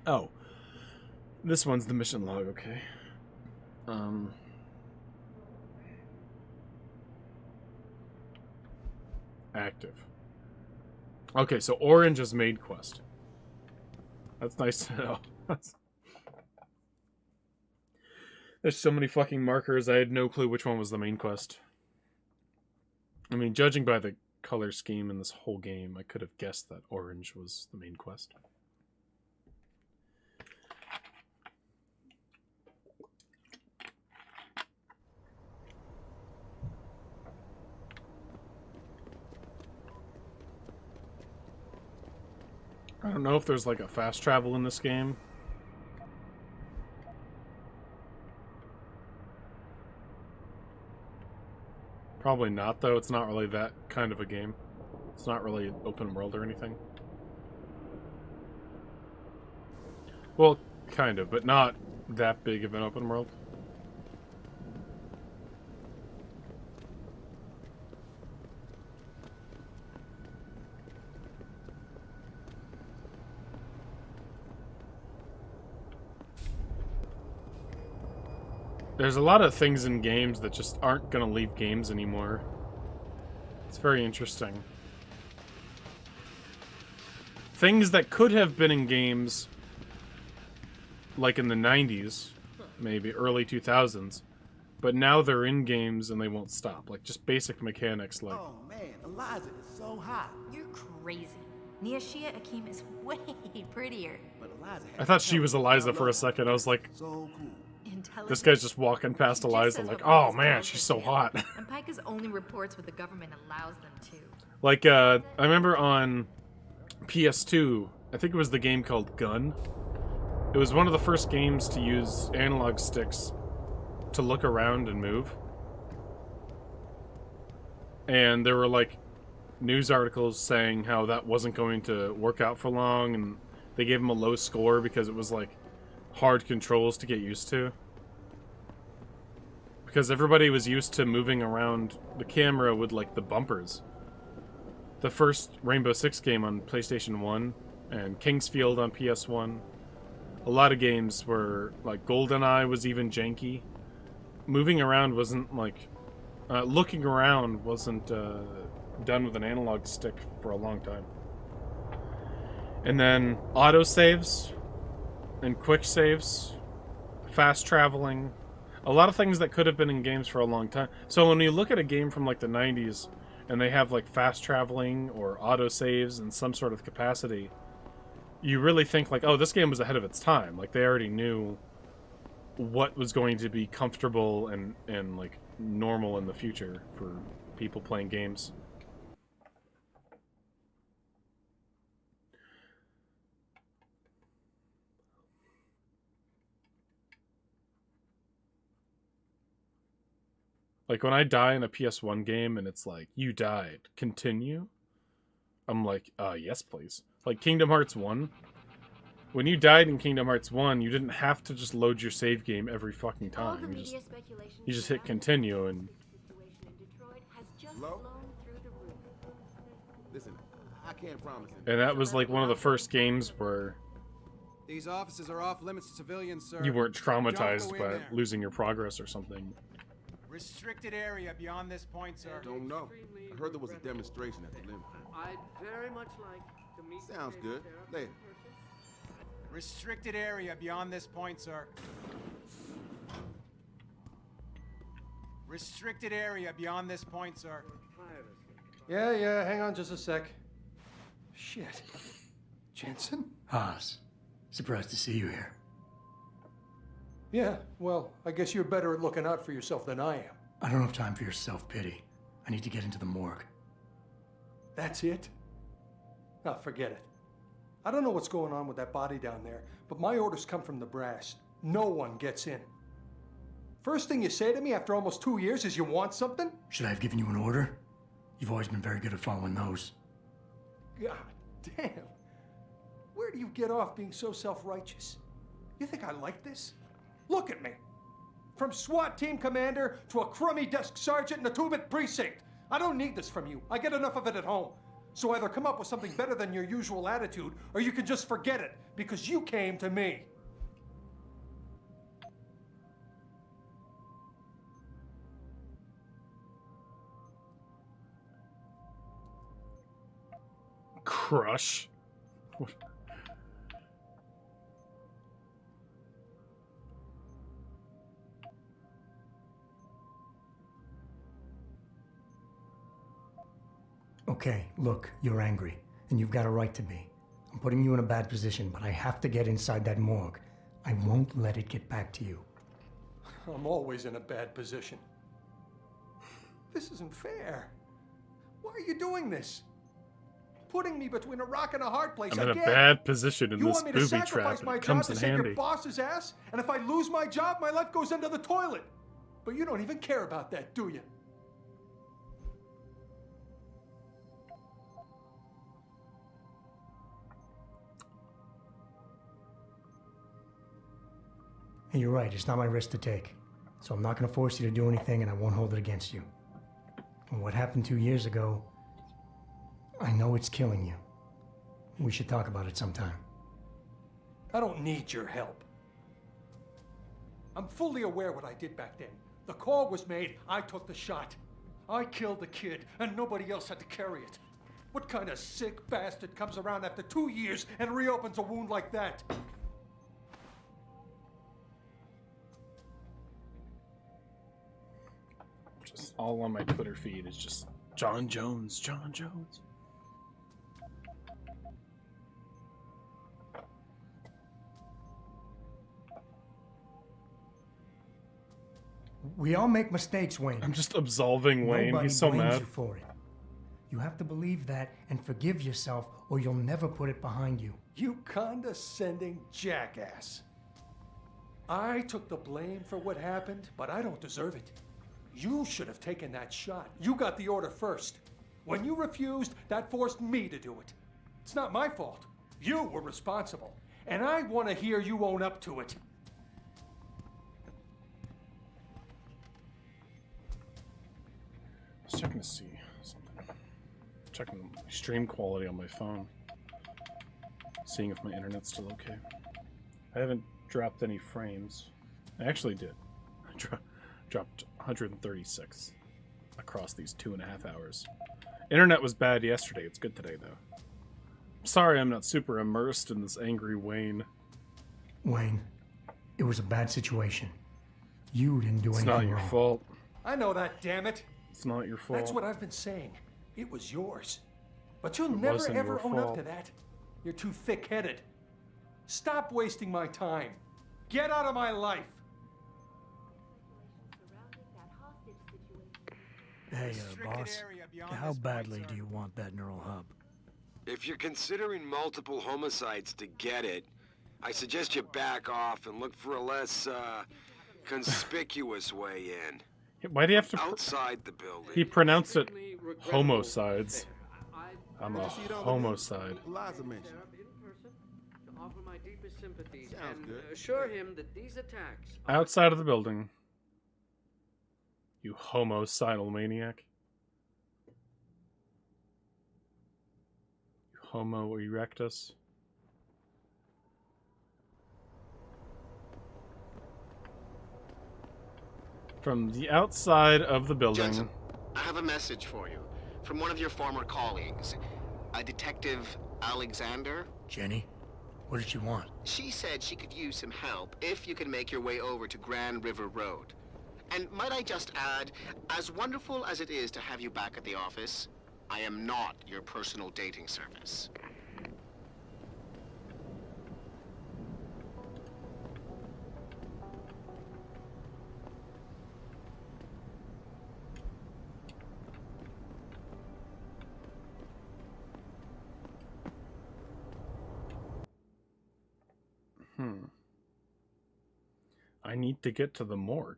Oh. This one's the mission log, okay. Active. Okay, so orange is main quest. That's nice to know. There's so many fucking markers, I had no clue which one was the main quest. I mean, judging by the color scheme in this whole game, I could have guessed that orange was the main quest. I don't know if there's like a fast travel in this game. Probably not, though. It's not really that kind of a game. It's not really open world or anything. Well, kind of, but not that big of an open world. There's a lot of things in games that just aren't going to leave games anymore. It's very interesting. Things that could have been in games, like in the 90s, maybe early 2000s, but now they're in games and they won't stop. Like, just basic mechanics like... Oh man, Eliza is so hot. You're crazy. Niashia Akeem is way prettier. But Eliza I thought she was Eliza for a second. I was like... So cool. This guy's just walking past Eliza like, oh man, she's so hot. And Pika's only reports what the government allows them to. Like, I remember on PS2, I think it was the game called Gun. It was one of the first games to use analog sticks to look around and move. And there were, like, news articles saying how that wasn't going to work out for long, and they gave him a low score because it was, like, hard controls to get used to. Because everybody was used to moving around the camera with, like, the bumpers. The first Rainbow Six game on PlayStation 1 and Kingsfield on PS1. A lot of games were like GoldenEye was even janky. Moving around wasn't like looking around wasn't done with an analog stick for a long time. And then autosaves and quick saves, fast traveling, a lot of things that could have been in games for a long time. So when you look at a game from like the 90s and they have like fast traveling or autosaves in some sort of capacity, you really think like, oh, this game was ahead of its time. Like they already knew what was going to be comfortable and like normal in the future for people playing games. Like when I die in a PS1 game and it's like, you died, continue? I'm like, yes please. Like Kingdom Hearts 1. When you died in Kingdom Hearts 1, you didn't have to just load your save game every fucking time. You just hit continue and... Hello? Listen, I can't promise anything. And that was like one of the first games where These offices are off limits to civilians, sir. you weren't Don't traumatized go in by there. losing your progress or something. Restricted area beyond this point, sir. Don't know. I heard there was a demonstration at the limit. I'd very much like to meet. Sounds good. Later. Restricted area beyond this point, sir. Restricted area beyond this point, sir. Yeah, hang on just a sec. Shit. Jensen? Haas. Surprised to see you here. Yeah, well, I guess you're better at looking out for yourself than I am. I don't have time for your self-pity. I need to get into the morgue. That's it? Oh, forget it. I don't know what's going on with that body down there, but my orders come from the brass. No one gets in. First thing you say to me after almost 2 years is you want something? Should I have given you an order? You've always been very good at following those. God damn. Where do you get off being so self-righteous? You think I like this? Look at me. From SWAT team commander to a crummy desk sergeant in the 2-bit precinct. I don't need this from you. I get enough of it at home. So either come up with something better than your usual attitude, or you can just forget it, because you came to me. Crush. Okay, look, you're angry, and you've got a right to be. I'm putting you in a bad position, but I have to get inside that morgue. I won't let it get back to you. I'm always in a bad position. This isn't fair. Why are you doing this? Putting me between a rock and a hard place I'm in again. a bad position in You this want me to booby sacrifice trap, my and it job comes to in save your handy. boss's ass? And if I lose my job, my life goes into the toilet. But you don't even care about that, do you? And you're right, it's not my risk to take. So I'm not going to force you to do anything, and I won't hold it against you. And what happened 2 years ago, I know it's killing you. We should talk about it sometime. I don't need your help. I'm fully aware what I did back then. The call was made, I took the shot. I killed the kid, and nobody else had to carry it. What kind of sick bastard comes around after 2 years and reopens a wound like that? Just all on my Twitter feed is just John Jones, John Jones. We all make mistakes, Wayne. I'm just absolving Wayne. Nobody He's so blames mad. you for it. You have to believe that and forgive yourself, or you'll never put it behind you. You condescending jackass. I took the blame for what happened, but I don't deserve it. You should have taken that shot. You got the order first. When you refused, that forced me to do it. It's not my fault. You were responsible. And I want to hear you own up to it. I was checking to see something. Checking stream quality on my phone. Seeing if my internet's still okay. I haven't dropped any frames. I actually did. I dropped 136 across these 2.5 hours. Internet was bad yesterday. It's good today, though. Sorry I'm not super immersed in this angry Wayne. Wayne, it was a bad situation. You didn't do anything wrong. It's not your fault. I know that, damn it. It's not your fault. That's what I've been saying. It was yours. But you'll never ever own up to that. You're too thick-headed. Stop wasting my time. Get out of my life. Hey, boss. How badly do you want that neural hub? If you're considering multiple homicides to get it, I suggest you back off and look for a less, conspicuous way in. Why do you have to... Outside the building. He pronounced it homicides. I'm a homicide. Eliza mentioned. To offer my deepest sympathies and assure him that these attacks Outside of the building. You homicidal maniac. You homo erectus. From the outside of the building. Jensen, I have a message for you from one of your former colleagues, a Detective Alexander. Jenny? What did she want? She said she could use some help if you can make your way over to Grand River Road. And might I just add, as wonderful as it is to have you back at the office, I am not your personal dating service. I need to get to the morgue.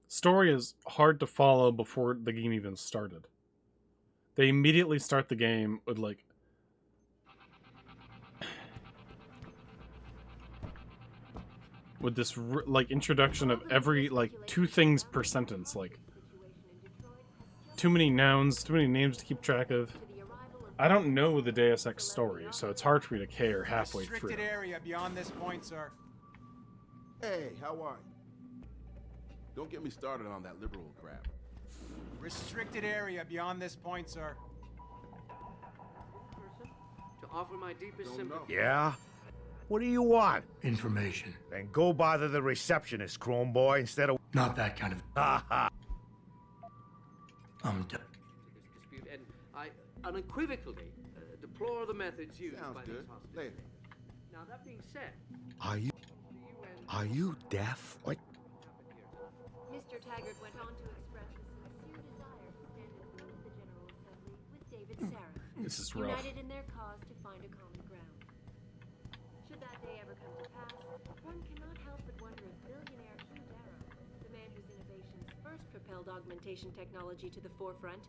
Story is hard to follow before the game even started. They immediately start the game with like this like introduction of every like 2 things per sentence, like too many nouns, too many names to keep track of. I don't know the Deus Ex story, so it's hard for me to care halfway through. Restricted area beyond this point, sir. Hey, how are you? Don't get me started on that liberal crap. Restricted area beyond this point, sir. to offer my deepest sympathy. Yeah? What do you want? Information. Then go bother the receptionist, Chrome Boy, instead of... Not that kind of... Ha ha! I'm done. Dispute, and I unequivocally deplore the methods used by these hostages. Later. Now, that being said... Are you deaf? What? Mr. Taggart went on to express a sincere desire to stand in front of the General Assembly with David Sarah, This is rough. united in their cause to find a common ground. Should that day ever come to pass, one cannot help but wonder if billionaire Hugh Darrow, the man whose innovations first propelled augmentation technology to the forefront,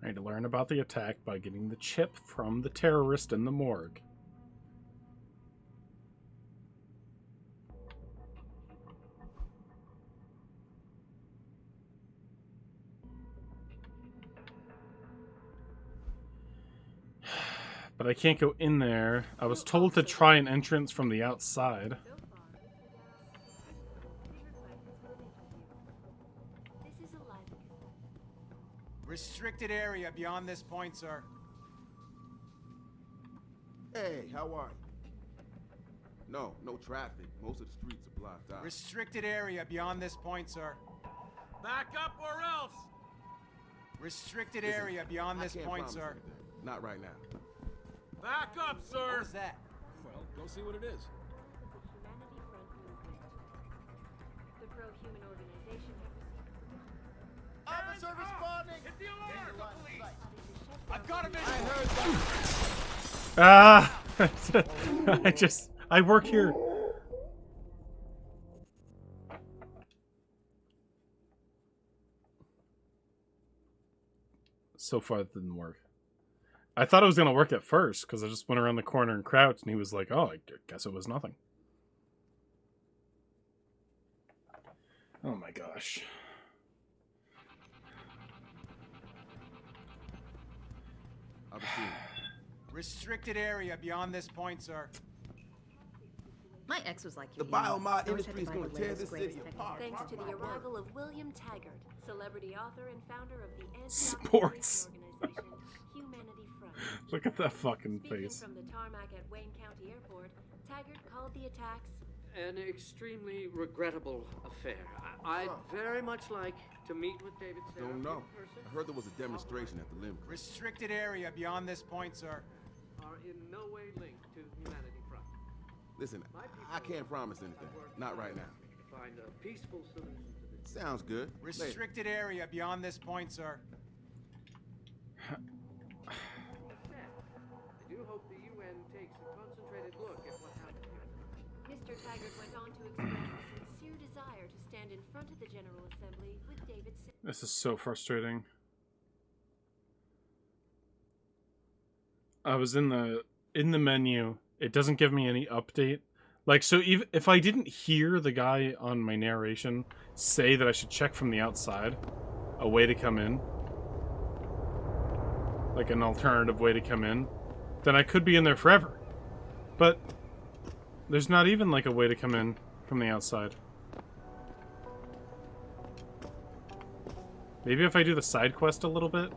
I need to learn about the attack by getting the chip from the terrorist in the morgue. But I can't go in there. I was told to try an entrance from the outside. Restricted area beyond this point, sir. Hey, how are you? No traffic. Most of the streets are blocked out. Restricted area beyond this point, sir. Back up or else! Restricted Listen, area beyond this I can't point, promise sir. anything. Not right now. Back up, sir! What was that? Well, go see what it is. Humanity Front movement. The pro-human organization have received Officer responding! Hit the alarm! The police! I've got a mission! I work here. So far, it didn't work. I thought it was going to work at first, because I just went around the corner and crouched, and he was like, oh, I guess it was nothing. Oh my gosh. Restricted area beyond this point, sir. My ex was like you. The biomod industry is going to tear this city apart. Thanks to the arrival of William Taggart, celebrity author and founder of the Sports. organization Humanity Front. Look at that fucking Speaking face. from the tarmac at Wayne County Airport, Taggart called the attacks an extremely regrettable affair. I'd very much like to meet with David Sarah Don't know. in person. I heard there was a demonstration at the limb. Restricted area beyond this point, sir. Are in no way linked to Humanity Front. Listen, I can't promise anything. Not right now. Find a peaceful solution to this. Sounds good. Restricted area beyond this point, sir. I do hope the UN takes a concentrated look at what happened here. Mr. Taggart went on to express a sincere desire to stand in front of the General Assembly with David Sarah. This is so frustrating. I was in the menu. It doesn't give me any update. Like, so even if I didn't hear the guy on my narration say that I should check from the outside, a way to come in, like an alternative way to come in, then I could be in there forever. But there's not even like a way to come in from the outside. Maybe if I do the side quest a little bit.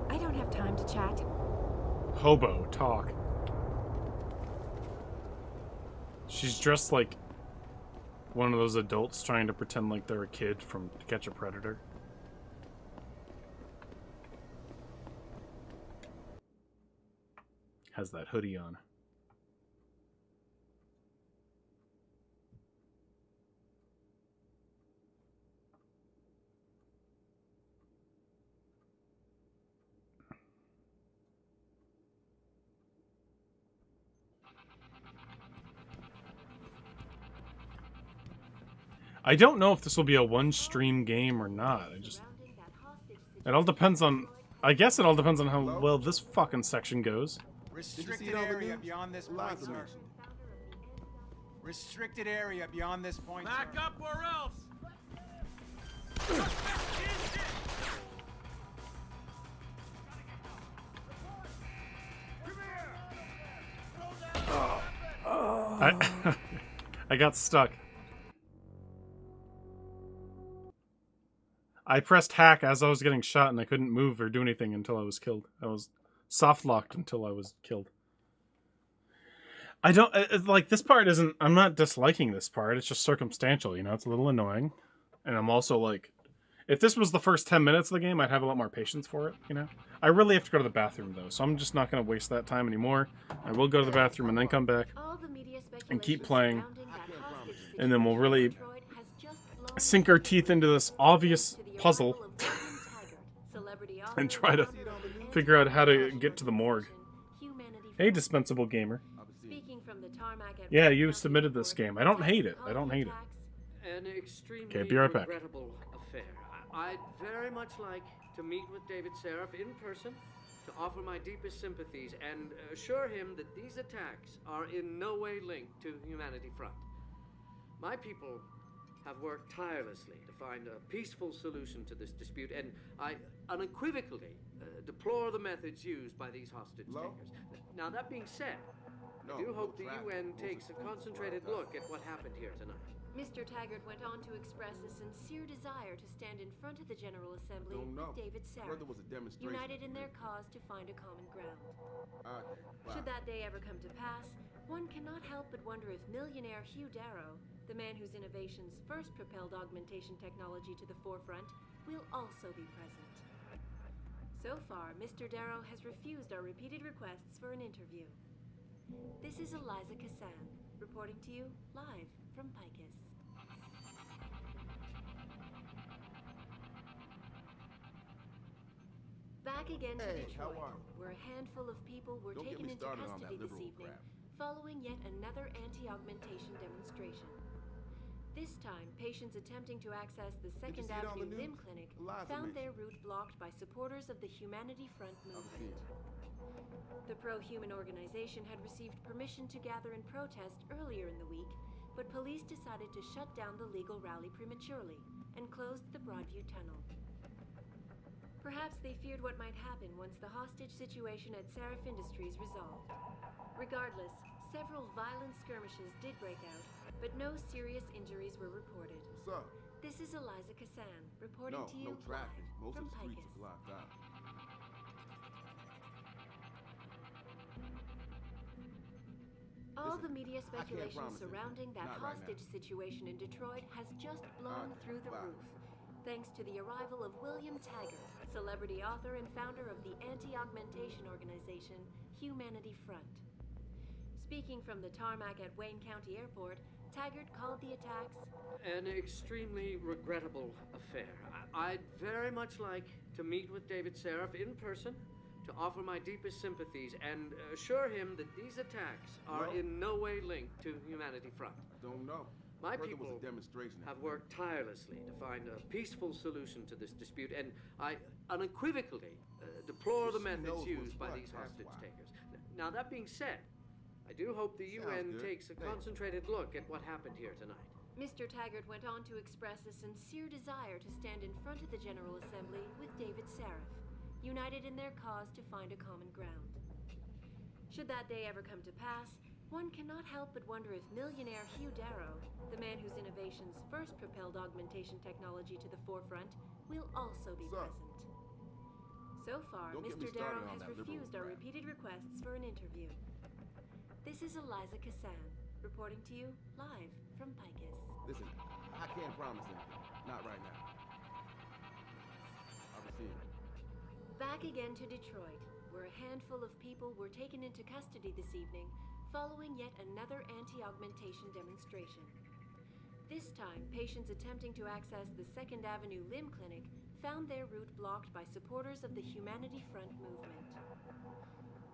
I don't have time to chat. Hobo talk. She's dressed like one of those adults trying to pretend like they're a kid from To Catch a Predator. Has that hoodie on. I don't know if this will be a one-stream game or not. It all depends on... I guess it all depends on how well this fucking section goes. Restricted area beyond this point, sir. Restricted area beyond this point, sir. Back up or else! I got stuck. I pressed hack as I was getting shot and I couldn't move or do anything until I was killed. I was soft locked until I was killed. I don't like this part isn't I'm not disliking this part. It's just circumstantial, you know. It's a little annoying. And I'm also like if this was the first 10 minutes of the game, I'd have a lot more patience for it, you know. I really have to go to the bathroom though, so I'm just not going to waste that time anymore. I will go to the bathroom and then come back and keep playing. And then we'll really sink our teeth into this obvious puzzle and try to figure out how to get to the morgue. Hey, dispensable gamer. Yeah, you submitted this game. I don't hate it. I don't hate it. An extremely Okay, be right back. regrettable affair. I'd very much like to meet with David Seraph in person to offer my deepest sympathies and assure him that these attacks are in no way linked to Humanity Front. My people have worked tirelessly to find a peaceful solution to this dispute, and I unequivocally deplore the methods used by these hostage takers. Now, that being said, I do hope the UN takes a concentrated look at what happened here tonight. Mr. Taggart went on to express a sincere desire to stand in front of the General Assembly with David Sarah, united in their cause to find a common ground. Should that day ever come to pass, one cannot help but wonder if millionaire Hugh Darrow, the man whose innovations first propelled augmentation technology to the forefront, will also be present. So far, Mr. Darrow has refused our repeated requests for an interview. This is Eliza Cassan, reporting to you live from Picus. Back again to Detroit, where a handful of people were taken into custody this evening following yet another anti-augmentation demonstration. This time, patients attempting to access the 2nd Avenue Limb Clinic found their route blocked by supporters of the Humanity Front movement. The pro-human organization had received permission to gather and protest earlier in the week, but police decided to shut down the legal rally prematurely and closed the Broadview Tunnel. Perhaps they feared what might happen once the hostage situation at Seraph Industries resolved. Regardless, several violent skirmishes did break out, but no serious injuries were reported. What's up? This is Eliza Kassan, reporting to you no traffic. live Most from of the streets Picus. is blocked out. All Listen, the media I can't speculation promise surrounding anything. that Not right hostage situation in Detroit has just blown through the bye. roof, thanks to the arrival of William Taggart, celebrity author and founder of the anti-augmentation organization Humanity Front. Speaking from the tarmac at Wayne County Airport, Taggart called the attacks an extremely regrettable affair. I'd very much like to meet with David Seraph in person, to offer my deepest sympathies and assure him that these attacks are in no way linked to Humanity Front. Don't know. My Heard people there was a demonstration have worked tirelessly to find a peaceful solution to this dispute, and I unequivocally deplore the methods used by these hostage takers. Now, that being said, I do hope the UN takes a concentrated look at what happened here tonight. Mr. Taggart went on to express a sincere desire to stand in front of the General Assembly with David Seraph, united in their cause to find a common ground. Should that day ever come to pass, one cannot help but wonder if millionaire Hugh Darrow, the man whose innovations first propelled augmentation technology to the forefront, will also be present. So far, Mr. Darrow has refused our repeated requests for an interview. This is Eliza Kassan, reporting to you live from Picus. Listen, I can't promise anything. Not right now. I'll be seeing you. Back again to Detroit, where a handful of people were taken into custody this evening following yet another anti-augmentation demonstration. This time, patients attempting to access the 2nd Avenue Limb Clinic found their route blocked by supporters of the Humanity Front movement.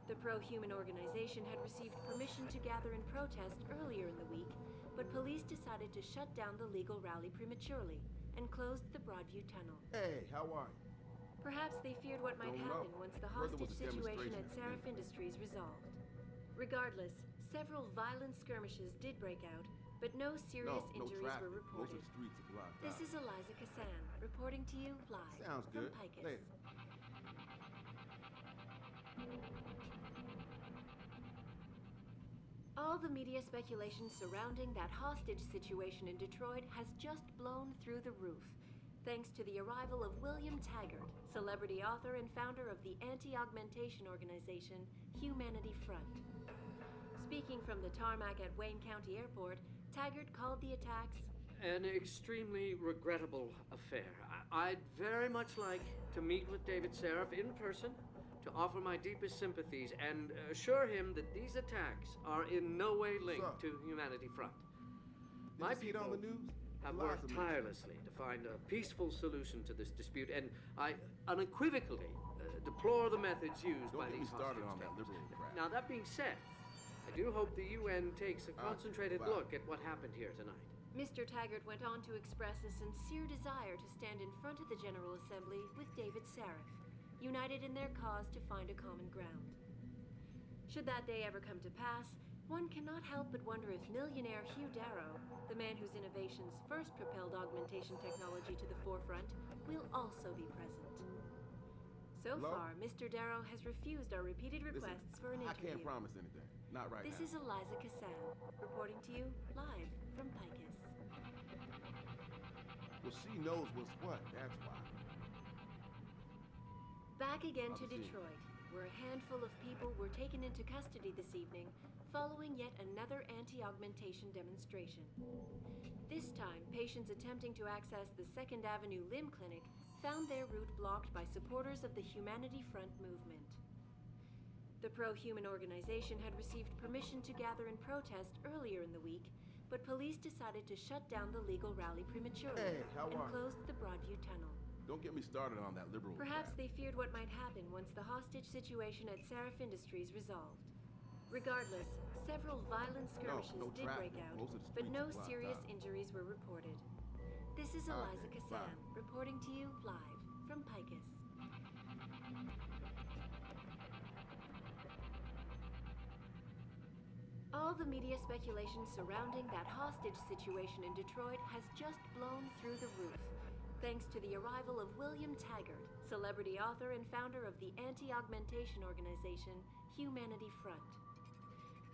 The pro-human organization had received permission to gather and protest earlier in the week, but police decided to shut down the legal rally prematurely and closed the Broadview Tunnel. Hey, how are you? Perhaps they feared what might happen once the hostage situation at Seraph Industries resolved. Regardless, several violent skirmishes did break out, but no serious injuries were reported. Most of the streets are blocked This out. is Eliza Kassan, reporting to you live Sounds from good. Picus. Later. All the media speculation surrounding that hostage situation in Detroit has just blown through the roof, thanks to the arrival of William Taggart, celebrity author and founder of the anti-augmentation organization Humanity Front. Speaking from the tarmac at Wayne County Airport, Taggart called the attacks an extremely regrettable affair. I'd very much like to meet with David Seraph in person, to offer my deepest sympathies and assure him that these attacks are in no way linked to Humanity Front. My people on the news? have worked tirelessly to find a peaceful solution to this dispute, and I unequivocally deplore the methods used by these hostage takers. Now, that being said, I do hope the UN takes a concentrated look at what happened here tonight. Mr. Taggart went on to express a sincere desire to stand in front of the General Assembly with David Seraph, united in their cause to find a common ground. Should that day ever come to pass, one cannot help but wonder if millionaire Hugh Darrow, the man whose innovations first propelled augmentation technology to the forefront, will also be present. So far, Mr. Darrow has refused our repeated requests for an interview. I can't promise anything. Not right This now. is Eliza Kassan, reporting to you live from Picus. Well, she knows what's what. That's why. Back again to Detroit, where a handful of people were taken into custody this evening following yet another anti-augmentation demonstration. This time, patients attempting to access the 2nd Avenue Limb Clinic found their route blocked by supporters of the Humanity Front movement. The pro-human organization had received permission to gather in protest earlier in the week, but police decided to shut down the legal rally prematurely and closed the Broadview Tunnel. Don't get me started on that liberal Perhaps crap. they feared what might happen once the hostage situation at Seraph Industries resolved. Regardless, several violent skirmishes no did traffic. break out, Most of the but streets no are blocked serious out. injuries were reported. This is Eliza Kassan, reporting to you live from Picus. All the media speculation surrounding that hostage situation in Detroit has just blown through the roof, thanks to the arrival of William Taggart, celebrity author and founder of the anti-augmentation organization Humanity Front.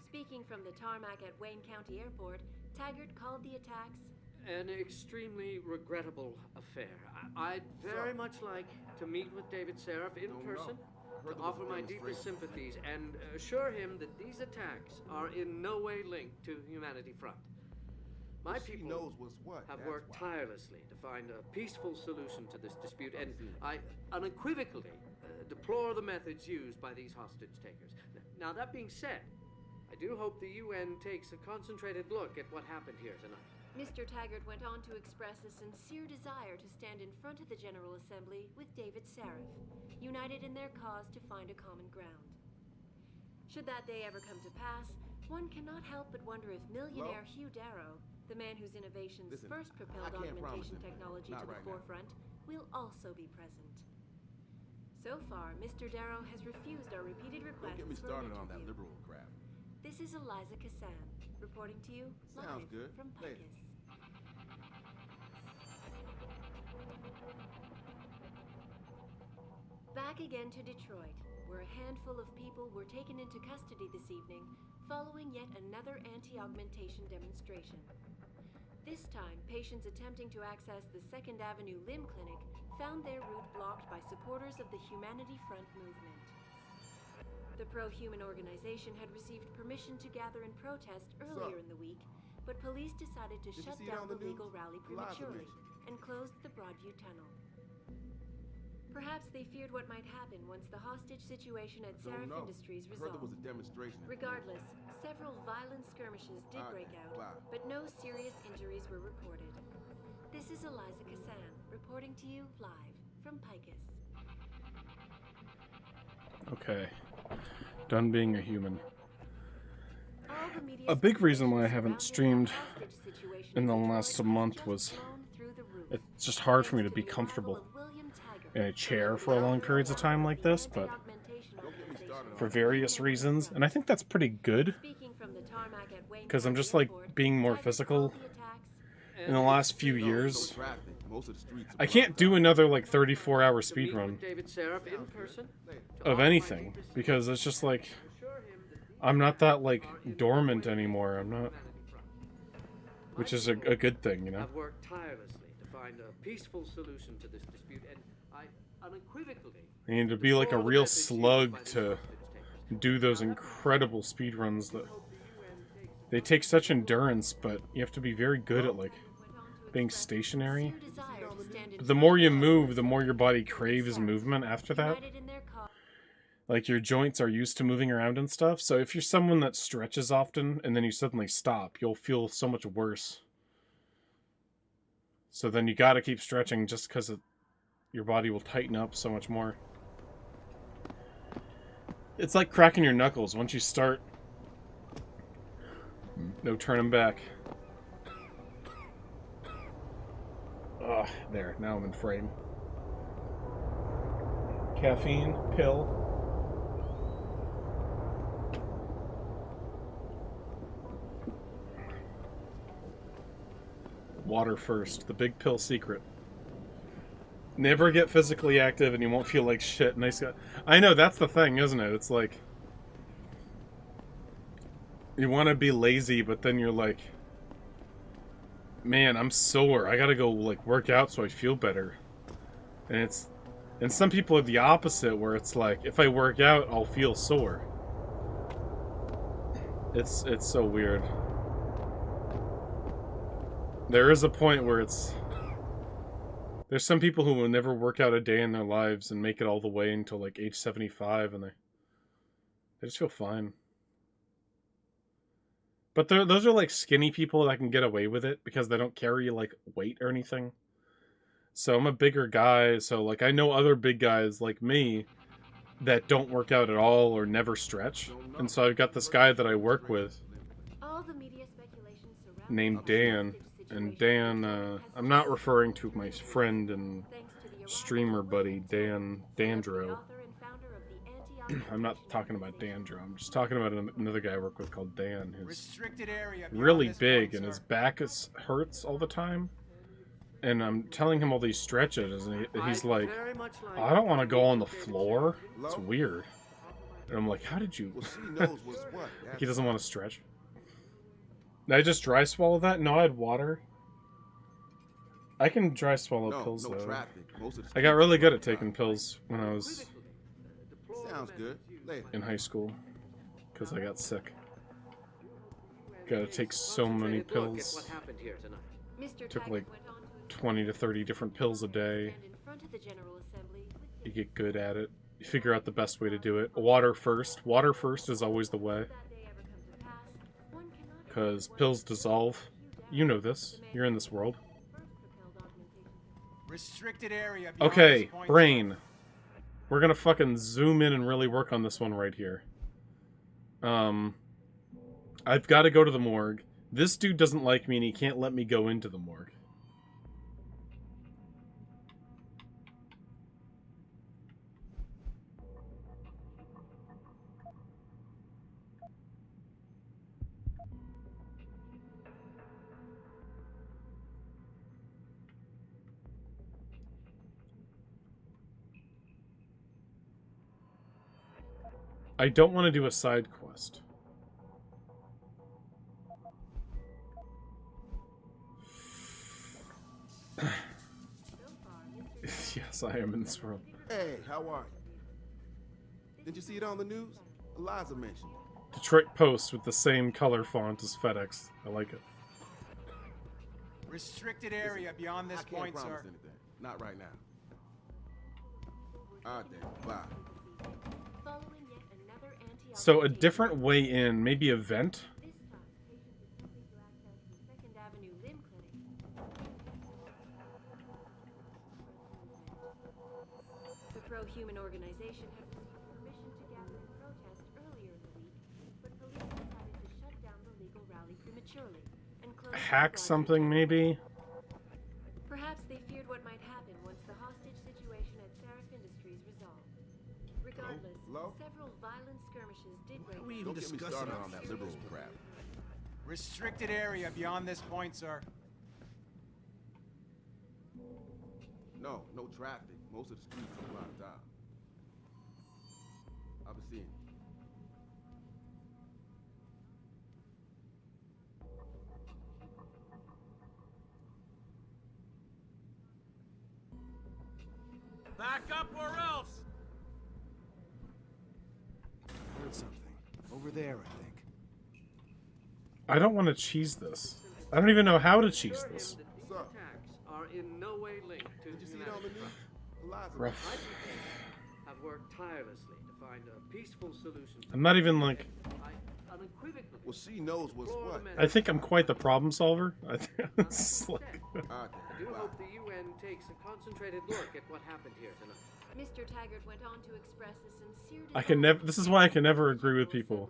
Speaking from the tarmac at Wayne County Airport, Taggart called the attacks an extremely regrettable affair. I'd very much like to meet with David Seraph in person, to offer my deepest sympathies and assure him that these attacks are in no way linked to Humanity Front. My people have worked tirelessly to find a peaceful solution to this dispute, and I unequivocally deplore the methods used by these hostage takers. Now, that being said, I do hope the UN takes a concentrated look at what happened here tonight. Mr. Taggart went on to express a sincere desire to stand in front of the General Assembly with David Seraph, united in their cause to find a common ground. Should that day ever come to pass, one cannot help but wonder if millionaire Hugh Darrow, the man whose innovations first propelled augmentation technology to the forefront, will also be present. So far, Mr. Darrow has refused our repeated requests Don't get me for an started on interview. that liberal crap. This is Eliza Kassan, reporting to you live from Picus. Back again to Detroit, where a handful of people were taken into custody this evening following yet another anti-augmentation demonstration. This time, patients attempting to access the 2nd Avenue Limb Clinic found their route blocked by supporters of the Humanity Front movement. The pro-human organization had received permission to gather in protest earlier in the week, but police decided to shut down the legal rally prematurely and closed the Broadview Tunnel. Perhaps they feared what might happen once the hostage situation at Seraph Industries I heard there resolved. was a demonstration. Regardless, several violent skirmishes did break out, but no serious injuries were reported. This is Eliza Kassan, reporting to you live from Picus. Okay. Done being a human. A big reason why I haven't streamed in the last month was it's just hard for me to be comfortable in a chair for long periods of time like this, but for various reasons, and I think that's pretty good because I'm just like being more physical in the last few years. I can't do another like 34-hour speedrun of anything because it's just like I'm not that like dormant anymore. I'm not, which is a good thing, you know. I've worked tirelessly to find a peaceful solution to this dispute, and I unequivocally I need to be like a real slug to do those incredible speedruns that they take such endurance, but you have to be very good at like being stationary. But the more you move, the more your body craves movement after that. Like your joints are used to moving around and stuff. So if you're someone that stretches often and then you suddenly stop, you'll feel so much worse. So then you gotta keep stretching just because your body will tighten up so much more. It's like cracking your knuckles. Once you start, no turning back. Ugh, there, now I'm in frame. Caffeine, pill. Water first, the big pill secret. Never get physically active and you won't feel like shit. Nice guy. I know, that's the thing, isn't it? It's like you want to be lazy, but then you're like, man, I'm sore. I gotta go like work out so I feel better. And some people are the opposite, where it's like, if I work out, I'll feel sore. It's so weird. There is a point where there's some people who will never work out a day in their lives and make it all the way until like age 75, and I just feel fine. But those are like skinny people that can get away with it because they don't carry like weight or anything. So I'm a bigger guy, so like I know other big guys like me that don't work out at all or never stretch. And so I've got this guy that I work with named Dan. And Dan, I'm not referring to my friend and streamer buddy, Dan Dandro. I'm not talking about Dandro. I'm just talking about another guy I work with called Dan, who's really big and his back hurts all the time. And I'm telling him all these stretches, and he's like, oh, I don't want to go on the floor. It's weird. And I'm like, how did you... He doesn't want to stretch. Did I just dry swallow that? No, I had water. I can dry swallow pills, though. I got really good at taking pills when I was in high school. Because I got sick. Gotta take so many pills. Took like 20 to 30 different pills a day. You get good at it. You figure out the best way to do it. Water first. Water first is always the way. Because pills dissolve. You know this. You're in this world. Restricted area. Okay, brain. We're gonna fucking zoom in and really work on this one right here. I've got to go to the morgue. This dude doesn't like me and he can't let me go into the morgue. I don't want to do a side quest. Yes, I am in this world. Hey, how are you? Did you see it on the news? Eliza mentioned it. Detroit Post with the same color font as FedEx. I like it. Restricted area beyond this point, sir. Anything. Not right now. All right, then. Bye. So a different way in, maybe a vent? The pro-human organization had received permission to gather in protest earlier in the week, but police decided to shut down the legal rally prematurely and close Hack something, maybe? Perhaps they feared what might happen once the hostage situation at Seraph Industries resolved. Regardless, several violent skirmishes did break out. Don't get me started on that liberal crap. Restricted area beyond this point, sir. No traffic. Most of the streets are blocked out. I'll be seeing you. Back up or else! Heard something. Over there, I think. I don't want to cheese this. I don't even know how to cheese this. Are in no way linked to Rough. have worked tirelessly to find a peaceful solution. I'm not even like... Well, she knows what's what. I think I'm quite the problem solver. I think it's like... I do hope the UN takes a concentrated look at what happened here tonight. Mr. Taggart went on to express a sincere I can never... This is why I can never agree with people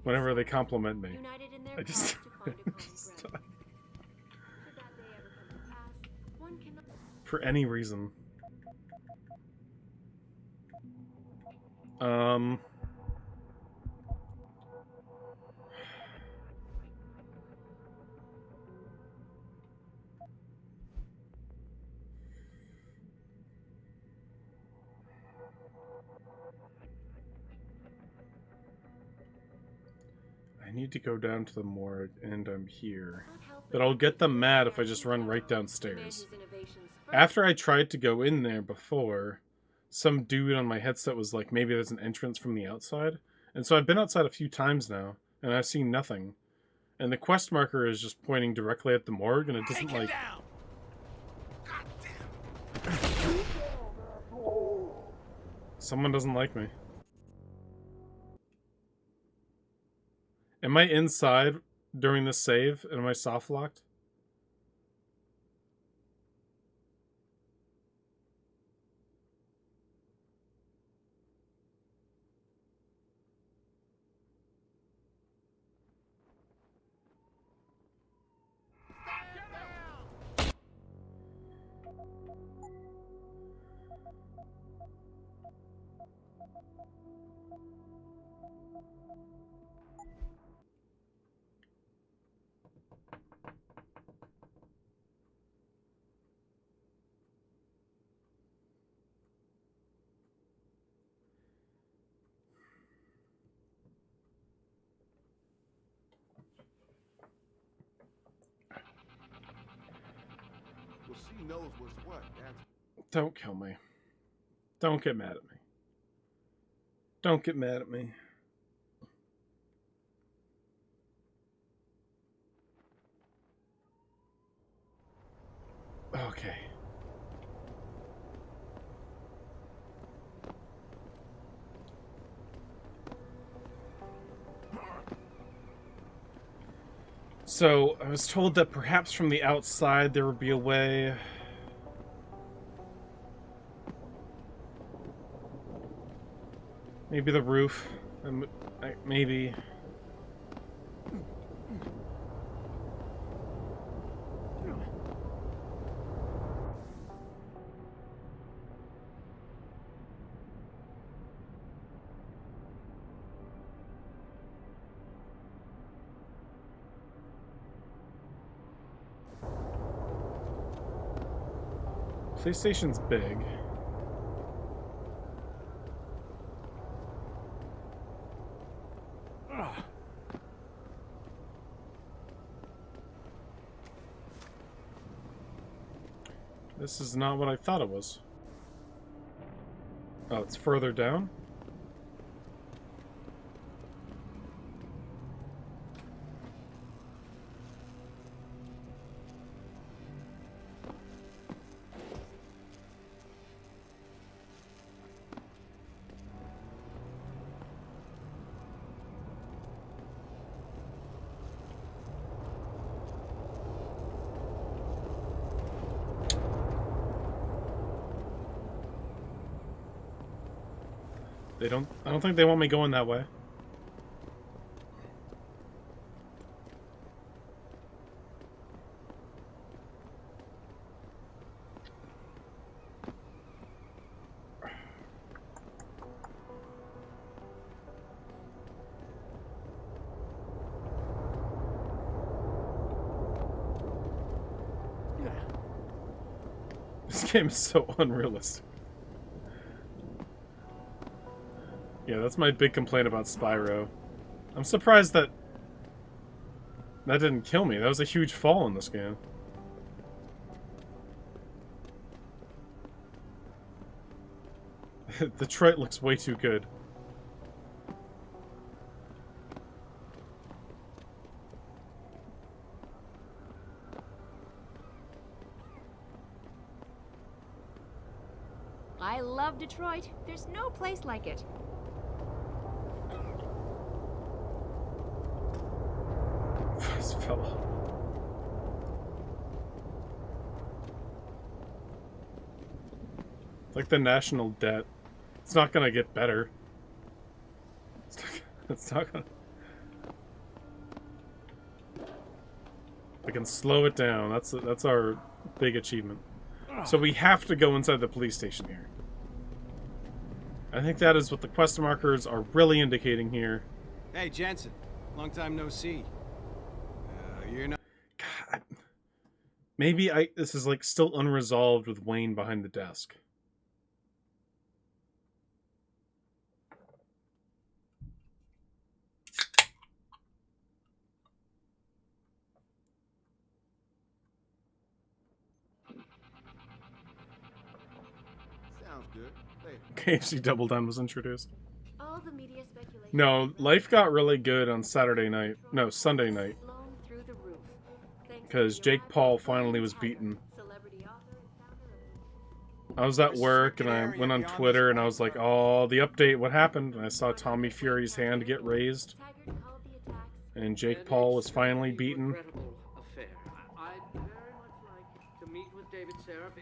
whenever they compliment me. I just... For any reason. I need to go down to the morgue, and I'm here. But I'll get them mad if I just run right downstairs. After I tried to go in there before, some dude on my headset was like, maybe there's an entrance from the outside. And so I've been outside a few times now, and I've seen nothing. And the quest marker is just pointing directly at the morgue, and it doesn't like... Someone doesn't like me. Am I inside during the save? Am I soft locked? Well, she knows what's what. That's... Don't kill me. Don't get mad at me. Don't get mad at me. Okay. So, I was told that perhaps from the outside there would be a way. Maybe the roof. Maybe. PlayStation's big. This is not what I thought it was. Oh, it's further down? I don't think they want me going that way. This game is so unrealistic. Yeah, that's my big complaint about Spyro. I'm surprised that didn't kill me. That was a huge fall in this game. Detroit looks way too good. I love Detroit. There's no place like it. This fella. It's like the national debt. It's not gonna get better. It's not gonna... We can slow it down. That's our big achievement. So we have to go inside the police station here. I think that is what the quest markers are really indicating here. Hey, Jensen. Long time no see. You're not... God. Maybe this is like still unresolved with Wayne behind the desk. Sounds good. KFC Double Down was introduced. All the media speculation. No, life got really good on Saturday night. No, Sunday night. Because Jake Paul finally was beaten. I was at work and I went on Twitter and I was like, oh, the update, what happened? And I saw Tommy Fury's hand get raised. And Jake Paul was finally beaten.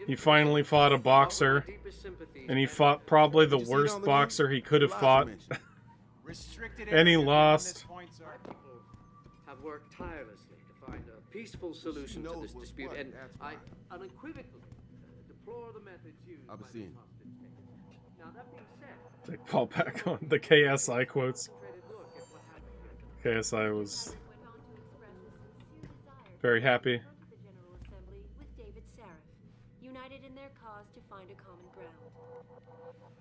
He finally fought a boxer, and he fought probably the worst boxer he could have fought, and he lost. Have worked tirelessly to find a peaceful solution to this dispute, and I unequivocally deplore the methods used by the hostage takers. Now, that being said, Jake Paul back on the KSI quotes. KSI was very happy. United in their cause to find a common ground.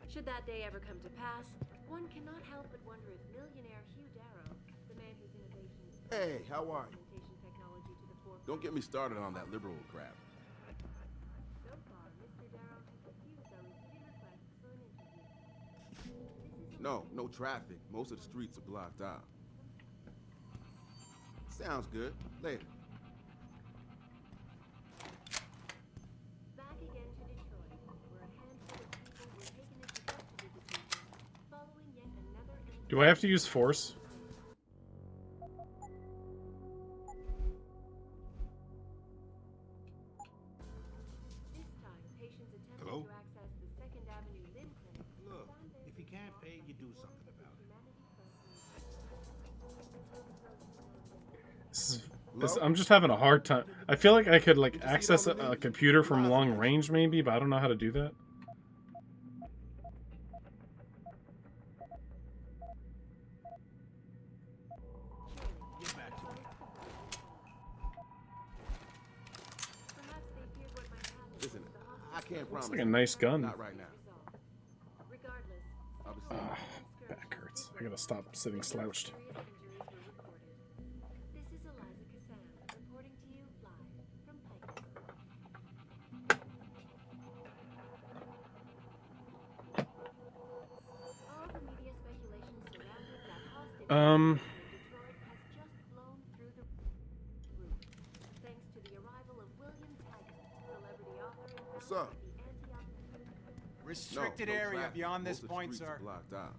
Should that day ever come to pass, one cannot help but wonder if millionaire Hugh Darrow, the man whose innovations Hey, how are you? technology to the forefront. Don't get me started on that liberal crap. So far, Mr. Darrow has refused our repeated requests for an interview. No traffic. Most of the streets are blocked out. Sounds good. Later. Back again to Detroit, where a handful of people were taken into custody this evening, following yet another Do I have to use force? This time, patients attempting Hello? to access the Second Avenue Limb Clinic. Look, if you can't pay, you do something about it. I'm just having a hard time. I feel like I could like access a computer from long range maybe, but I don't know how to do that. Get back to me. Listen, I can't promise. Looks like a nice gun. Not right now. Ah, back hurts. I gotta stop sitting slouched. This is Eliza Cassan, reporting to you live from Pike. All the media speculation surrounding that hostage in Detroit has just blown through the roof, thanks to the arrival of William Tiger, celebrity author and What's up? Restricted No area traffic. beyond this Most of the point, streets sir. are blocked out.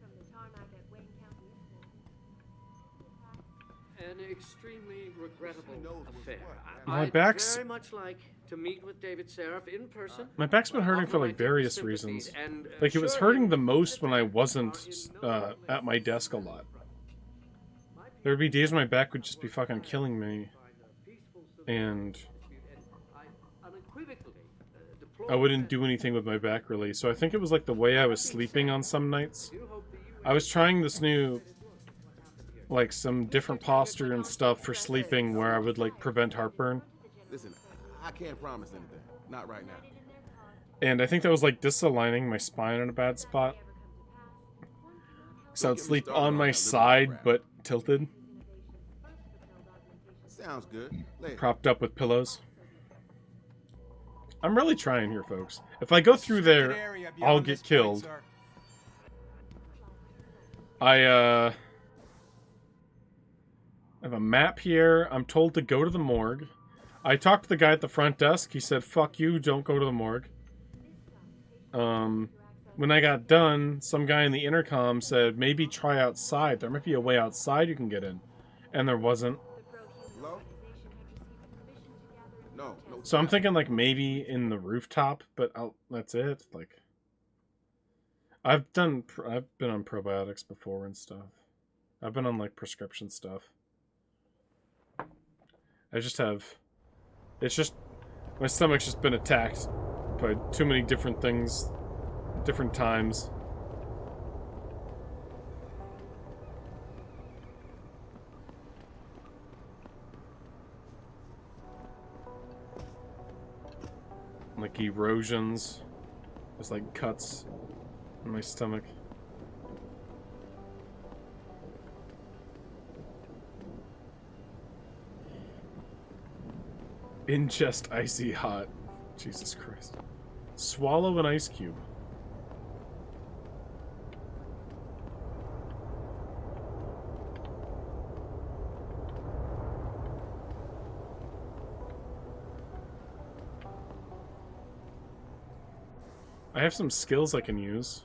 from the tarmac at Wayne County an extremely regrettable affair. My I'd back's- very much like to meet with David Seraph in person. My back's been hurting for like various reasons. Like it was hurting the most when I wasn't at my desk a lot. There would be days when my back would just be fucking killing me, and I wouldn't do anything with my back really. So I think it was like the way I was sleeping on some nights. I was trying this new, like some different posture and stuff for sleeping where I would like prevent heartburn. Listen, I can't promise anything. Not right now. And I think that was like disaligning my spine in a bad spot. So I'd sleep on my side but tilted, Sounds good. Later. propped up with pillows. I'm really trying here, folks. If I go through there, I'll get killed. I have a map here. I'm told to go to the morgue. I talked to the guy at the front desk. He said, fuck you, don't go to the morgue. When I got done, some guy in the intercom said, maybe try outside. There might be a way outside you can get in. And there wasn't. Hello? No. So I'm thinking like maybe in the rooftop, but that's it. Like, I've been on probiotics before and stuff. I've been on like prescription stuff. I just have, it's just, my stomach's just been attacked by too many different things, different times. Like erosions, there's like cuts in my stomach. Ingest icy hot. Jesus Christ. Swallow an ice cube. I have some skills I can use.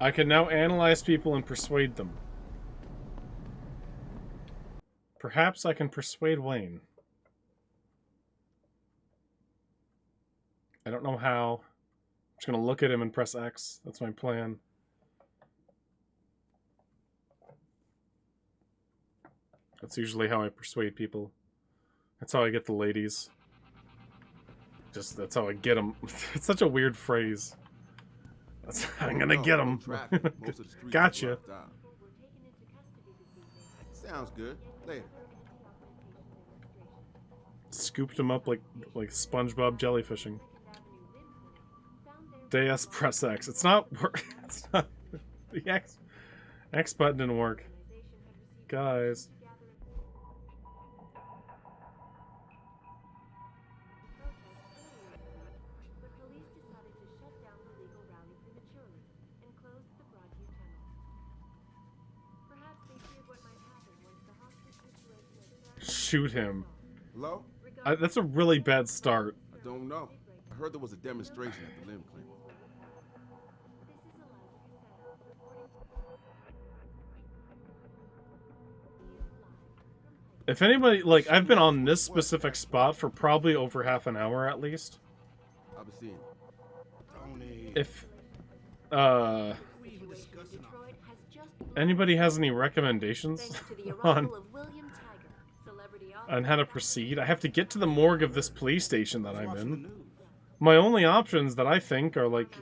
I can now analyze people and persuade them. Perhaps I can persuade Wayne. I don't know how. I'm just gonna look at him and press X. That's my plan. That's usually how I persuade people. That's how I get the ladies. That's how I get them. It's such a weird phrase. I'm gonna get them. Gotcha. Sounds good. Later. Scooped him up like SpongeBob jellyfishing. Deus press X. It's not. It's not. The X button didn't work, guys. Shoot him. Hello? That's a really bad start. I don't know. I heard there was a demonstration at the limb clinic. If anybody, like, I've been on this specific spot for probably over half an hour at least. I'll be seeing you. If, anybody has any recommendations on how to proceed, I have to get to the morgue of this police station that I'm in. My only options that I think are, like,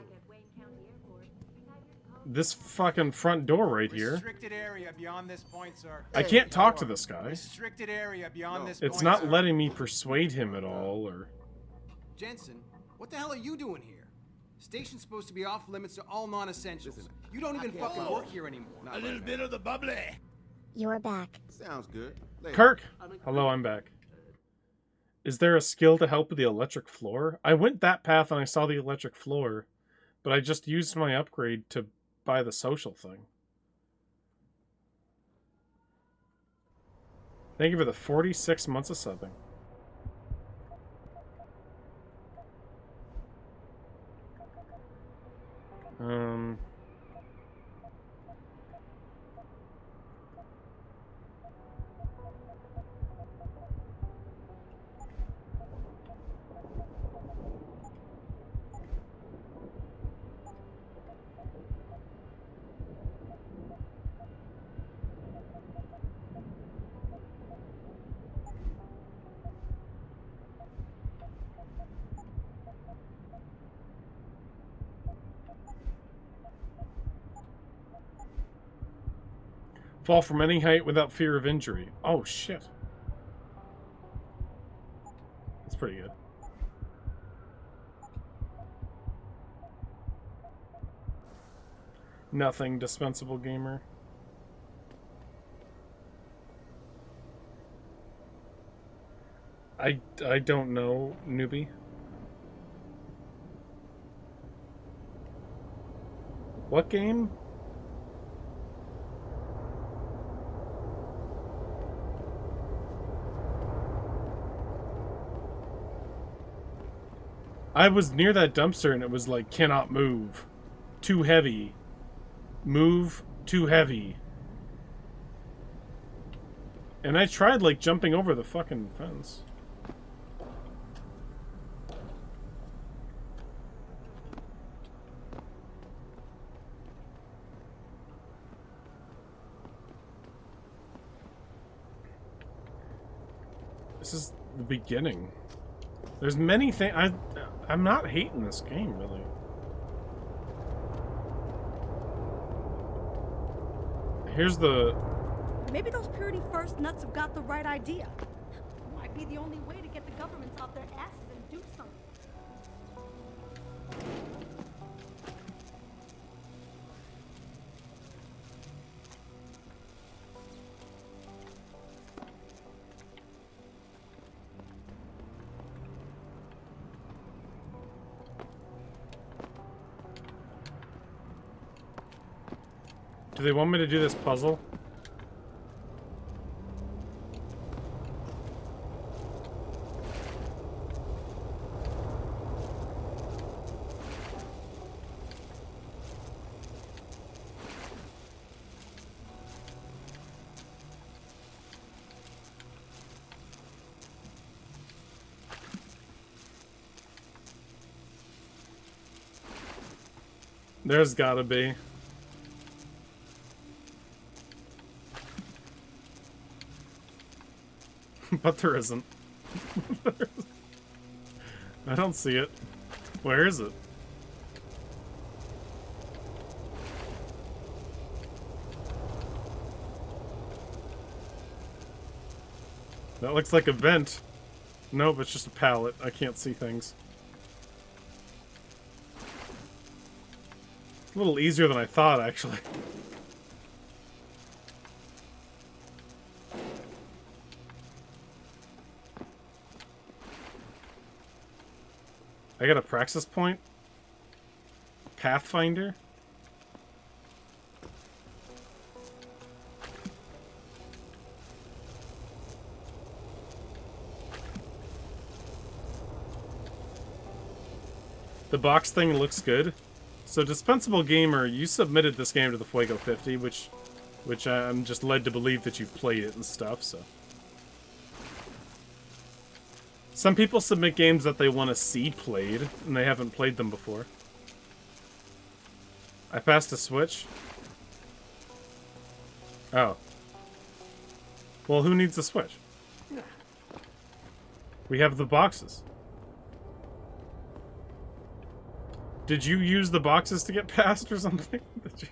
this fucking front door right here. Restricted area beyond this point, sir. I can't talk to this guy. Restricted area beyond this It's point, not sir. letting me persuade him at all, or... Jensen, what the hell are you doing here? Station's supposed to be off limits to all non-essentials. You don't even fucking work here anymore. A little bit of the bubbly. You're back. Sounds good. Later. Kirk! Hello, I'm back. Is there a skill to help with the electric floor? I went that path and I saw the electric floor, but I just used my upgrade to buy the social thing. Thank you for the 46 months of subbing. Fall from any height without fear of injury. Oh, shit. That's pretty good. Nothing, dispensable gamer. I don't know, newbie. What game? I was near that dumpster and it was like, cannot move. Too heavy. Move, too heavy. And I tried like jumping over the fucking fence. This is the beginning. There's many things. I'm not hating this game, really. Here's the... Maybe those Purity First nuts have got the right idea. Might be the only way to get the governments off their asses and do something. Do they want me to do this puzzle? There's gotta be. But there isn't. I don't see it. Where is it? That looks like a vent. Nope, it's just a pallet. I can't see things. It's a little easier than I thought, actually. I got a praxis point? Pathfinder? The box thing looks good. So, Dispensable Gamer, you submitted this game to the Fuego 50, which I'm just led to believe that you've played it and stuff, so. Some people submit games that they want to see played, and they haven't played them before. I passed a Switch? Oh. Well, who needs a Switch? We have the boxes. Did you use the boxes to get past or something? Did you...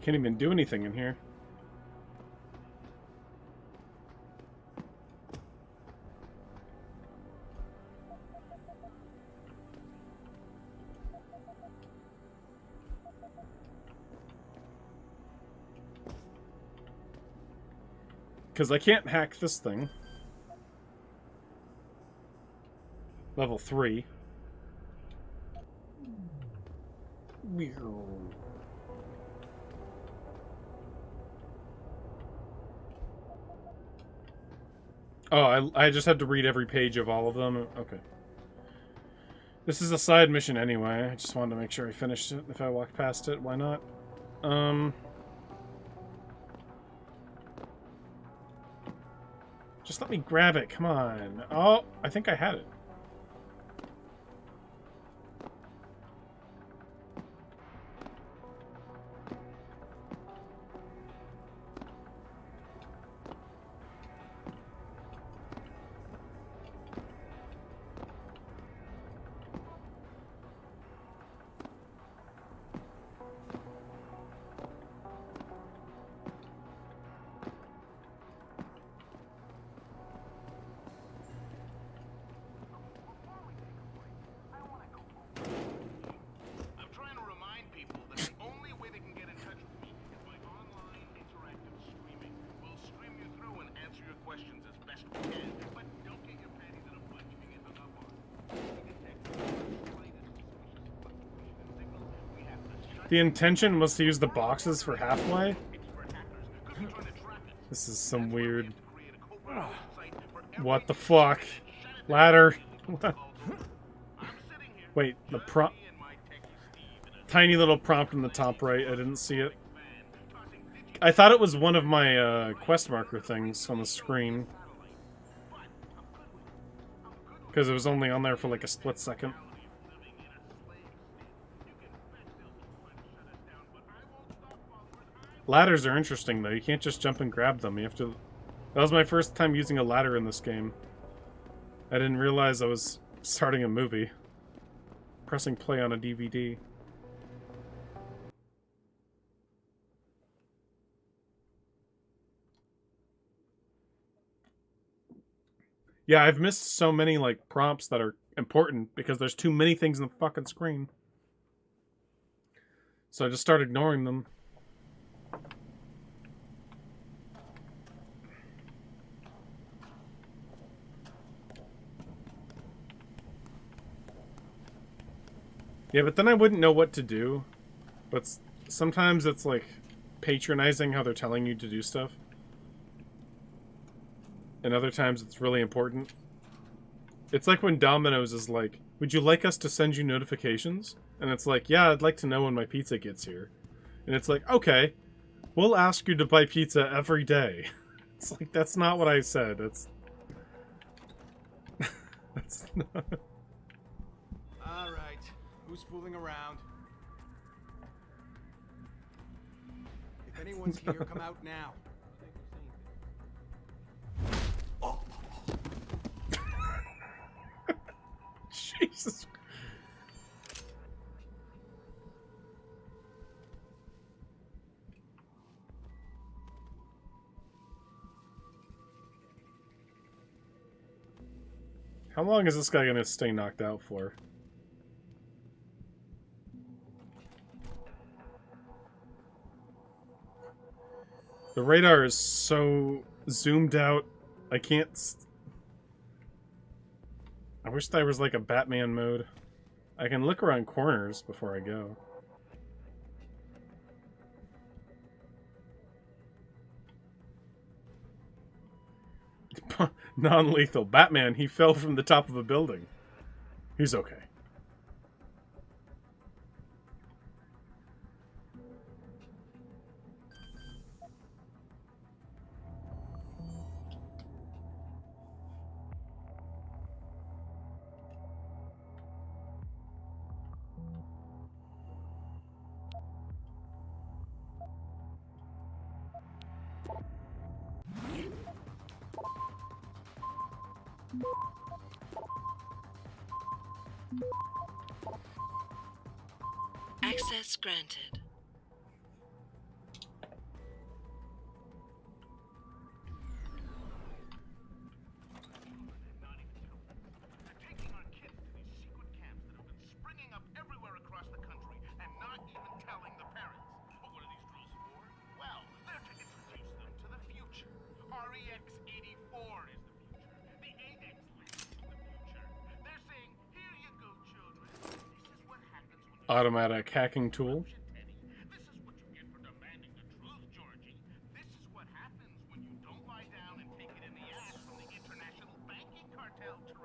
Can't even do anything in here. Because I can't hack this thing. Level 3. Oh, I just had to read every page of all of them? Okay. This is a side mission anyway. I just wanted to make sure I finished it. If I walked past it, why not? Just let me grab it, come on. Oh, I think I had it. The intention was to use the boxes for halfway? This is some weird... What the fuck? Ladder. Wait, the prompt... Tiny little prompt in the top right, I didn't see it. I thought it was one of my quest marker things on the screen. Because it was only on there for like a split second. Ladders are interesting, though. You can't just jump and grab them. You have to... That was my first time using a ladder in this game. I didn't realize I was starting a movie. Pressing play on a DVD. Yeah, I've missed so many, like, prompts that are important because there's too many things in the fucking screen. So I just started ignoring them. Yeah, but then I wouldn't know what to do. But sometimes it's like patronizing how they're telling you to do stuff. And other times it's really important. It's like when Domino's is like, would you like us to send you notifications? And it's like, yeah, I'd like to know when my pizza gets here. And it's like, okay, we'll ask you to buy pizza every day. It's like, that's not what I said. That's not... All right, who's fooling around? If anyone's here, come out now. Jesus. How long is this guy gonna stay knocked out for? The radar is so zoomed out, I can't... I wish there was like a Batman mode. I can look around corners before I go. Non-lethal. Batman, he fell from the top of a building. He's okay. Access granted. Automatic hacking tool.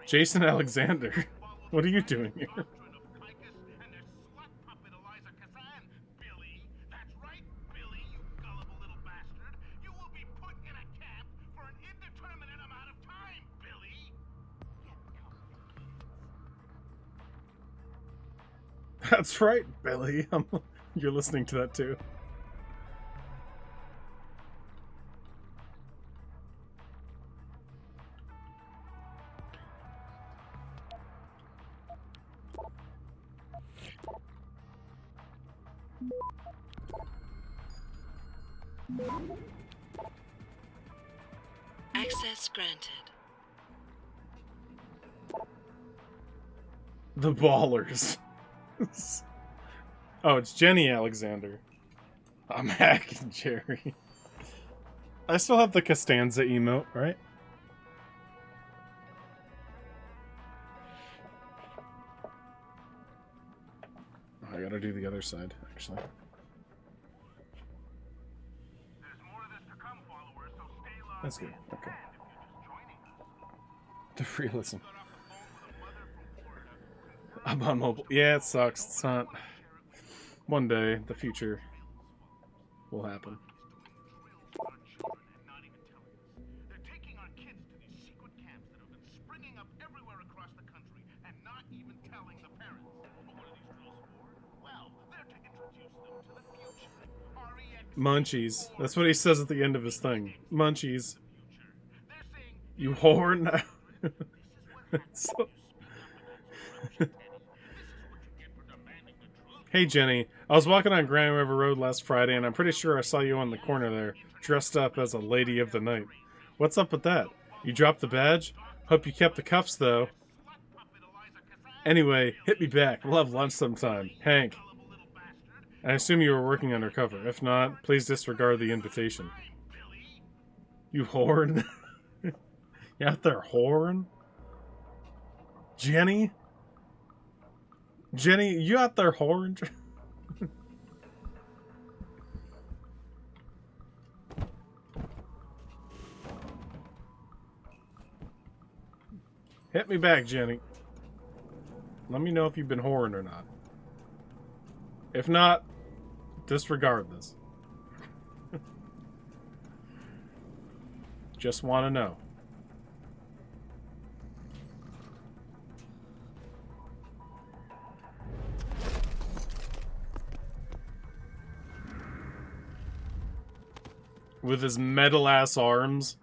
Jason Alexander, what are you doing here? That's right, Billy. You're listening to that too. Access granted. The Ballers. Oh, it's Jenny Alexander. I'm hacking Jerry. I still have the Costanza emote, right? Oh, I gotta do the other side, actually. That's good. Okay. The realism. I'm on mobile. Yeah, it sucks. It's not. One day, the future will happen. Munchies. That's what he says at the end of his thing. Munchies. You whore now. So... Hey Jenny, I was walking on Grand River Road last Friday and I'm pretty sure I saw you on the corner there, dressed up as a lady of the night. What's up with that? You dropped the badge? Hope you kept the cuffs though. Anyway, hit me back. We'll have lunch sometime. Hank. I assume you were working undercover. If not, please disregard the invitation. You whore? You out there whoring? Jenny? Jenny, you out there whoring? Hit me back, Jenny. Let me know if you've been whoring or not. If not, disregard this. Just want to know. With his metal-ass arms.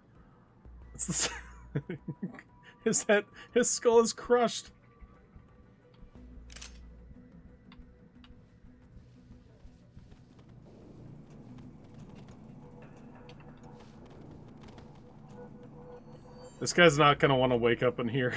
It's the his skull is crushed. This guy's not gonna want to wake up in here.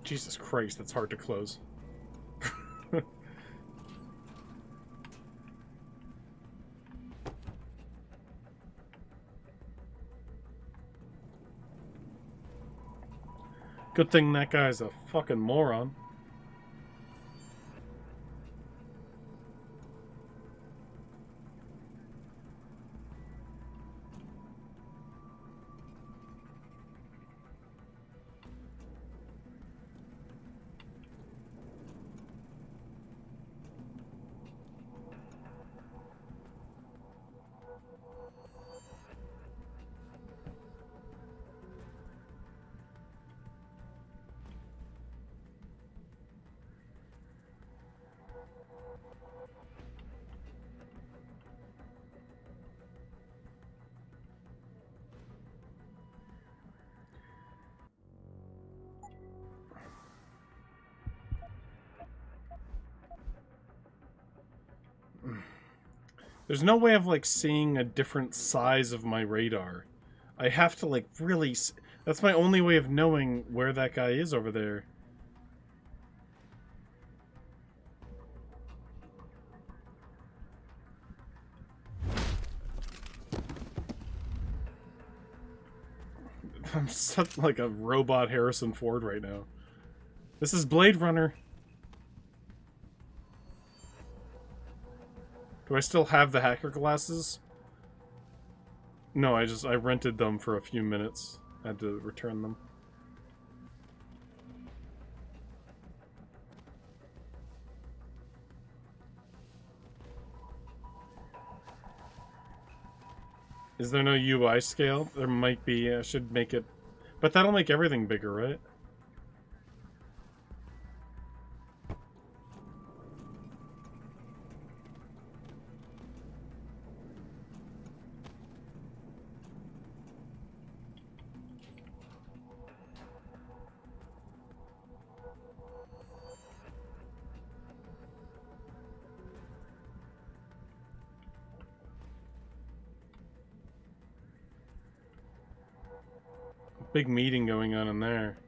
Jesus Christ, that's hard to close. Good thing that guy's a fucking moron. There's no way of, like, seeing a different size of my radar. I have to, like, really... That's my only way of knowing where that guy is over there. I'm such, like, a robot Harrison Ford right now. This is Blade Runner. Do I still have the hacker glasses? No, I rented them for a few minutes. I had to return them. Is there no UI scale? There might be. I should make it... But that'll make everything bigger, right? Big meeting going on in there.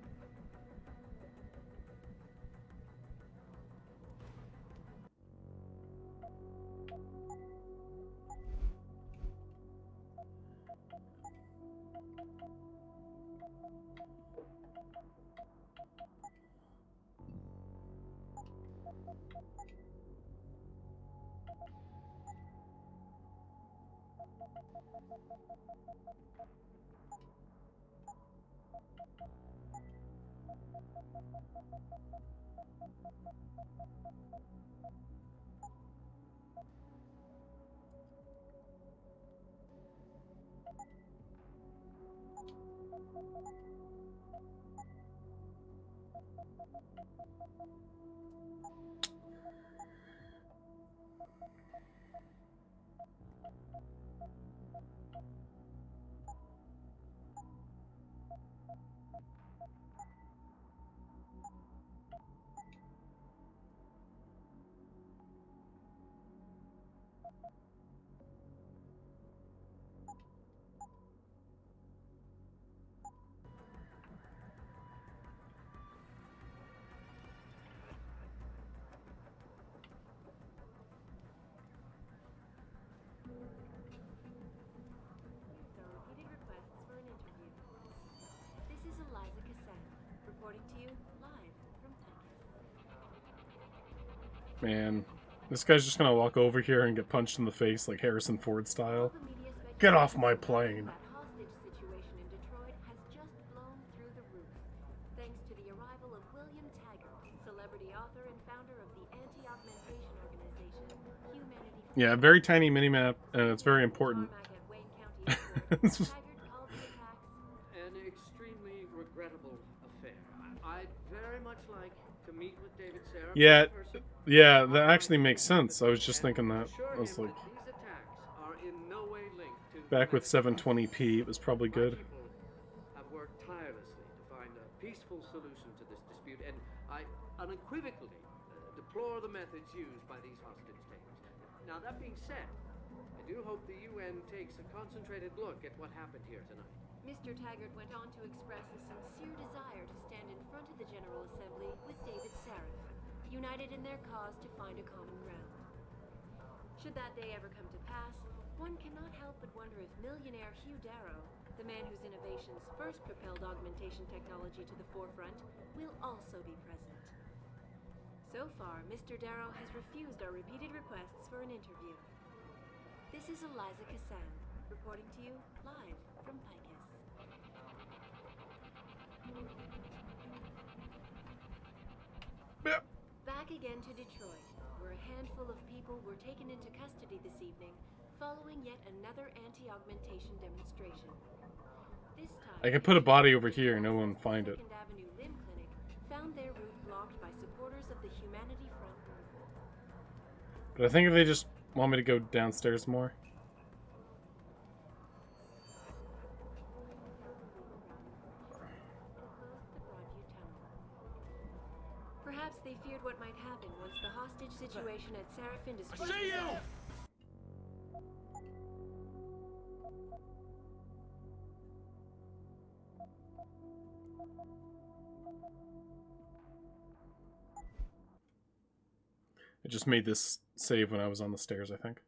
Man, this guy's just gonna walk over here and get punched in the face like Harrison Ford style. Get off my plane. Hostage situation in Detroit has just blown through the roof, thanks to the arrival of William Taggart, celebrity author and founder of the anti-augmentation organization Humanity. Yeah, very tiny minimap, and it's very important. An extremely regrettable affair. I'd very much like to meet with David Seraph Yeah, in person. yeah, that actually makes sense. I was just thinking that. I was like, These attacks are in no way linked to back with 720p, it was probably good. have worked tirelessly to find a peaceful solution to this dispute, and I unequivocally deplore the methods used by these hostage takers. Now, that being said, I do hope the UN takes a concentrated look at what happened here tonight. Mr. Taggart went on to express a sincere desire to stand in front of the General Assembly with David Seraph, united in their cause to find a common ground. Should that day ever come to pass, one cannot help but wonder if millionaire Hugh Darrow, the man whose innovations first propelled augmentation technology to the forefront, will also be present. So far, Mr. Darrow has refused our repeated requests for an interview. This is Eliza Kassan, reporting to you live from Picus. Back again to Detroit, where a handful of people were taken into custody this evening following yet another anti-augmentation demonstration. This time, I could put a body over here and no one would find it. Second Avenue Limb Clinic found their route blocked by supporters of the Humanity Front movement. But I think if they just want me to go downstairs more. Perhaps they feared what might happen once the hostage situation at Seraph Industries. See you! I just made this save when I was on the stairs, I think.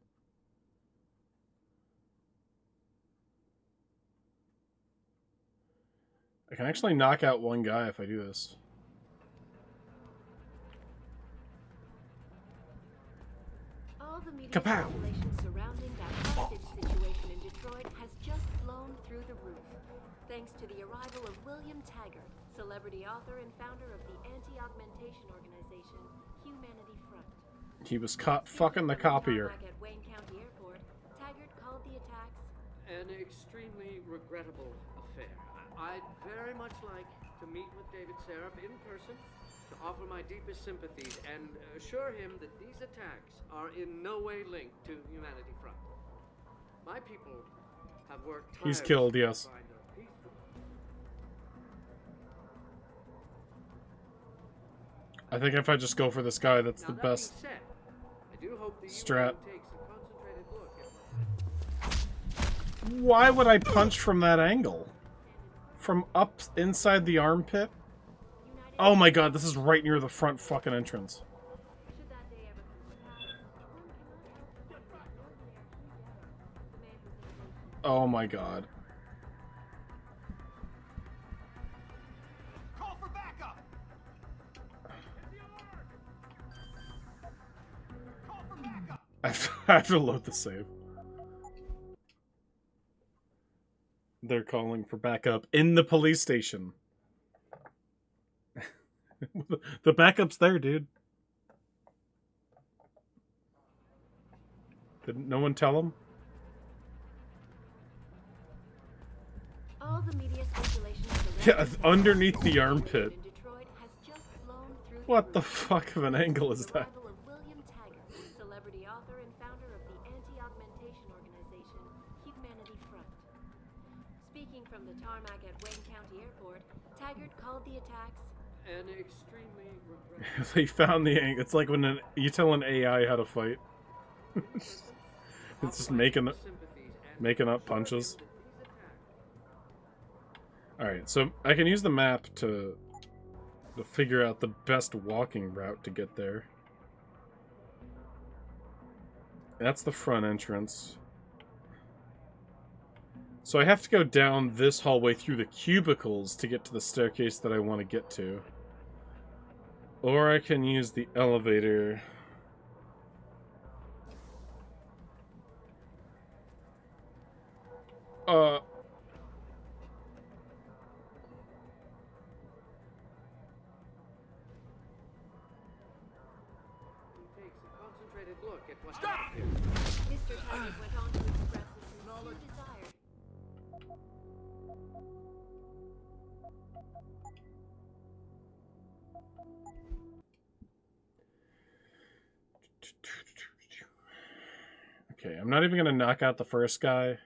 I can actually knock out one guy if I do this. All the media Kapow! speculation surrounding that hostage situation in Detroit has just blown through the roof, thanks to the arrival of William Taggart, celebrity author and founder of the anti-augmentation organization Humanity Front. He was caught fucking the copier. Back at Wayne County Airport, Taggart called the attacks An extremely regrettable affair. I'd very much like to meet with David Seraph in person, to offer my deepest sympathies and assure him that these attacks are in no way linked to Humanity Front. My people have worked tirelessly. He's killed, yes. To find a peaceful... I think if I just go for this guy, that's Now, the that best being said, I do hope the strat. UN takes a concentrated look at Why would I punch from that angle? From up inside the armpit? Oh my god, this is right near the front fucking entrance. Oh my god. Call for backup! Call for backup! I have to load the save. They're calling for backup in the police station. The backup's there, dude. Did no one tell him? all the media speculation Yeah, underneath the armpit. What the fuck of an angle is that? William Taggart, celebrity author and founder of the anti-augmentation organization Humanity Front. Speaking from the tarmac at Wayne County Airport, Taggart called the attacks an extremely regrettable. They found the angle. It's like when you tell an AI how to fight. It's just making up punches. Alright, so I can use the map to figure out the best walking route to get there. That's the front entrance. So I have to go down this hallway through the cubicles to get to the staircase that I want to get to. Or I can use the elevator Takes a concentrated look at what Stop! Mr. Taggart went on to express his sincere desire. Okay, I'm not even gonna knock out the first guy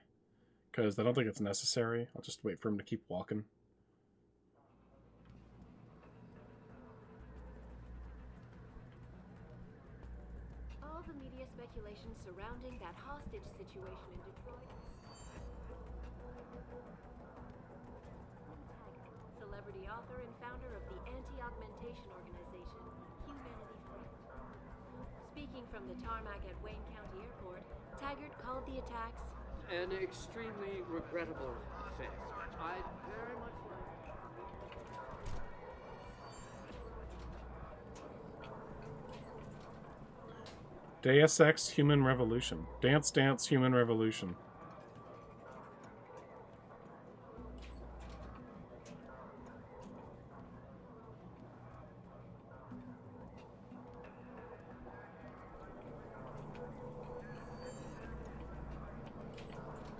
because I don't think it's necessary. I'll just wait for him to keep walking. All the media speculation surrounding that hostage situation in Detroit. Celebrity author and founder of the anti-augmentation organization, Humanity Front. Speaking from the tarmac at Wayne County Airport, Taggart called the attacks an extremely regrettable affair. I'd very much like... Deus Ex Human Revolution. Dance Dance Human Revolution.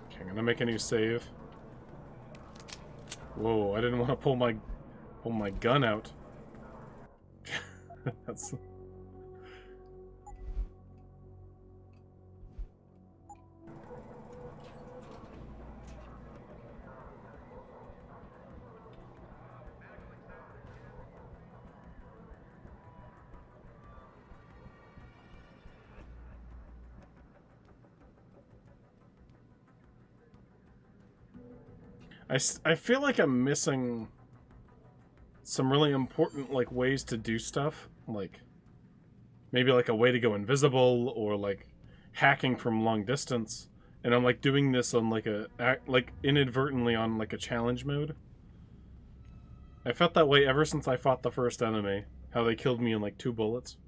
Okay, I'm gonna make a new save. Whoa, I didn't want to pull my gun out. That's... I feel like I'm missing some really important, like, ways to do stuff. Like, maybe, like, a way to go invisible, or, like, hacking from long distance. And I'm, like, doing this on, like, inadvertently on, like, a challenge mode. I felt that way ever since I fought the first enemy. How they killed me in, like, 2 bullets.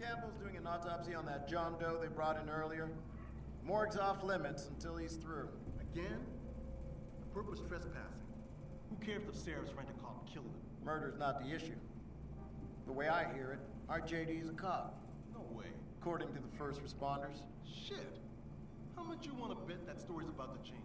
Campbell's doing an autopsy on that John Doe they brought in earlier. Morgue's off limits until he's through. Again? The perp was trespassing. Who cares if Sarah's rent a cop killed him? Murder's not the issue. The way I hear it, our JD's a cop. No way. According to the first responders. Shit. How much you want to bet that story's about to change?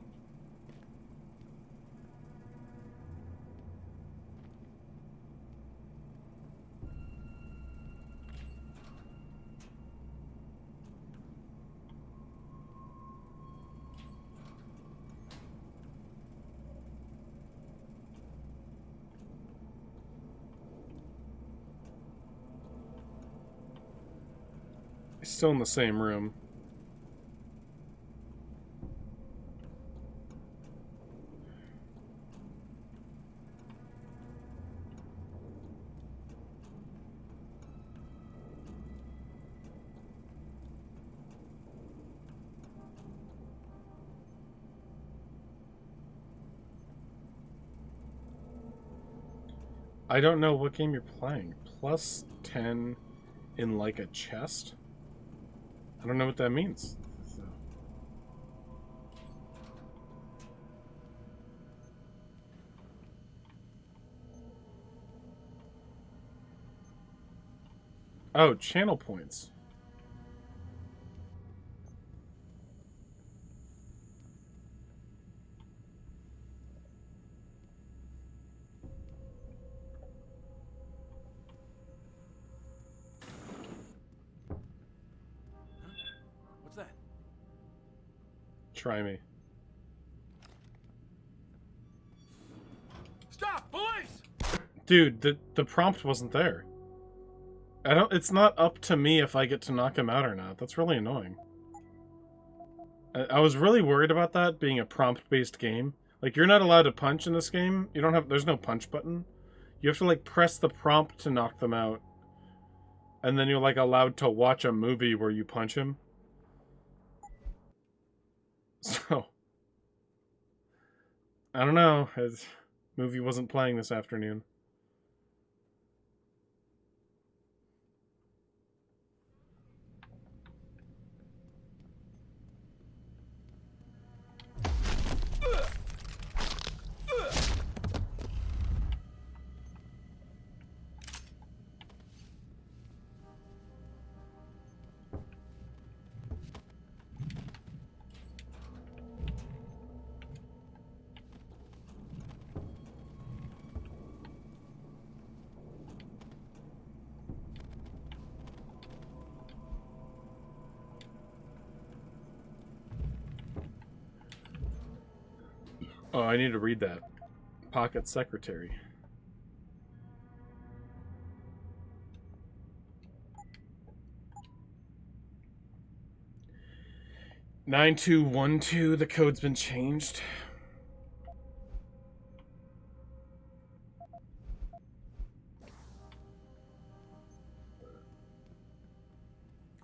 He's still in the same room. I don't know what game you're playing. Plus 10 in, like, a chest? I don't know what that means. So. Oh, channel points. What's that? Try me. Stop! Police! Dude, the prompt wasn't there. It's not up to me if I get to knock him out or not. That's really annoying. I was really worried about that being a prompt-based game. Like, you're not allowed to punch in this game. You don't have... There's no punch button. You have to, like, press the prompt to knock them out. And then you're, like, allowed to watch a movie where you punch him. So... I don't know. His movie wasn't playing this afternoon. Oh, I need to read that. Pocket Secretary. "9212", the code's been changed.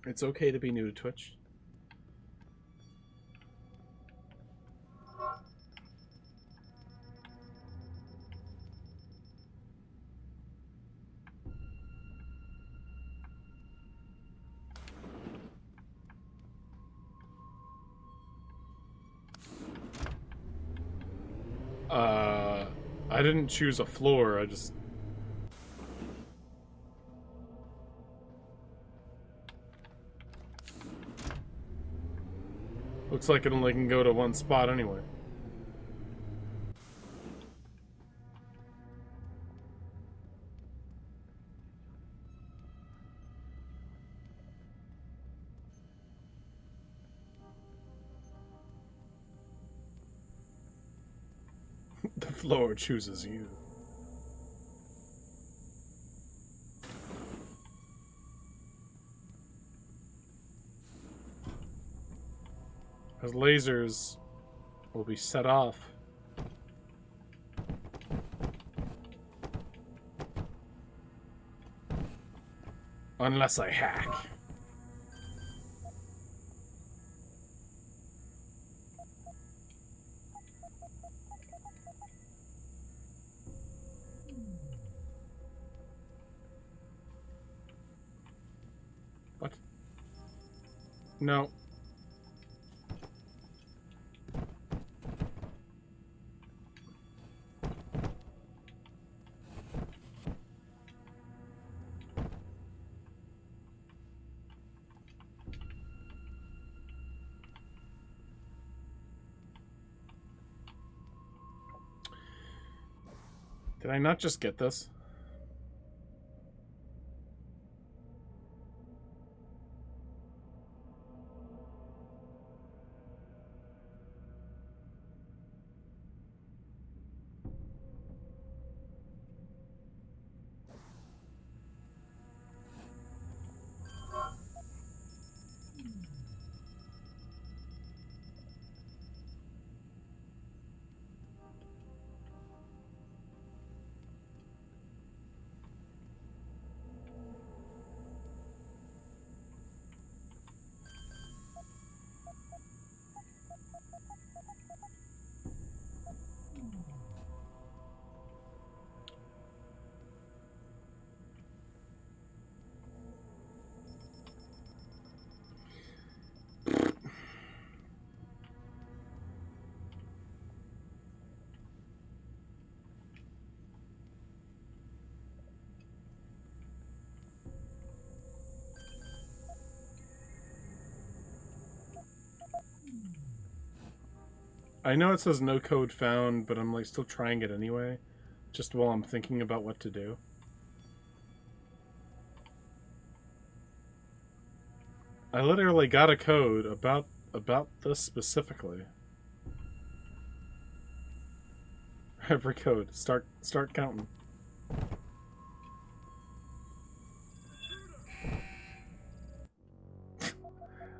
It's okay to be new to Twitch. I didn't choose a floor, I just... Looks like it only can go to one spot anyway. The floor chooses you. As lasers will be set off. Unless I hack. What? No. Did I not just get this? I know it says no code found, but I'm like still trying it anyway, just while I'm thinking about what to do. I literally got a code about this specifically. Every code. Start counting.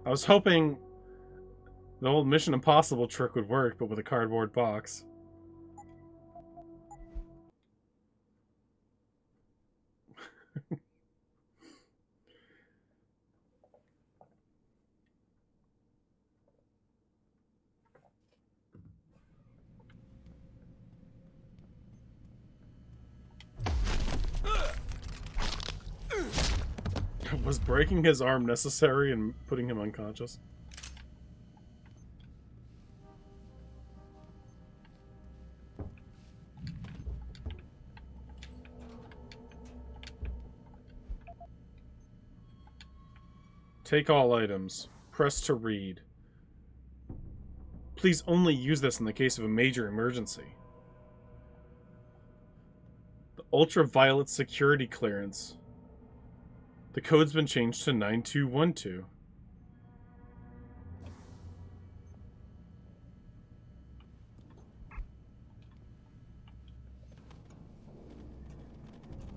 I was hoping the old Mission Impossible trick would work, but with a cardboard box. Was breaking his arm necessary and putting him unconscious? Take all items. Press to read. Please only use this in the case of a major emergency. The ultraviolet security clearance. The code's been changed to 9212.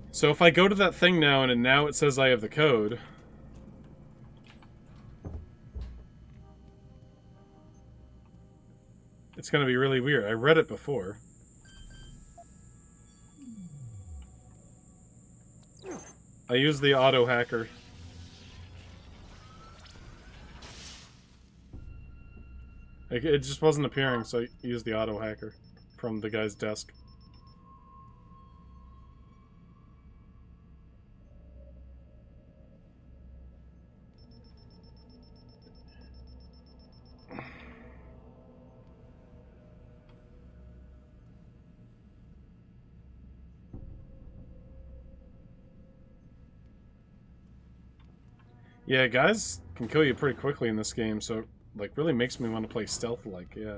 So if I go to that thing now and now it says I have the code... It's gonna be really weird. I read it before. I used the auto hacker. It just wasn't appearing, so I used the auto hacker from the guy's desk. Yeah, guys can kill you pretty quickly in this game, so it, like, really makes me want to play stealth-like, yeah.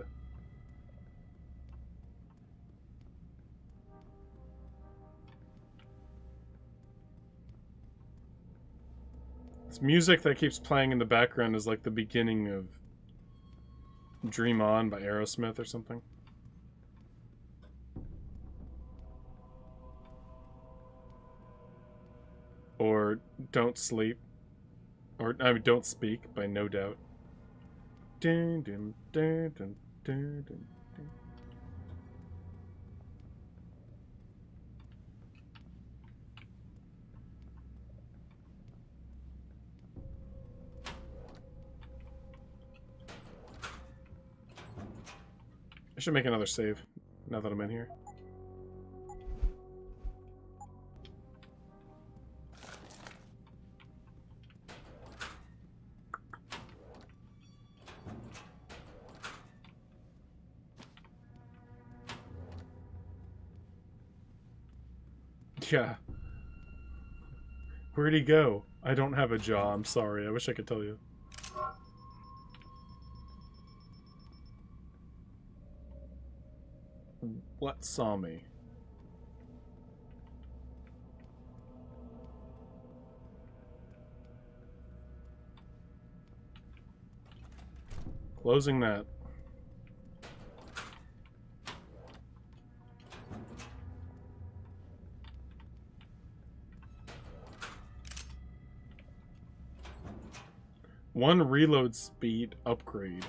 This music that keeps playing in the background is like the beginning of Dream On by Aerosmith or something. Or Don't Sleep. Or, I mean, Don't Speak by No Doubt. Dun, dun, dun, dun, dun, dun, dun. I should make another save, now that I'm in here. Yeah. Where'd he go? I don't have a jaw, I'm sorry. I wish I could tell you. What saw me? Closing that. One reload speed upgrade.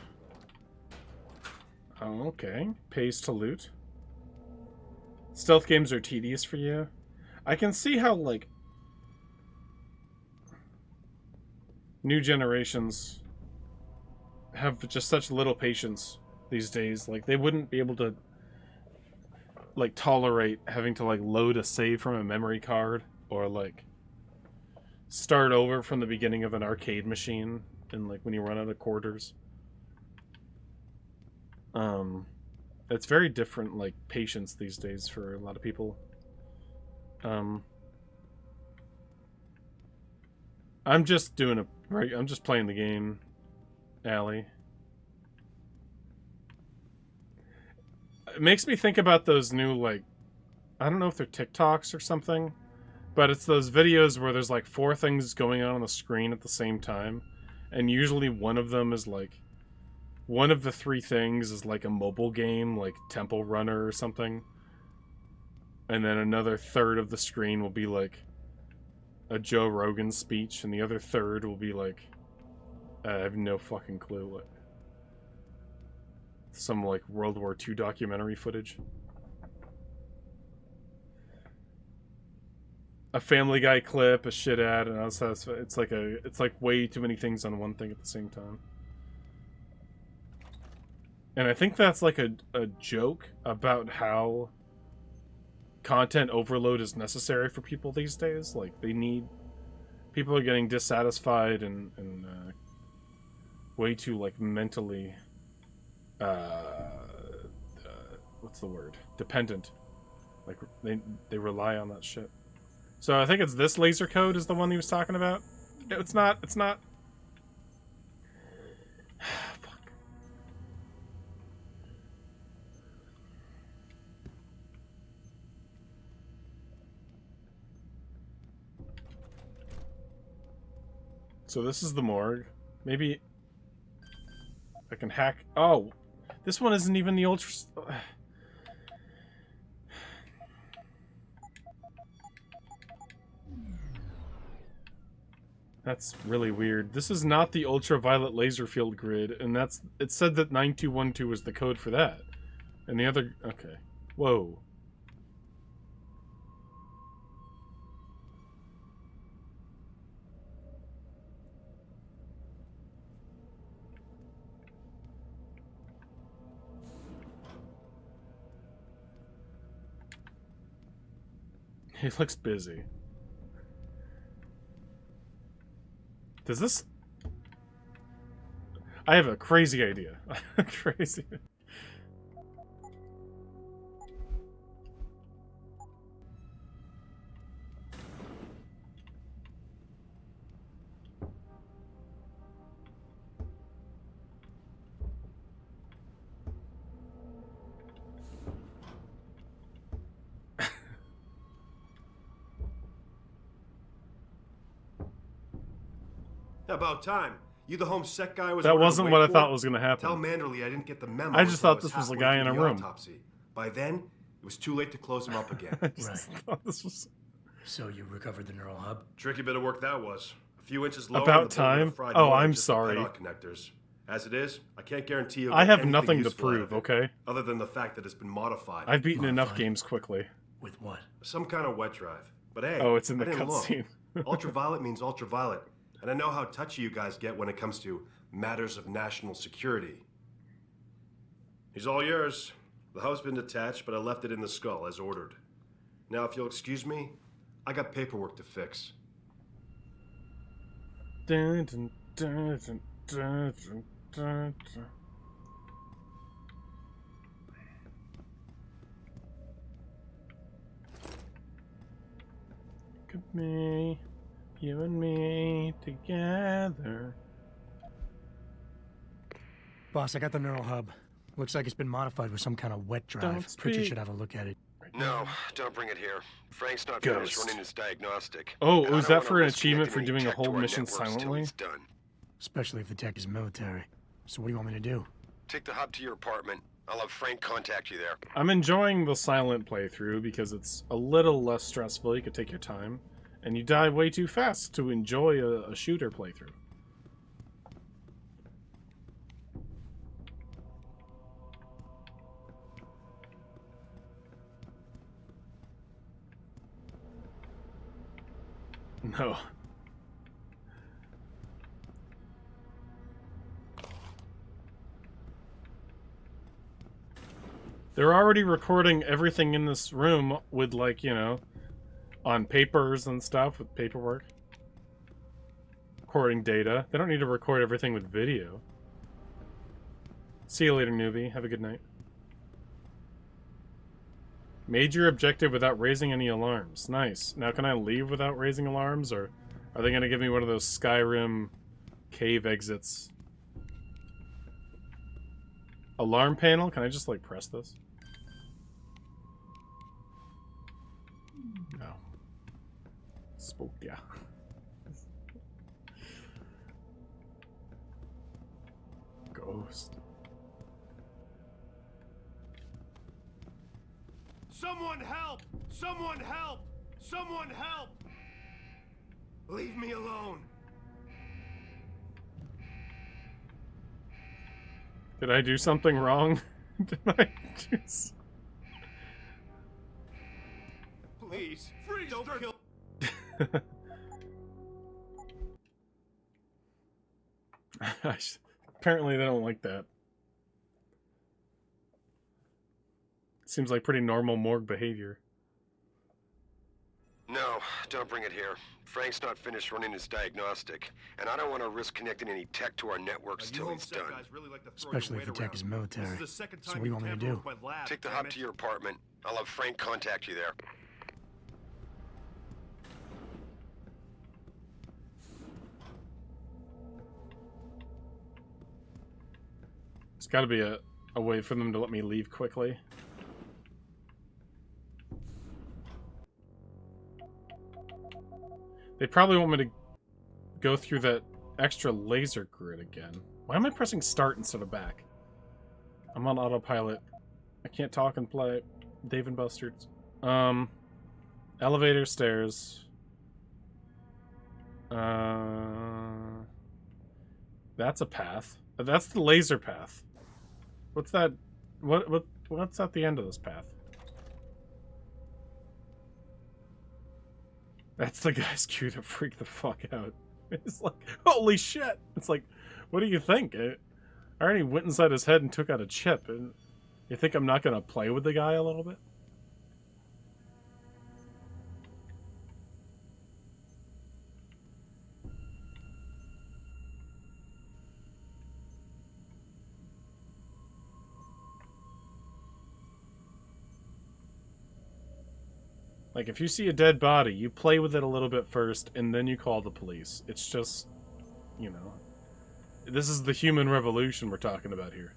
Oh, okay. Pays to loot. Stealth games are tedious for you. I can see how, like, new generations have just such little patience these days. Like, they wouldn't be able to, like, tolerate having to, like, load a save from a memory card or, like, start over from the beginning of an arcade machine and, like, when you run out of quarters. It's very different, like, patience these days for a lot of people. I'm just doing a right. I'm just playing the game, Allie. It makes me think about those new, like, I don't know if they're TikToks or something, but it's those videos where there's like 4 things going on the screen at the same time, and usually one of them is like, one of the 3 things is like a mobile game, like Temple Runner or something, and then another third of the screen will be like a Joe Rogan speech, and the other third will be like I have no fucking clue what. Some like World War II documentary footage. A Family Guy clip, a shit ad, and also it's like way too many things on one thing at the same time. And I think that's like a joke about how content overload is necessary for people these days. Like people are getting dissatisfied and way too like mentally what's the word? Dependent. Like they rely on that shit. So I think it's this laser code is the one he was talking about. It's not. Fuck. So this is the morgue. Maybe I can hack. Oh, this one isn't even the ultra. That's really weird. This is not the ultraviolet laser field grid, and it said that 9212 was the code for that. And the other, okay. Whoa. He looks busy. Does this... I have a crazy idea. Crazy. About time. You the home sec guy was That wasn't what I thought was going to happen. Tell Manderley I didn't get the memo. I just thought this was a guy in a room. Autopsy. By then, it was too late to close him up again. Right. Thought this was... So you recovered the neural hub? Tricky bit of work that was. A few inches lower. About time? Oh, I'm sorry. Connectors. As it is, I can't guarantee you. I have nothing to prove, okay? Other than the fact that it's been modified. I've beaten enough games quickly. With what? Some kind of wet drive. But hey, oh, it's in the cutscene. Ultraviolet means ultraviolet. And I know how touchy you guys get when it comes to matters of national security. He's all yours. The hub's been detached, but I left it in the skull as ordered. Now, if you'll excuse me, I got paperwork to fix. Dun, dun, dun, dun, dun, dun, dun, dun. Look at me. You and me together. Boss, I got the neural hub. Looks like it's been modified with some kind of wet drive. Pritchard should have a look at it. No, don't bring it here. Frank's not finished running his diagnostic. Oh, was that for an achievement for doing a whole mission silently? Especially if the tech is military. So what do you want me to do? Take the hub to your apartment. I'll have Frank contact you there. I'm enjoying the silent playthrough because it's a little less stressful. You can take your time. And you die way too fast to enjoy a shooter playthrough. No. They're already recording everything in this room with, like, you know, on papers and stuff with paperwork. Recording data. They don't need to record everything with video. See you later, newbie. Have a good night. Major objective without raising any alarms. Nice. Now can I leave without raising alarms, or are they going to give me one of those Skyrim cave exits? Alarm panel? Can I just, like, press this? No. Spook, yeah. Ghost. Someone help! Someone help! Someone help! Leave me alone. Did I do something wrong? Did I just... Please, don't kill. Apparently they don't like that. Seems like pretty normal morgue behavior. No, don't bring it here. Frank's not finished running his diagnostic, and I don't want to risk connecting any tech to our networks till he's done. Especially if the tech is military. So what do you want me to do? Take the hub to your apartment. I'll have Frank contact you there. There's got to be a way for them to let me leave quickly. They probably want me to go through that extra laser grid again. Why am I pressing start instead of back? I'm on autopilot. I can't talk and play. Dave and Buster's. Elevator, stairs. That's a path. That's the laser path. What's that? What's at the end of this path? That's the guy's cue to freak the fuck out. It's like, holy shit! It's like, what do you think? I already went inside his head and took out a chip, and you think I'm not gonna play with the guy a little bit? Like, if you see a dead body, you play with it a little bit first, and then you call the police. It's just, you know... This is the human revolution we're talking about here.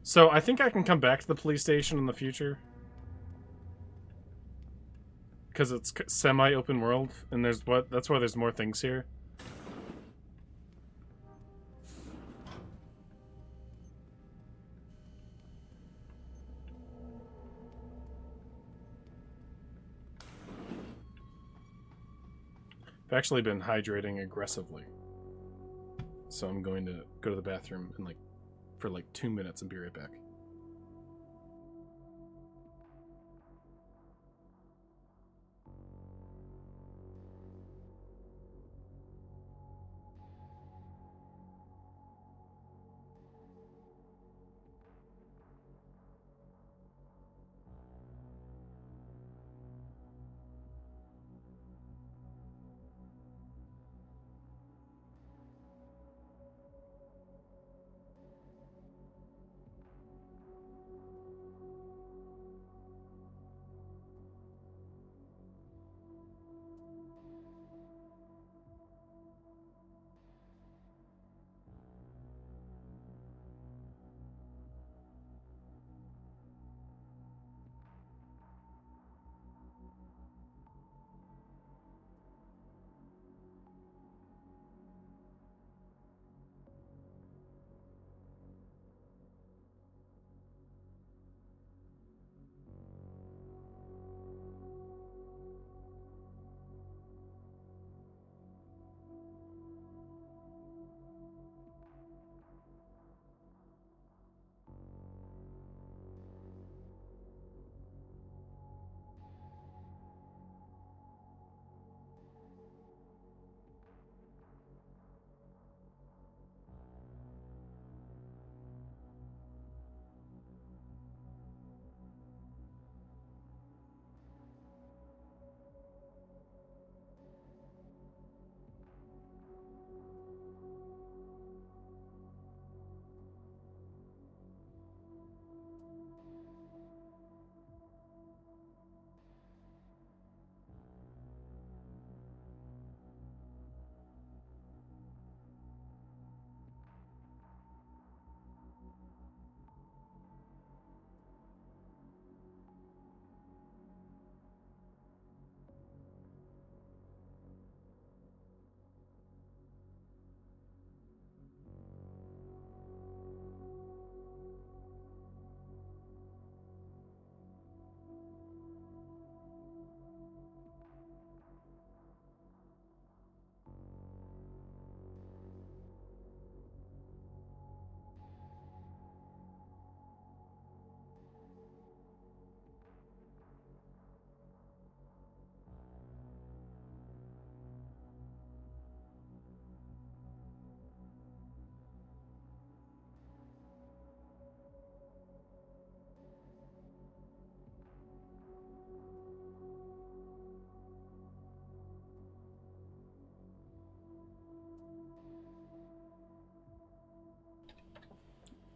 So, I think I can come back to the police station in the future. Because it's semi-open world, and that's why there's more things here. I've actually been hydrating aggressively. So I'm going to go to the bathroom in for 2 minutes and be right back.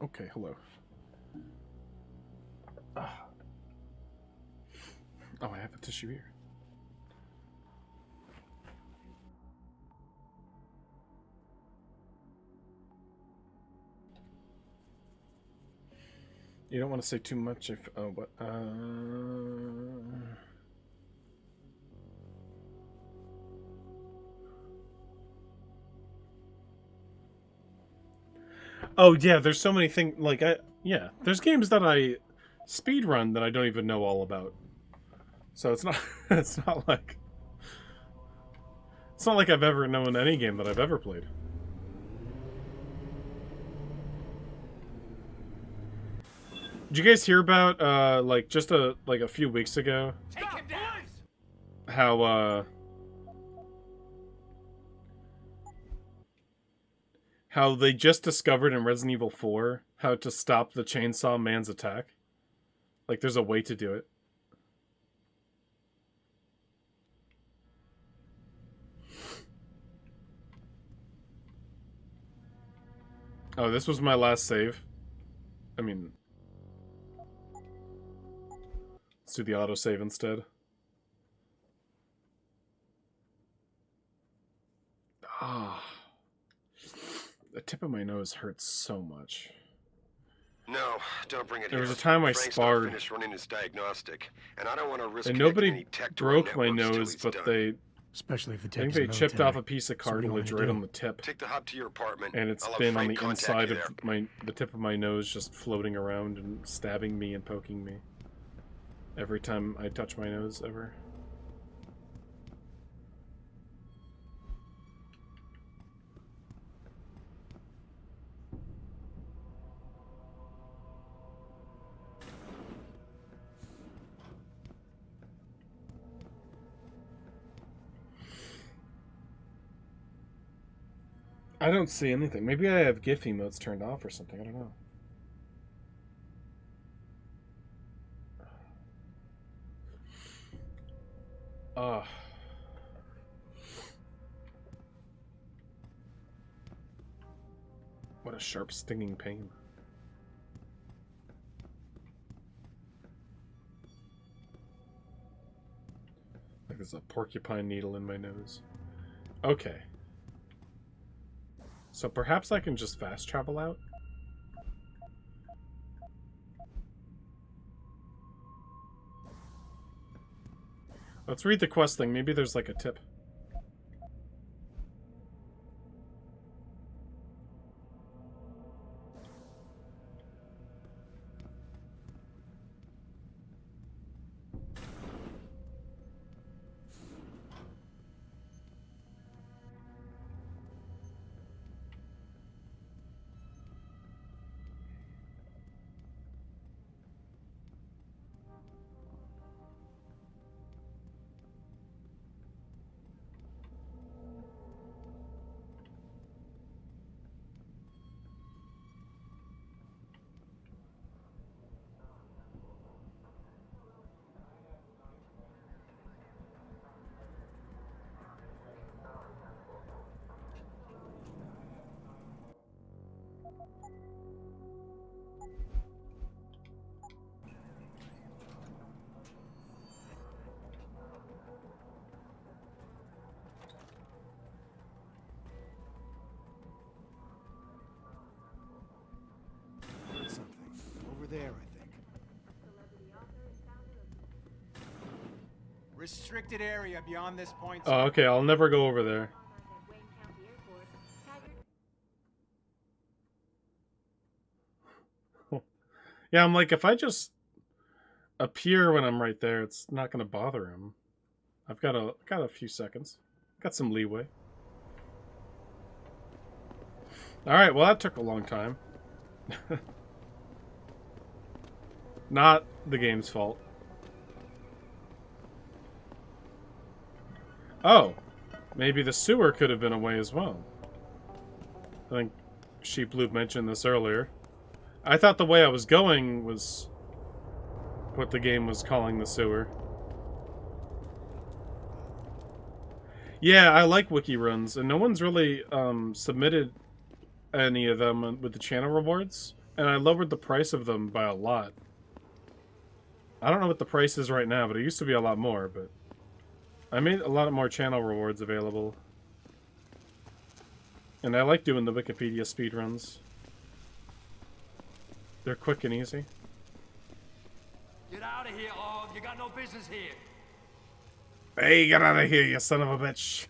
Okay, hello. Oh, I have a tissue here. You don't want to say too much if... Oh, what? Oh, yeah, there's so many things... Like, yeah, there's games that I speedrun that I don't even know all about. So it's not... It's not like... It's not like I've ever known any game that I've ever played. Did you guys hear about, like, just a few weeks ago? Take him down! How they just discovered in Resident Evil 4 how to stop the Chainsaw Man's attack? Like, there's a way to do it. Oh, this was my last save. I mean... Let's do the autosave instead. Ah. The tip of my nose hurts so much. No, don't bring it There here. was a time I Frank's sparred. not finished running his diagnostic, and I don't want to risk And connecting nobody any tech to our broke my networks till nose, he's but done. they... Especially if the I tech think is they chipped military. off a piece of So what do you want me cartilage to right do? on the tip. Take the hub to your apartment. And it's I'll have been on Frank the contact inside you of there. the tip of my nose, just floating around and stabbing me and poking me. Every time I touch my nose, ever. I don't see anything. Maybe I have GIF emotes turned off or something. I don't know. What a sharp, stinging pain. Like there's a porcupine needle in my nose. Okay. So perhaps I can just fast travel out? Let's read the quest thing. Maybe there's like a tip. Over there, I think. Restricted area beyond this point. Oh, okay. I'll never go over there. Yeah, I'm like, if I just appear when I'm right there, it's not going to bother him. I've got a few seconds. Got some leeway. All right, well, that took a long time. Not the game's fault. Oh, maybe the sewer could have been away as well. I think Sheep Loop mentioned this earlier. I thought the way I was going was what the game was calling the sewer. Yeah, I like wiki runs, and no one's really submitted any of them with the channel rewards. And I lowered the price of them by a lot. I don't know what the price is right now, but it used to be a lot more, but I made a lot more channel rewards available. And I like doing the Wikipedia speedruns. They're quick and easy. Get out of here, Og. You got no business here. Hey, get out of here, you son of a bitch.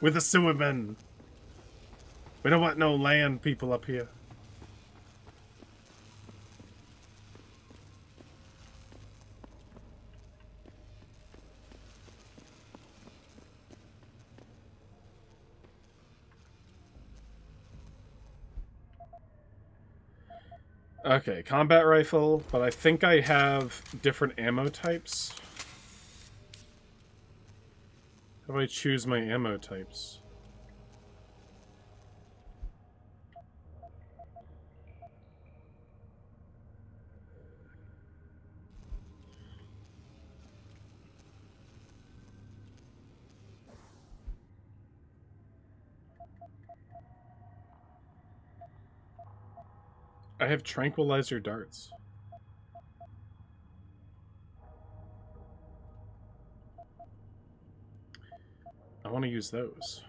With the sewer men. We don't want no land people up here. Okay, combat rifle, but I think I have different ammo types. How do I choose my ammo types? I have tranquilizer darts. I want to use those.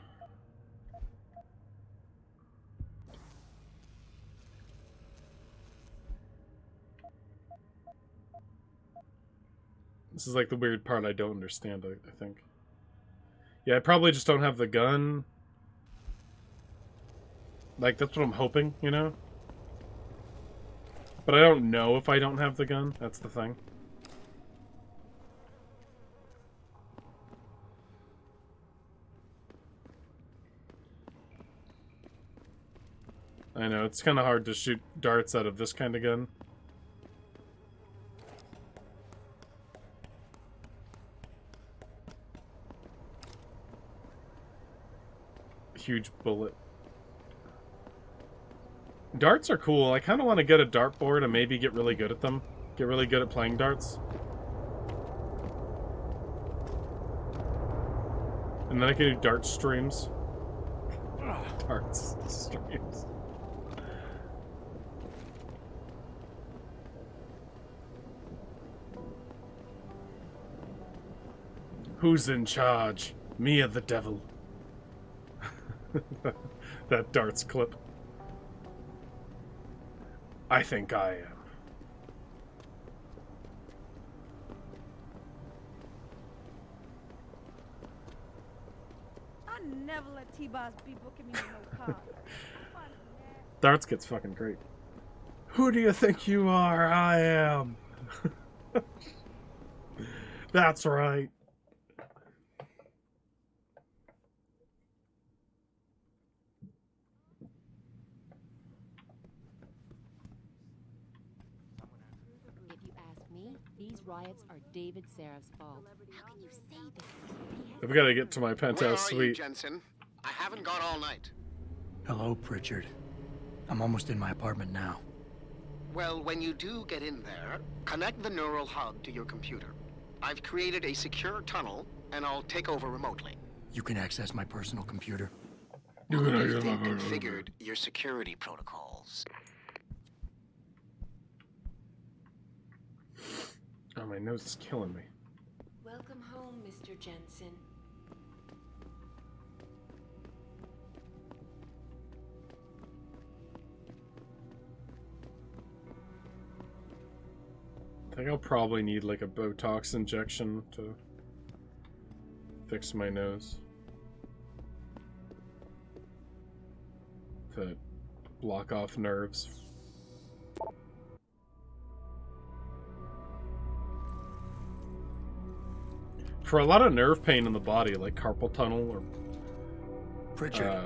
This is like the weird part I don't understand, I think. Yeah, I probably just don't have the gun. Like, that's what I'm hoping, you know? But I don't know if I don't have the gun. That's the thing. I know, it's kind of hard to shoot darts out of this kind of gun. Huge bullet. Darts are cool. I kind of want to get a dartboard and maybe get really good at them. Get really good at playing darts. And then I can do dart streams. Darts streams. Who's in charge? Me or the devil? That darts clip. I think I am. I never let T-Boss people give me no card. Darts gets fucking great. Who do you think you are? I am. That's right. If you ask me, these riots are David Seraph's fault. How can you say that? I've got to get to my penthouse Where are suite. you, Jensen? I haven't gone all night. Hello, Pritchard. I'm almost in my apartment now. Well, when you do get in there, connect the neural hub to your computer. I've created a secure tunnel, and I'll take over remotely. You can access my personal computer. Who do you think configured your security protocols? Oh, my nose is killing me. Welcome home, Mr. Jensen. I think I'll probably need like a Botox injection to fix my nose. To block off nerves. For a lot of nerve pain in the body, like carpal tunnel or Pritchard,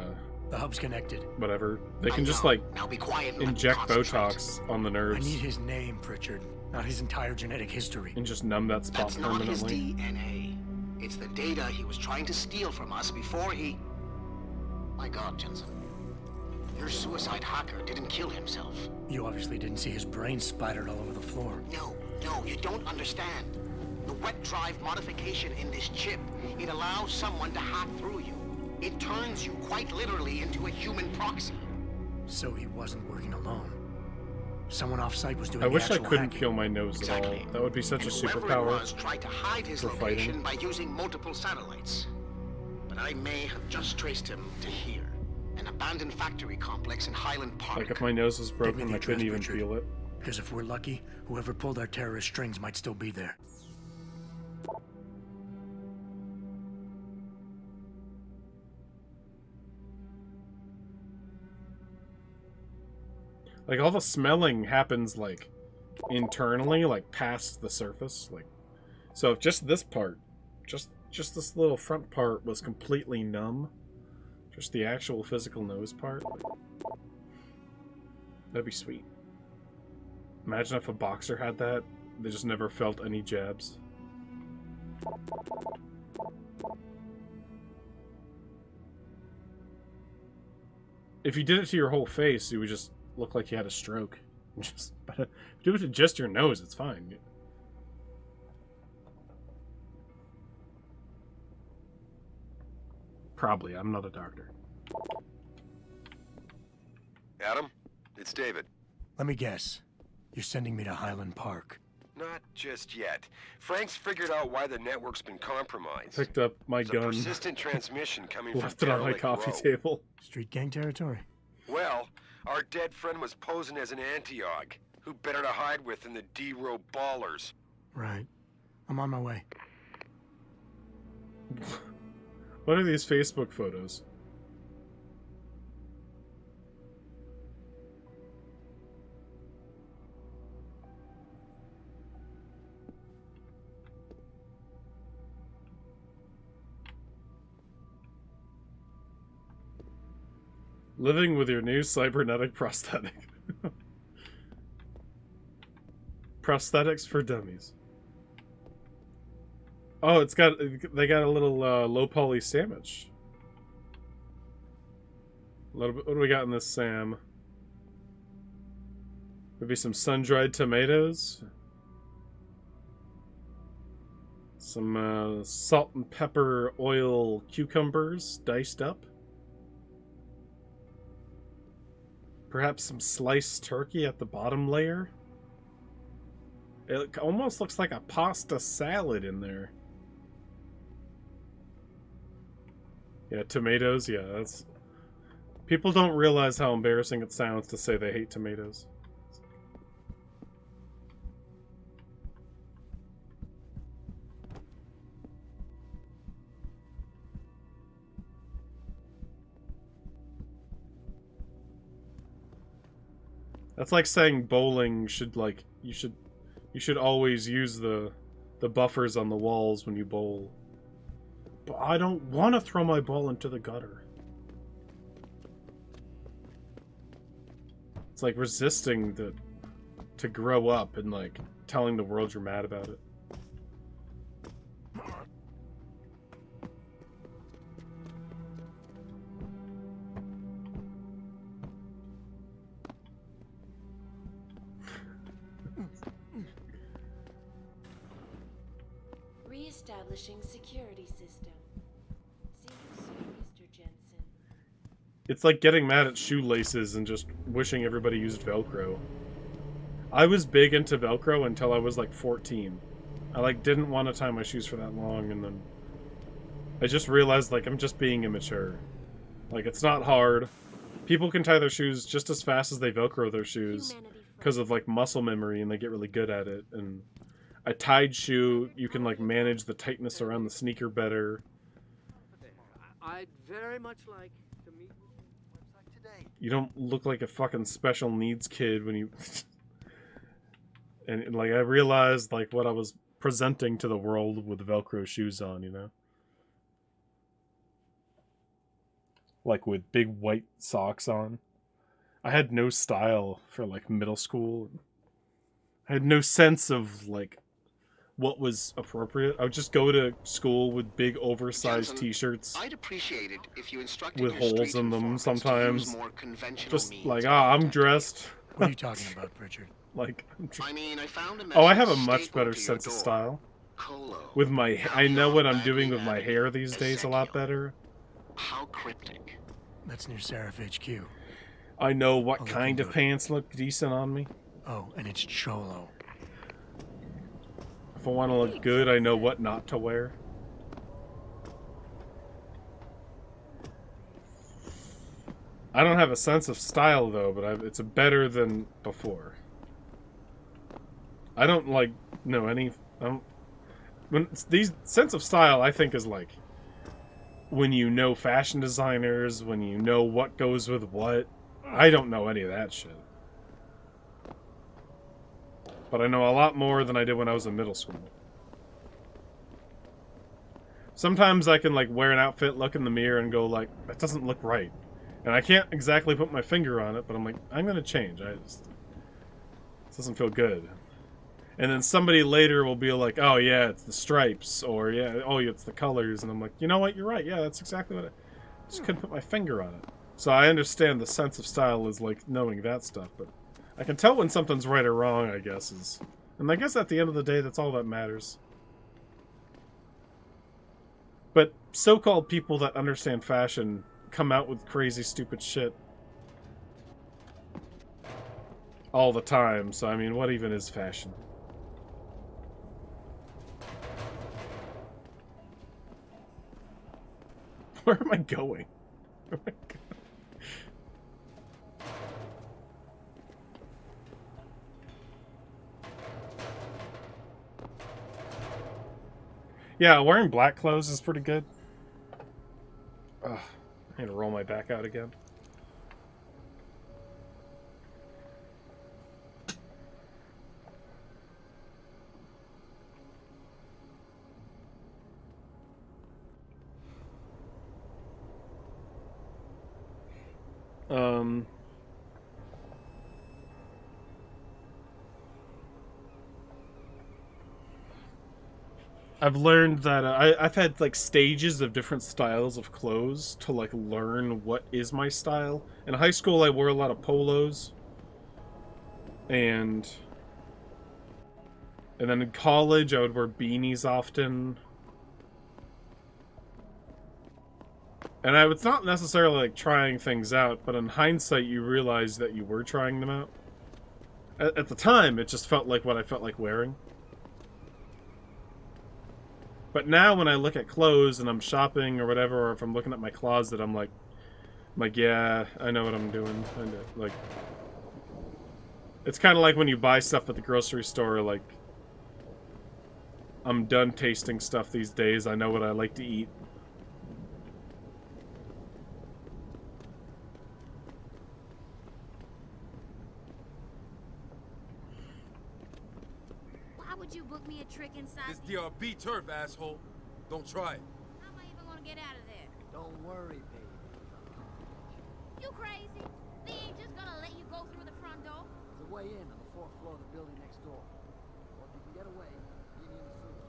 the hub's connected. Whatever, they can just like now be quiet and inject Botox on the I nerves need his name, Pritchard, not his entire genetic history. and just numb that spot That's not his permanently. DNA. It's the data he was trying to steal from us before he... My God, Jensen. Your suicide hacker didn't kill himself. You obviously didn't see his brain splattered all over the floor. No, you don't understand. The wet drive modification in this chip, it allows someone to hack through you. It turns you quite literally into a human proxy. So he wasn't working alone. Someone off-site was doing I the wish I actual couldn't hacking. feel my nose at all. That would be such a Whoever it superpower was tried to hide his for location fighting. by using multiple satellites. But I may have just traced him to here, an abandoned factory complex in Highland Park. Like if my nose was Get me broken, the I couldn't address, even Richard. feel it. Because if we're lucky, whoever pulled our terrorist strings might still be there. Like all the smelling happens like internally, like past the surface. Like, so if just this part, just this little front part was completely numb, just the actual physical nose part, like, that'd be sweet. Imagine if a boxer had that, they just never felt any jabs. If you did it to your whole face, you would just look like you had a stroke. But if you do it to just your nose, it's fine. Probably. I'm not a doctor. Adam, it's David. Let me guess. You're sending me to Highland Park. Not just yet. Frank's figured out why the network's been compromised. Picked up my There's gun. a persistent transmission coming from Left it on my Derelict coffee Row. table. Street gang territory. Well, our dead friend was posing as an anti-og. Who better to hide with than the D-Row ballers? Right. I'm on my way. What are these Facebook photos? Living with your new cybernetic prosthetic. Prosthetics for dummies. Oh, they got a little low poly sandwich. A little bit. What do we got in this, Sam? Maybe some sun-dried tomatoes. Some salt and pepper oil cucumbers diced up. Perhaps some sliced turkey at the bottom layer. It almost looks like a pasta salad in there. Yeah, tomatoes, yeah, that's... People don't realize how embarrassing it sounds to say they hate tomatoes. That's like saying bowling should, like, you should always use the buffers on the walls when you bowl. But I don't want to throw my ball into the gutter. It's like resisting to grow up and like telling the world you're mad about it. Re-establishing security system. See you soon, Mr. Jensen. It's like getting mad at shoelaces and just wishing everybody used Velcro. I was big into Velcro until I was like 14. I like didn't want to tie my shoes for that long, and then I just realized like I'm just being immature. Like it's not hard. People can tie their shoes just as fast as they Velcro their shoes because of like muscle memory, and they get really good at it. And a tied shoe, you can like manage the tightness around the sneaker better. I'd very much like to meet with you today. You don't look like a fucking special needs kid when you... and like I realized like what I was presenting to the world with Velcro shoes on, you know? Like with big white socks on. I had no style for like middle school. I had no sense of like what was appropriate. I would just go to school with big oversized t-shirts. I'd appreciate it if you instructed with your holes street in them informants to use sometimes. more conventional Just means like, to I'm contact dressed. What are you talking about, Pritchard? Like, I mean, I found a oh, I have a message much stapled better to your sense of door. style. Colo. With my, I know what I'm doing with my hair these days a lot better. How cryptic. That's near Seraph HQ. I know what Looking kind of good. pants look decent on me. Oh, and it's Cholo. If I want to look good, I know what not to wear. I don't have a sense of style though, but it's better than before. I don't like know any. When these sense of style, I think is like when you know fashion designers, when you know what goes with what. I don't know any of that shit. But I know a lot more than I did when I was in middle school. Sometimes I can like wear an outfit, look in the mirror, and go like, that doesn't look right. And I can't exactly put my finger on it, but I'm like, I'm gonna change. This doesn't feel good. And then somebody later will be like, oh yeah, it's the stripes, or yeah, oh it's the colors, and I'm like, you know what, you're right, yeah, that's exactly what I just couldn't put my finger on it. So I understand the sense of style is like knowing that stuff, but I can tell when something's right or wrong, I guess, and I guess at the end of the day, that's all that matters. But so-called people that understand fashion come out with crazy, stupid shit all the time, so I mean, what even is fashion? Where am I going? Oh my God. Yeah, wearing black clothes is pretty good. Ugh, I need to roll my back out again. I've learned that I've had like stages of different styles of clothes to like learn what is my style. In high school, I wore a lot of polos, and then in college, I would wear beanies often. And I was not necessarily like trying things out, but in hindsight, you realize that you were trying them out. At the time, it just felt like what I felt like wearing. But now when I look at clothes and I'm shopping or whatever, or if I'm looking at my closet, I'm like, yeah, I know what I'm doing. Like, it's kind of like when you buy stuff at the grocery store, like, I'm done tasting stuff these days. I know what I like to eat. Why would you book me a trick inside? This DRB turf, asshole. Don't try it. How am I even gonna get out of there? Don't worry, baby. You crazy? They ain't just gonna let you go through the front door. There's a way in on the 4th floor of the building next door. Or if you can get away, meet me in the sewers.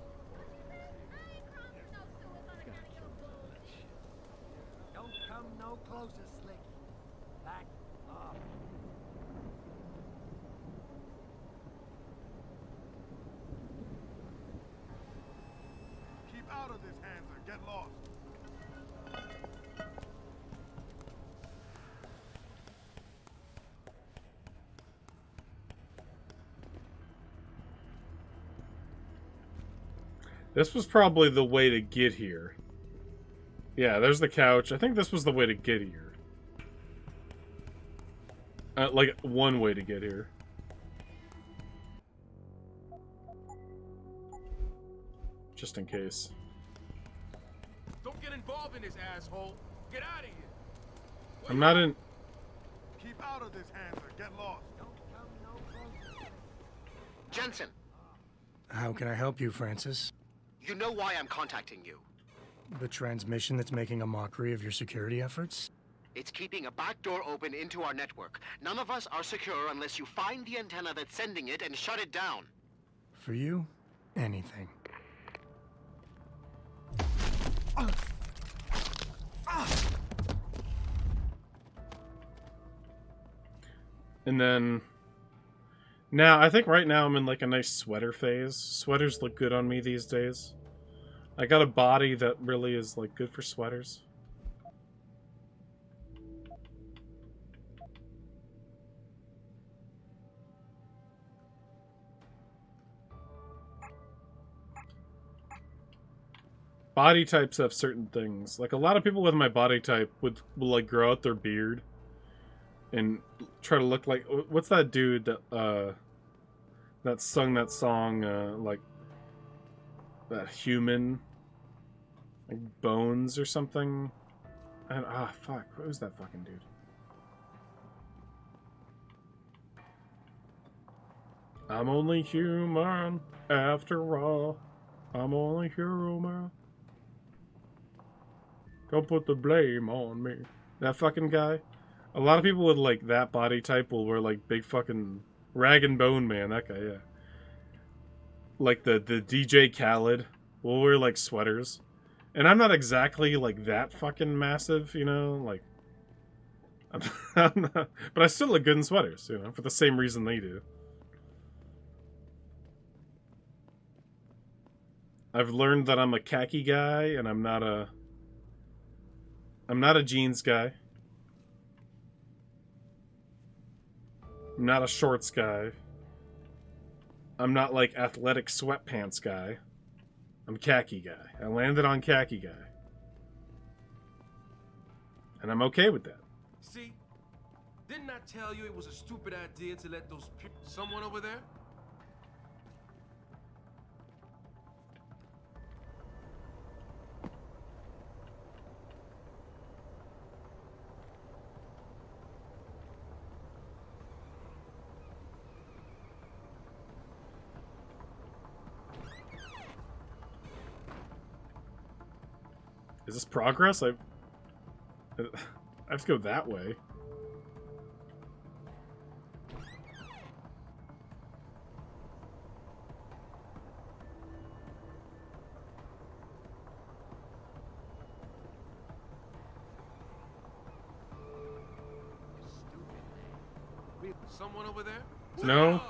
I ain't crawling through no sewers on account of your bullshit. Don't come no closer, Slicky. Back up. Keep out of this, Hanser. Get lost. This was probably the way to get here. Yeah, there's the couch. I think this was the way to get here. Like, one way to get here. Just in case. Don't get involved in this, asshole. Get out of here. I'm not in... Keep out of this, Hanser. Get lost. Don't come no closer. Jensen, How can I help you, Francis? you know why I'm contacting you. The transmission that's making a mockery of your security efforts? It's keeping a back door open into our network. None of us are secure unless you find the antenna that's sending it and shut it down. For you, anything. And then... Now, I think right now I'm in like a nice sweater phase. Sweaters look good on me these days. I got a body that really is like good for sweaters. body types have certain things. Like, a lot of people with my body type will like grow out their beard and try to look like, what's that dude that that sung that song, like that Human, like Bones or something. And fuck, what was that fucking dude? I'm only human after all. I'm only human. Don't put the blame on me. That fucking guy. A lot of people with like that body type will wear like big fucking Rag and Bone Man. That guy, yeah. Like the DJ Khaled will wear like sweaters. And I'm not exactly like that fucking massive, you know, like I'm not, but I still look good in sweaters, you know, for the same reason they do. I've learned that I'm a khaki guy and I'm not a jeans guy. I'm not a shorts guy. I'm not like athletic sweatpants guy. I'm khaki guy. I landed on khaki guy. And I'm okay with that. See? Didn't I tell you it was a stupid idea to let those people... Someone over there? Is this progress? I have to go that way. Someone over there? No?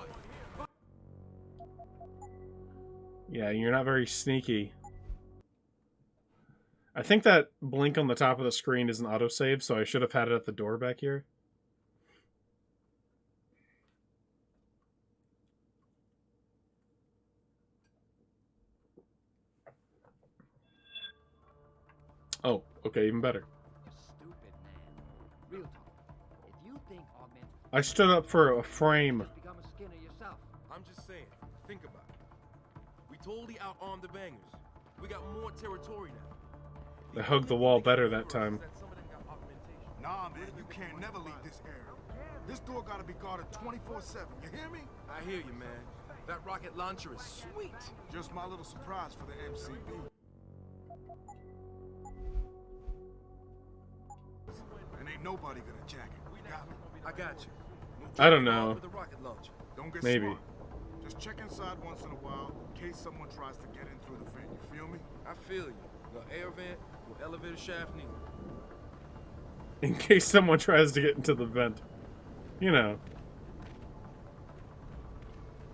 Yeah, you're not very sneaky. I think that blink on the top of the screen is an autosave, so I should have had it at the door back here. Oh, okay, even better. Stupid man. Real talk. If you think augmented... I stood up for a frame. Become a Skinner yourself. I'm just saying, think about it. We totally outarmed the bangers. We got more territory now. I hugged the wall better that time. Nah, man, you can't never leave this area. This door gotta be guarded 24/7, you hear me? I hear you, man. That rocket launcher is sweet. Just my little surprise for the MCB. And ain't nobody gonna jack it. You got me? I got you. I don't know. With the rocket launcher. Don't get Maybe. smart. Just check inside once in a while, in case someone tries to get in through the vent. You feel me? I feel you. No air vent, no elevator shaft neither. In case someone tries to get into the vent. You know.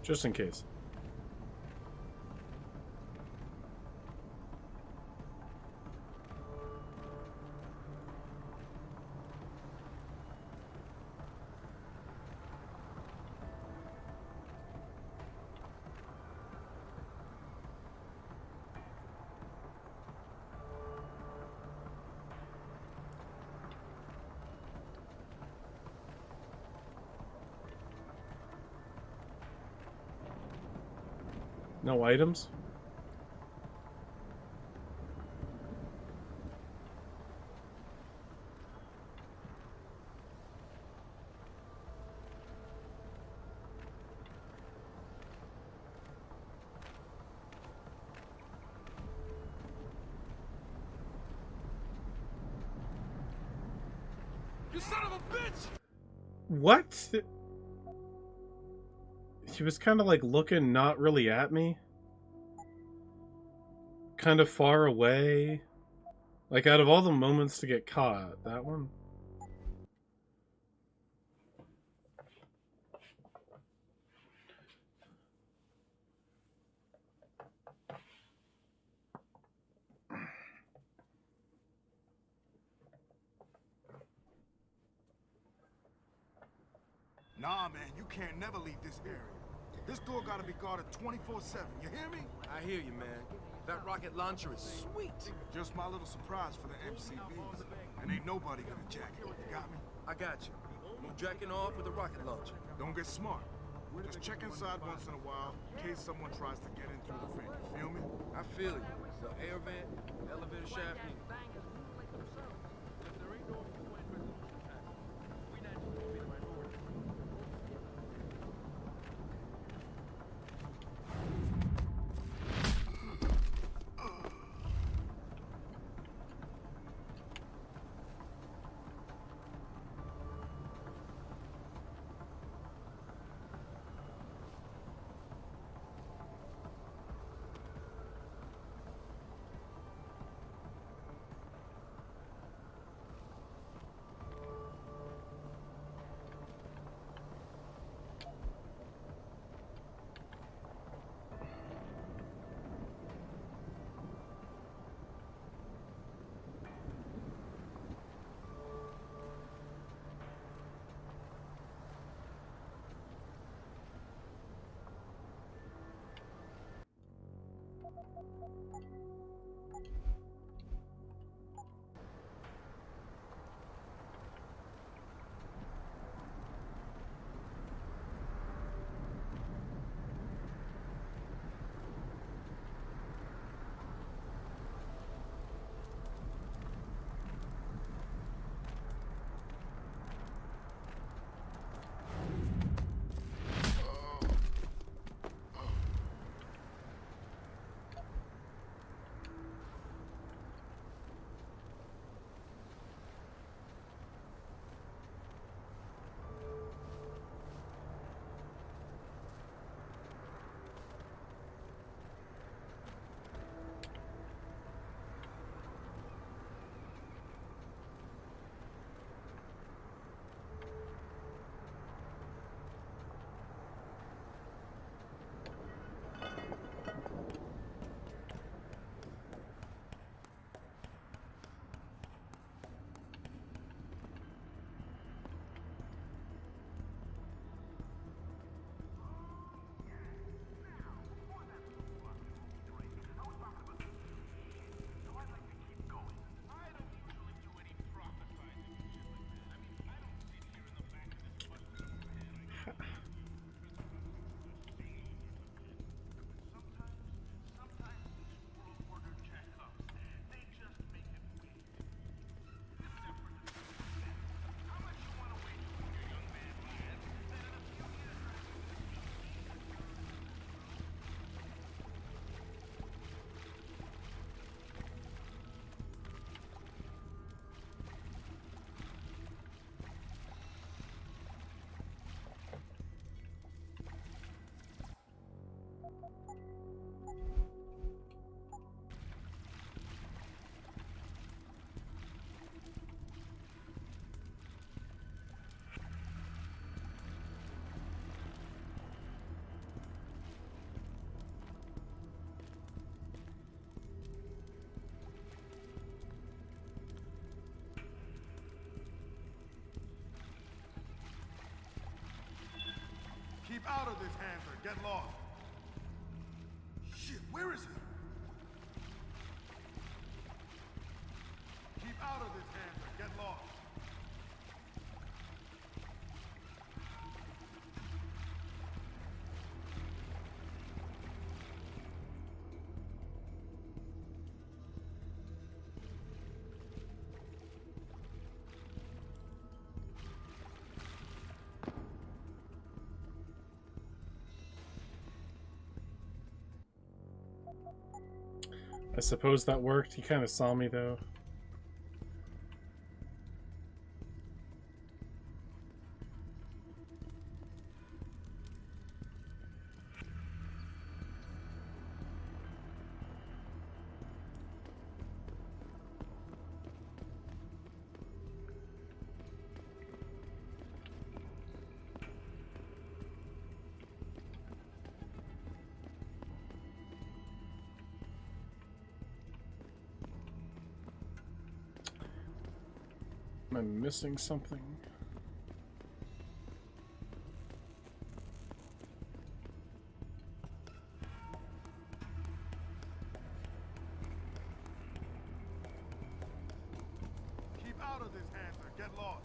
Just in case. No items? You son of a bitch! What? She was kind of like looking not really at me. Kind of far away. Like out of all the moments to get caught, that one. Nah, man, you can't never leave this area. This door gotta be guarded 24/7, you hear me? I hear you, man. That rocket launcher is sweet. Just my little surprise for the MCBs. And ain't nobody gonna jack it. You got me? I got you. No jacking off with a rocket launcher. Don't get smart. Just check inside once in a while in case someone tries to get in through the vent. You feel me? I feel you. The air vent, elevator shaft. Keep out of this, Hanser. Get lost. Shit, where is he? Keep out of this, Hanser. Get lost. I suppose that worked. He kind of saw me, though. Am I missing something? Get lost.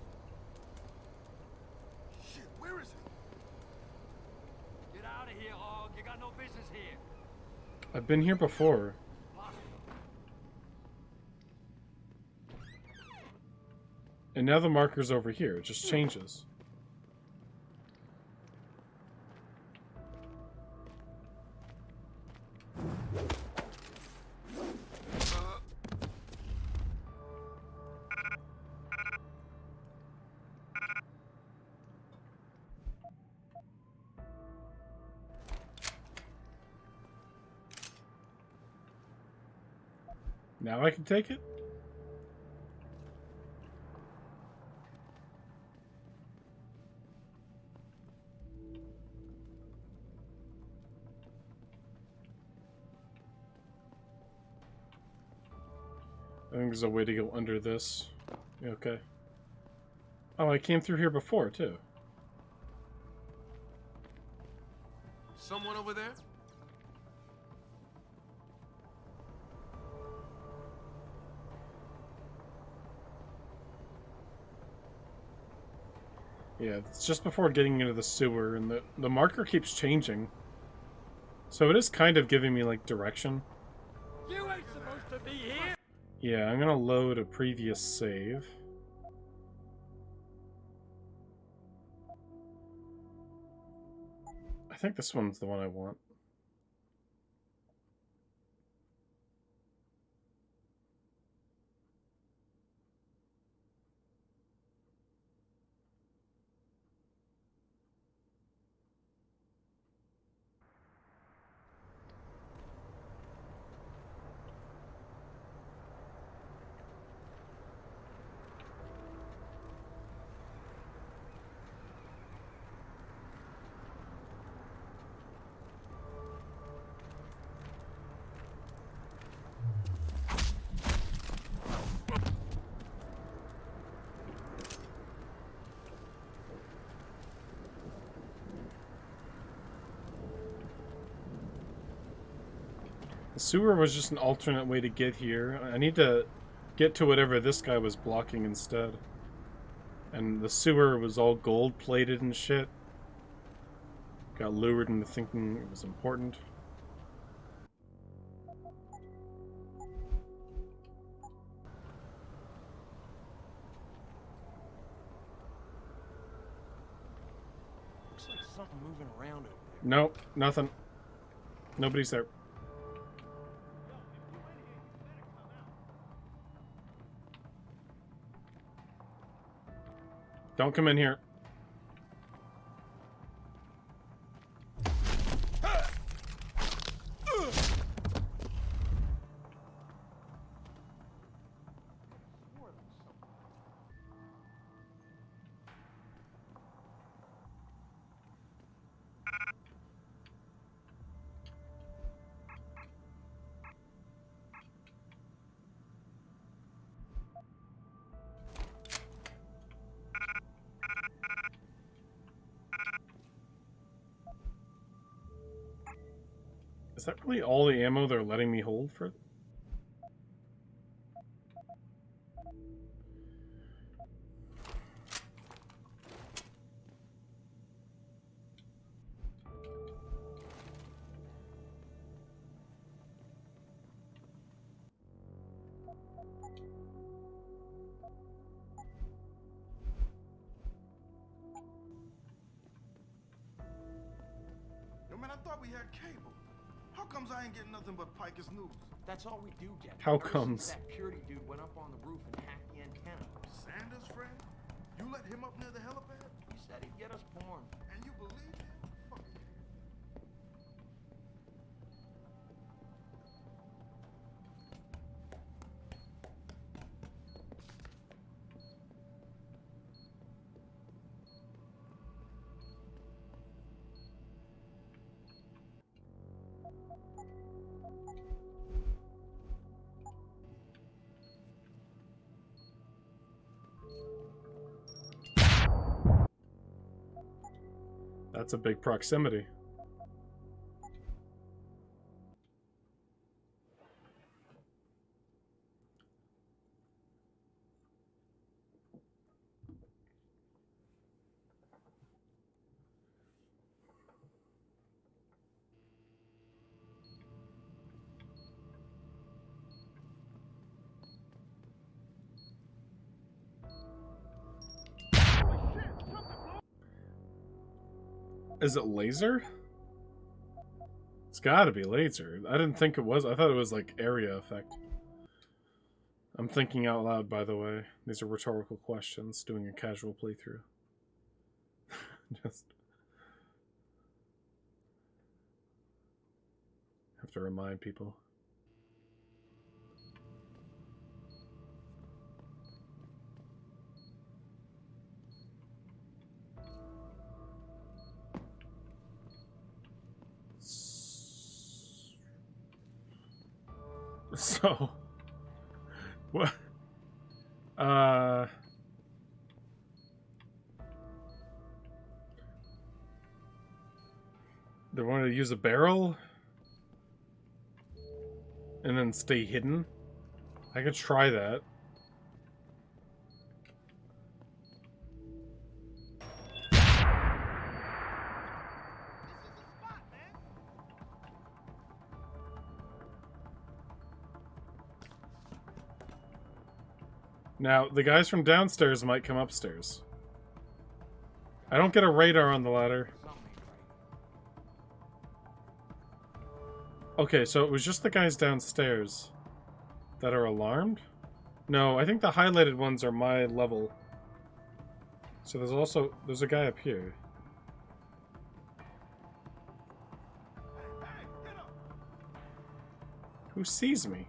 Shit, where is he? Get out of here, Og. You got no business here. I've been here before. And now the marker's over here. It just changes. Now I can take it? I think there's a way to go under this. Okay. Oh, I came through here before, too. Someone over there? Yeah, it's just before getting into the sewer, and the marker keeps changing. So it is kind of giving me, like, direction. You ain't supposed to be here! Yeah, I'm gonna load a previous save. I think this one's the one I want. The sewer was just an alternate way to get here. I need to get to whatever this guy was blocking instead. And the sewer was all gold-plated and shit. Got lured into thinking it was important. Looks like something moving around over there. Nope, nothing. Nobody's there. Don't come in here. Is that really all the ammo they're letting me hold for? Yo, man, I thought we had cable. How comes I ain't getting nothing but Piker's news? That's all we do get. How Ever since comes? that purity dude went up on the roof and hacked the antenna. Sanders' friend? You let him up near the helipad? He said he'd get us born. And you believe him? Fuck. That's a big proximity. Is it laser? It's gotta be laser. I didn't think it was. I thought it was like area effect. I'm thinking out loud, by the way. These are rhetorical questions, doing a casual playthrough. Just have to remind people. So, what? They want to use a barrel and then stay hidden. I could try that. Now, the guys from downstairs might come upstairs. I don't get a radar on the ladder. Okay, so it was just the guys downstairs that are alarmed? No, I think the highlighted ones are my level. So there's a guy up here. Who sees me?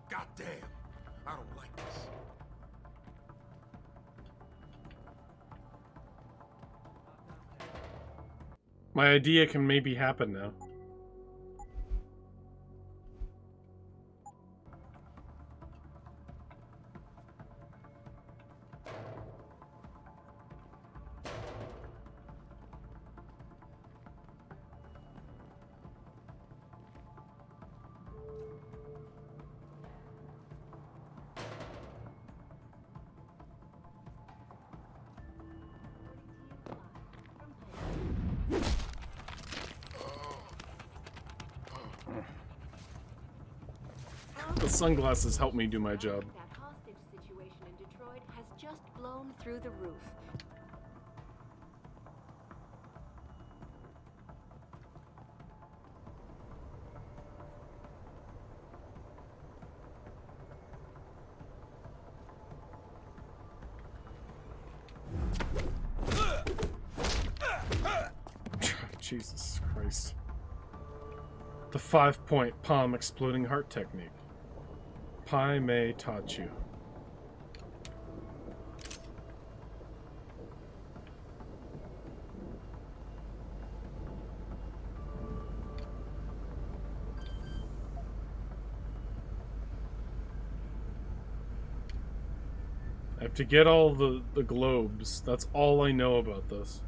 God damn, I don't like this. My idea can maybe happen now. The sunglasses help me do my job. That hostage situation in Detroit has just blown through the roof. Jesus Christ. The 5-point palm exploding heart technique. Pai Mei taught you. I have to get all the globes. That's all I know about this.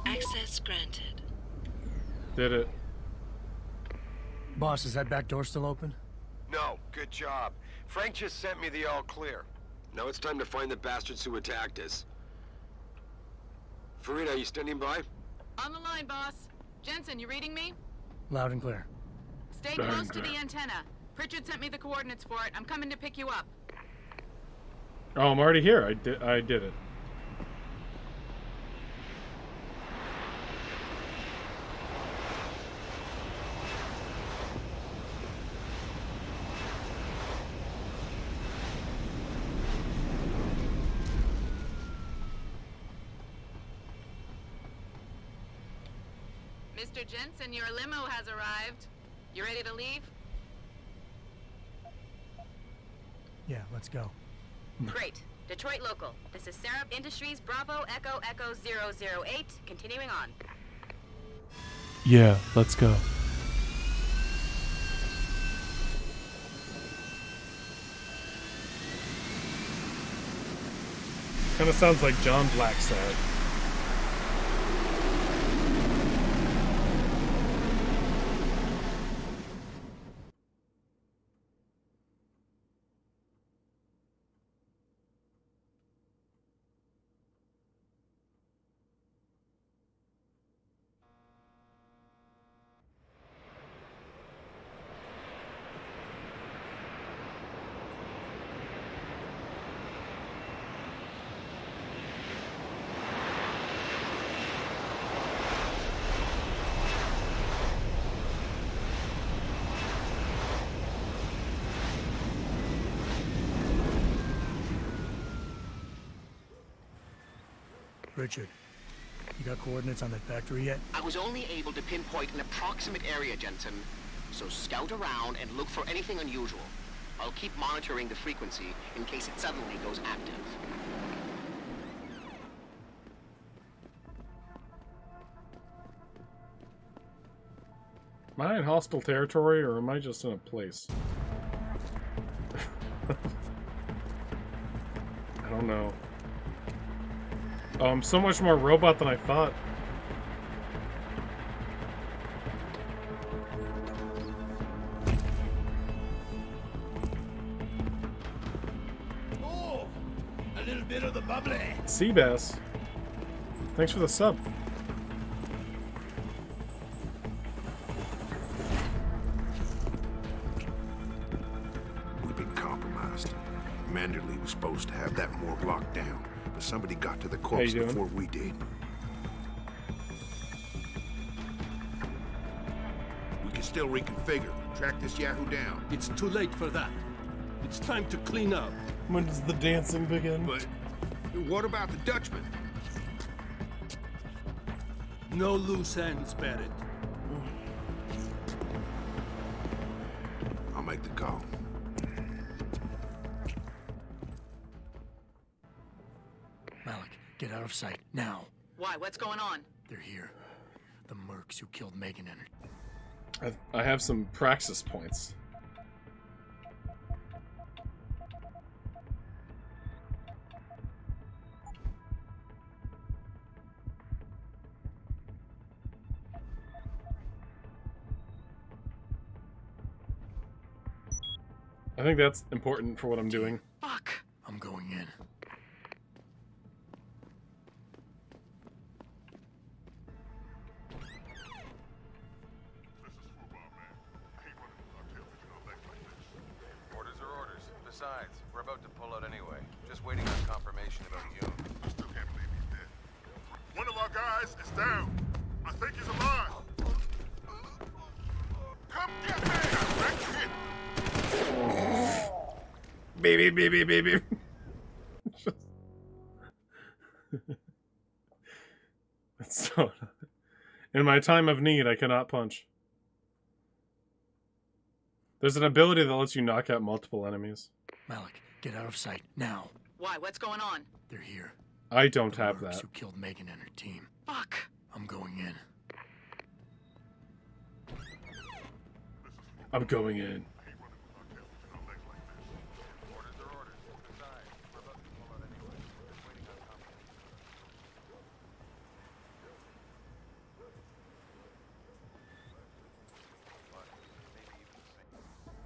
Access granted. Did it. Boss, is that back door still open? No, good job. Frank just sent me the all clear. Now it's time to find the bastards who attacked us. Farida, you standing by? On the line, boss. Jensen, you reading me? Loud and clear. Stay close to the antenna. Pritchard sent me the coordinates for it. I'm coming to pick you up. Oh, I'm already here. I did it. Mr. Jensen, your limo has arrived. You ready to leave? Yeah, let's go. Great. Detroit local. This is Sarah Industries Bravo Echo Echo 008. Continuing on. Yeah, let's go. Kind of sounds like John Black said. Richard, you got coordinates on that factory yet? I was only able to pinpoint an approximate area, Jensen. So scout around and look for anything unusual. I'll keep monitoring the frequency in case it suddenly goes active. Am I in hostile territory, or am I just in a place? I don't know. Oh, I'm so much more robot than I thought. Oh, a little bit of the bubbly. Seabass. Thanks for the sub. We've been compromised. Manderley was supposed to have that morgue locked down, but somebody got to the corpse before we did. We can still reconfigure, track this Yahoo down. It's too late for that. It's time to clean up. When does the dancing begin? But what about the Dutchman? No loose ends, Barrett. I'll make the call. Malik, get out of sight, now. Why? What's going on? They're here. The mercs who killed Megan and her. I have some praxis points. I think that's important for what I'm doing. Fuck. I'm going in. Orders are orders. Besides, we're about to pull out anyway. Just waiting on confirmation about you. I still can't believe he's dead. One of our guys is down. I think he's alive. Come get me! Baby. It's so... In my time of need, I cannot punch. There's an ability that lets you knock out multiple enemies. Malik, get out of sight, now. Why? What's going on? They're here. I don't The have mercs that. who killed Megan and her team. Fuck. I'm going in. I'm going in.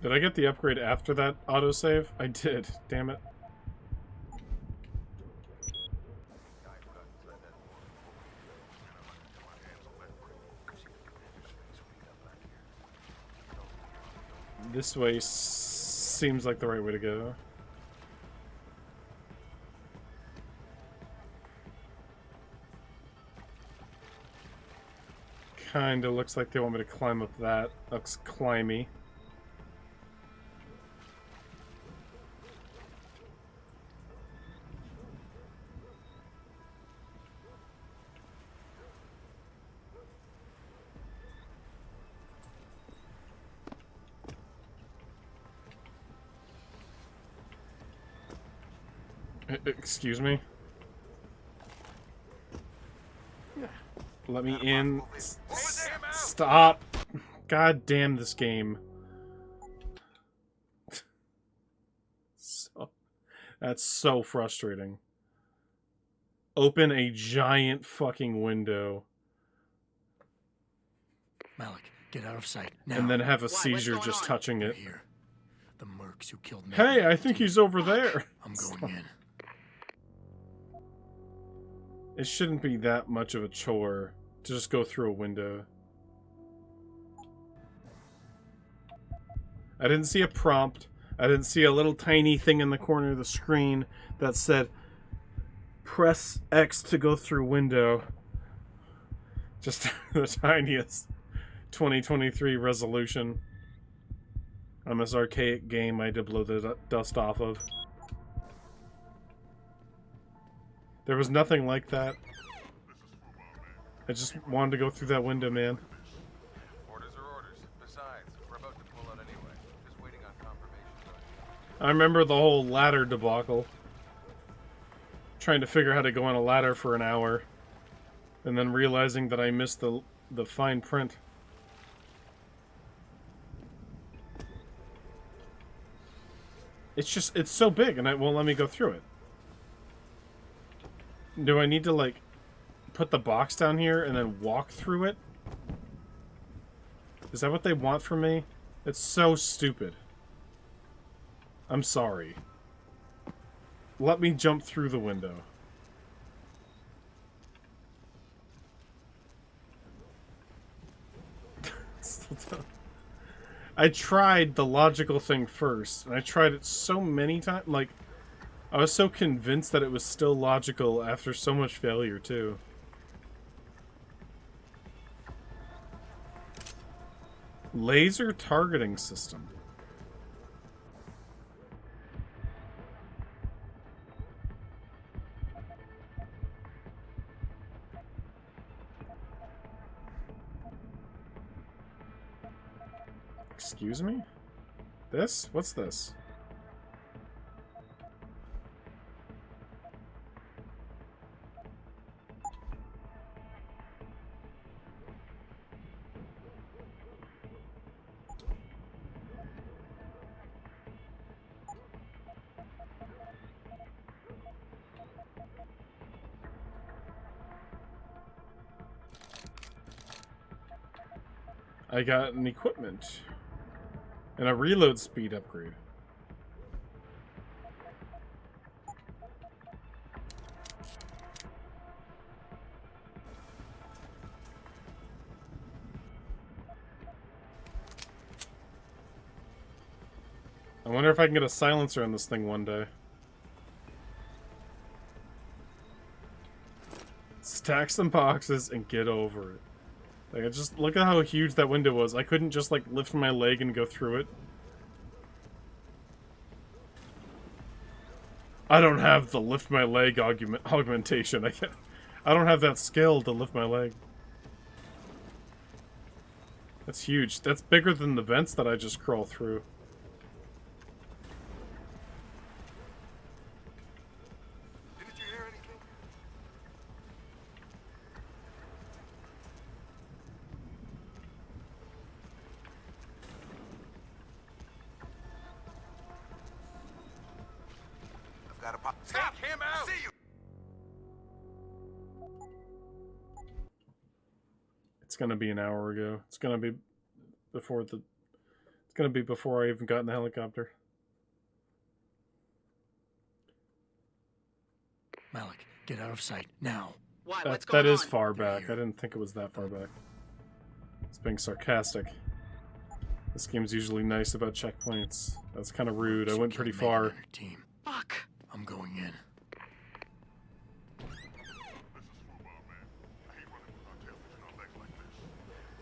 Did I get the upgrade after that autosave? I did. Damn it. This way seems like the right way to go. Kinda looks like they want me to climb up that. Looks climby. Excuse me? Let me in. Stop! God damn this game. That's so frustrating. Open a giant fucking window. Malik, get out of sight now. And then have a seizure just touching it. Here. The mercs who killed me. Hey, I think he's over there. I'm going in. It shouldn't be that much of a chore to just go through a window. I didn't see a prompt. I didn't see a little tiny thing in the corner of the screen that said, press X to go through window. Just the tiniest 2023 resolution on this archaic game I did blow the dust off of. There was nothing like that. I just wanted to go through that window, man. Orders are orders. Besides, we're about to pull out anyway. Just waiting on confirmation. I remember the whole ladder debacle. Trying to figure out how to go on a ladder for an hour. And then realizing that I missed the fine print. It's so big and it won't let me go through it. Do I need to, like, put the box down here and then walk through it? Is that what they want from me? It's so stupid. I'm sorry. Let me jump through the window. I tried the logical thing first, and I tried it so many times, like, I was so convinced that it was still logical after so much failure, too. Laser targeting system. Excuse me? This? What's this? I got an equipment. And a reload speed upgrade. I wonder if I can get a silencer on this thing one day. Stack some boxes and get over it. Like, I just look at how huge that window was. I couldn't just, like, lift my leg and go through it. I don't have the lift my leg augmentation. I don't have that skill to lift my leg. That's huge. That's bigger than the vents that I just crawl through. Stop him out! See you! It's gonna be an hour ago. It's gonna be before I even got in the helicopter. Malik, get out of sight now. Why? That is far back. I didn't think it was that far back. It's being sarcastic. This game's usually nice about checkpoints. That's kind of rude. I went pretty far. Fuck. I'm going in.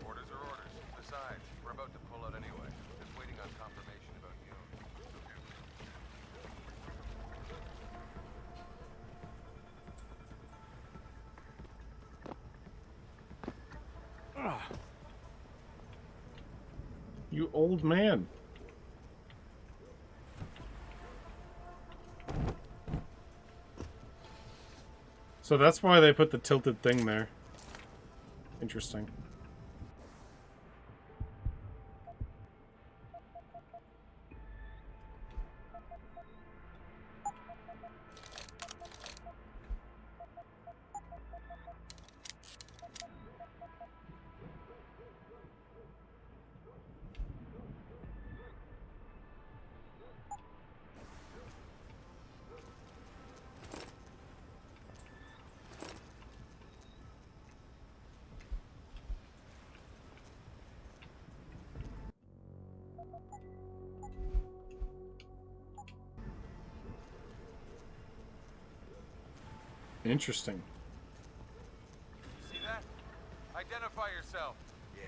Orders are orders. Besides, we're about to pull out anyway. Just waiting on confirmation about you. You old man. So that's why they put the tilted thing there. Interesting. Interesting. See that? Identify yourself. Yeah,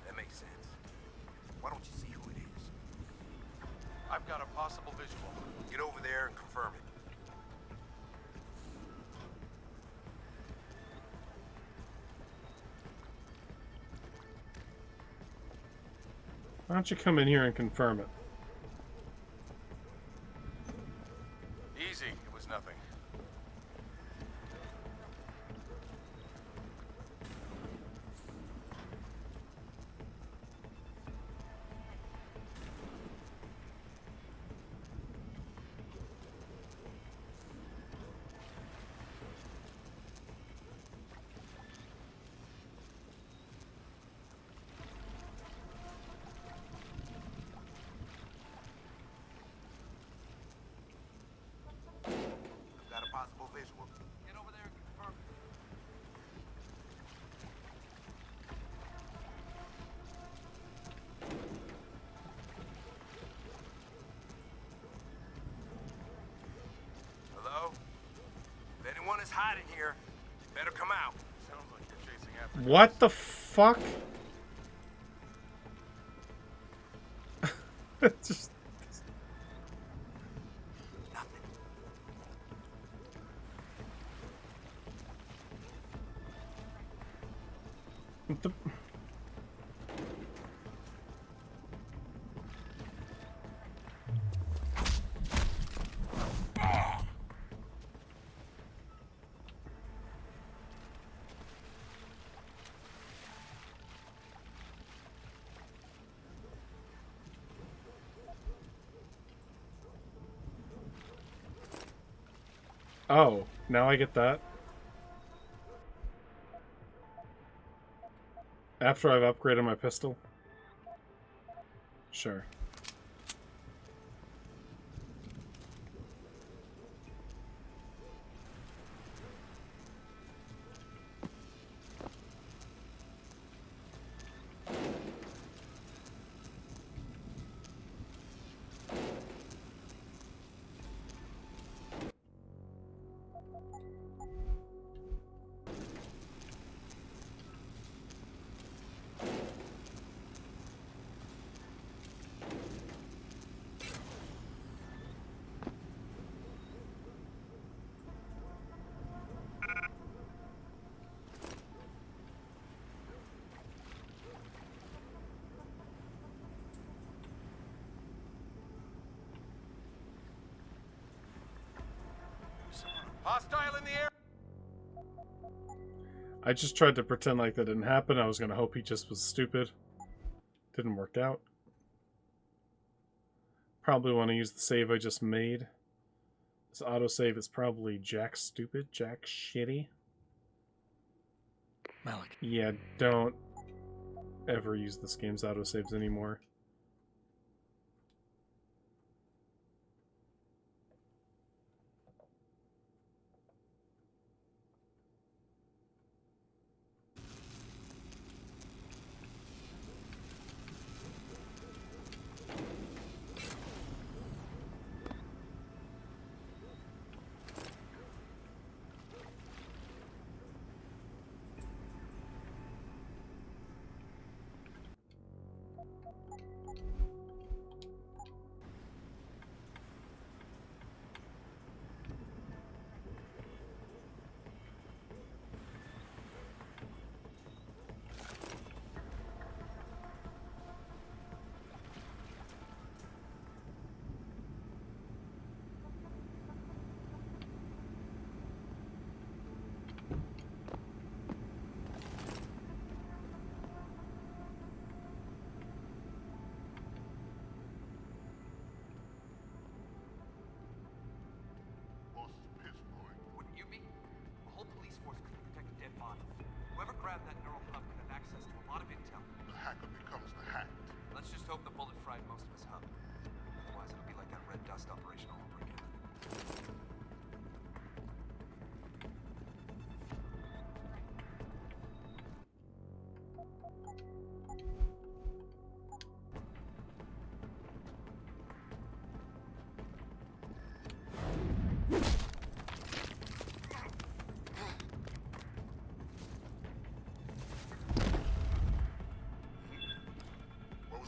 that makes sense. Why don't you see who it is? I've got a possible visual. Get over there and confirm it. Why don't you come in here and confirm it? Easy. It was nothing. Got a possible visual. Get over there and confirm it. Hello? If anyone is hiding here, better come out. Sounds like you're chasing after. What the fuck? Just... What the... Oh, now I get that. After I've upgraded my pistol? Sure. Hostile in the air. I just tried to pretend like that didn't happen. I was gonna hope he just was stupid. Didn't work out. Probably want to use the save I just made. This autosave is probably jack stupid, jack shitty. Malik. Yeah, don't ever use this game's autosaves anymore.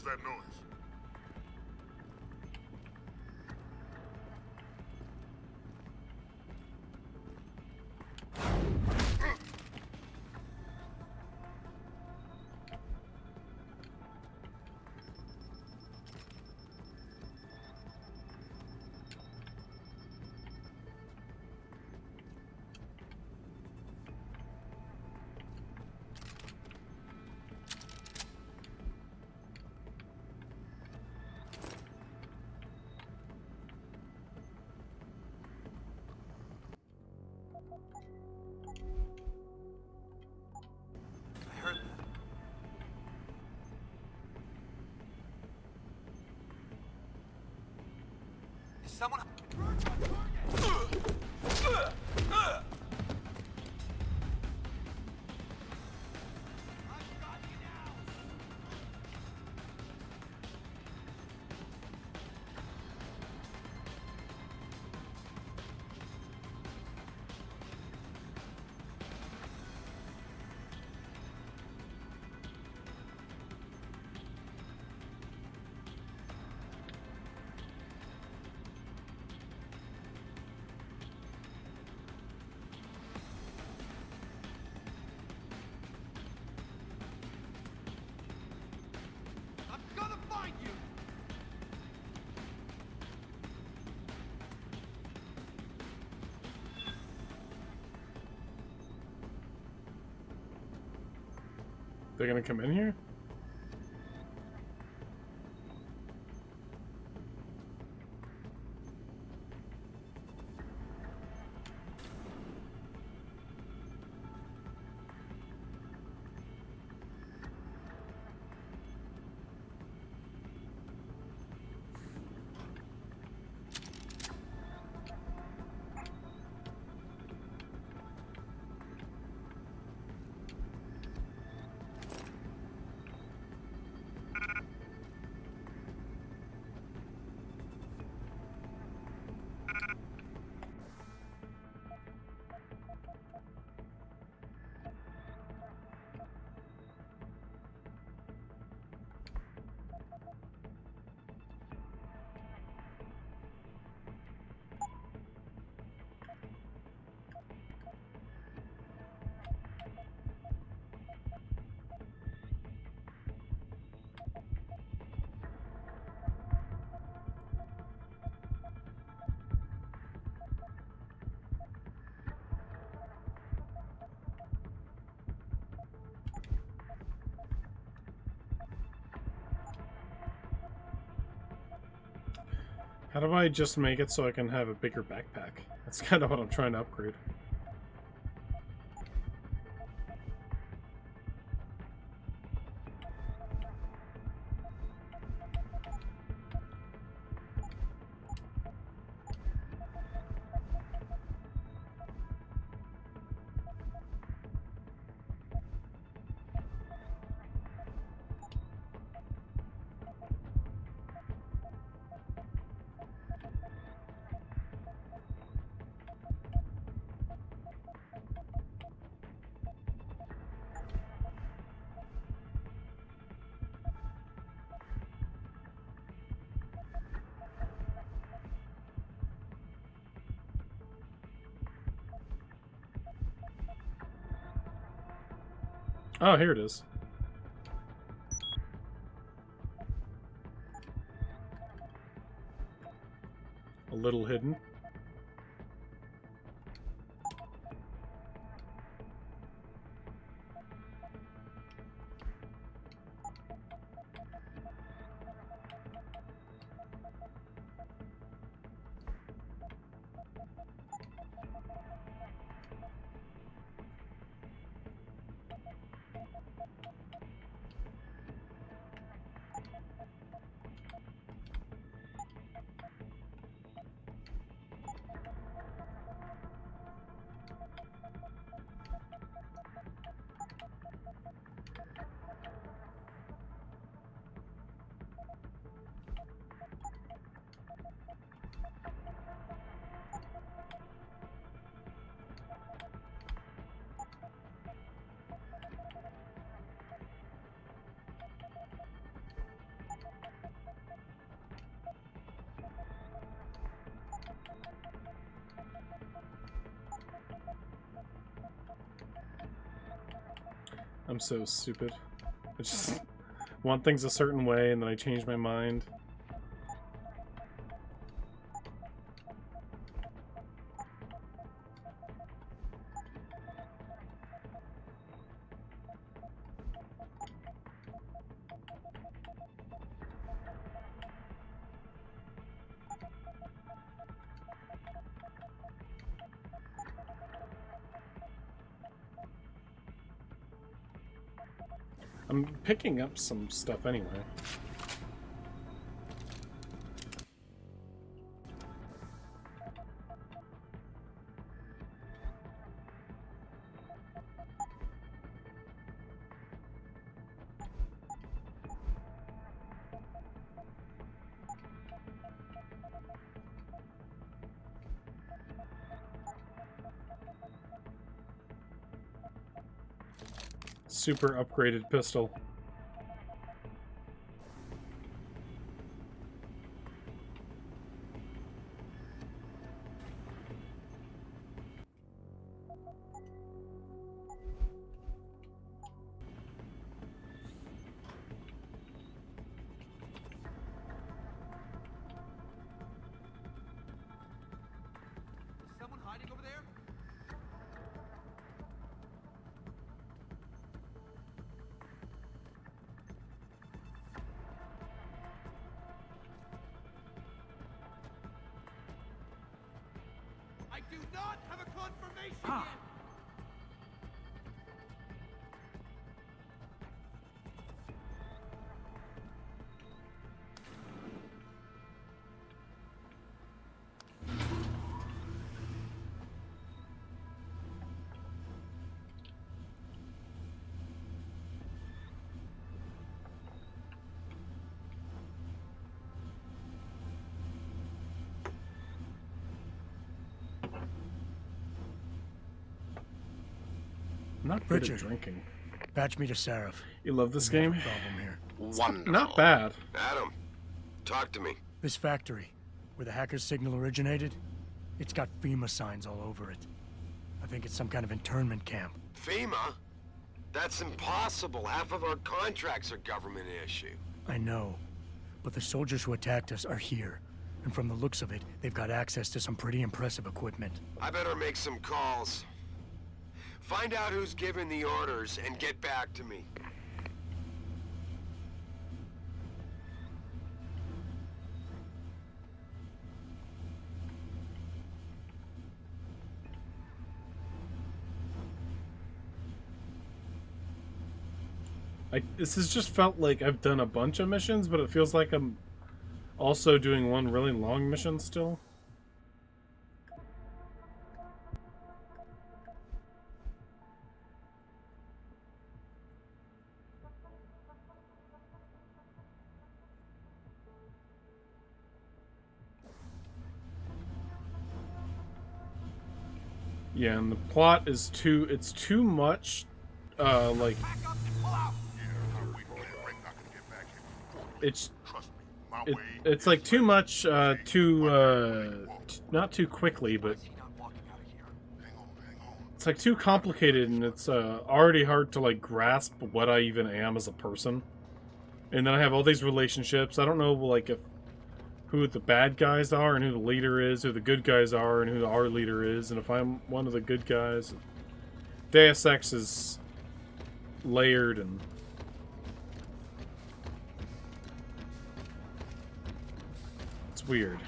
that noise? Someone. I'm gonna find you. They're gonna come in here? How do I just make it so I can have a bigger backpack? That's kind of what I'm trying to upgrade. Oh, here it is. A little hidden. I'm so stupid. I just want things a certain way and then I change my mind. I'm picking up some stuff anyway. Super upgraded pistol. Is someone hiding over there? I do not have a confirmation yet. I'm not good at drinking. Patch me to Sarif. You love this game? Problem here. Wonderful. Not bad. Adam, talk to me. This factory, where the hacker's signal originated, it's got FEMA signs all over it. I think it's some kind of internment camp. FEMA? That's impossible. Half of our contracts are government issue. I know, but the soldiers who attacked us are here. And from the looks of it, they've got access to some pretty impressive equipment. I better make some calls. Find out who's giving the orders and get back to me. This has just felt like I've done a bunch of missions, but it feels like I'm also doing one really long mission still. Yeah, and the plot is it's too much, like, it's like too much, not too quickly, but it's like too complicated, and it's already hard to like grasp what I even am as a person. And then I have all these relationships. I don't know, like, who the bad guys are and who the leader is, who the good guys are and who our leader is, and if I'm one of the good guys. Deus Ex is layered and it's weird.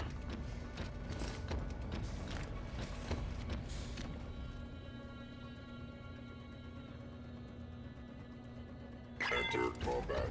Enter combat.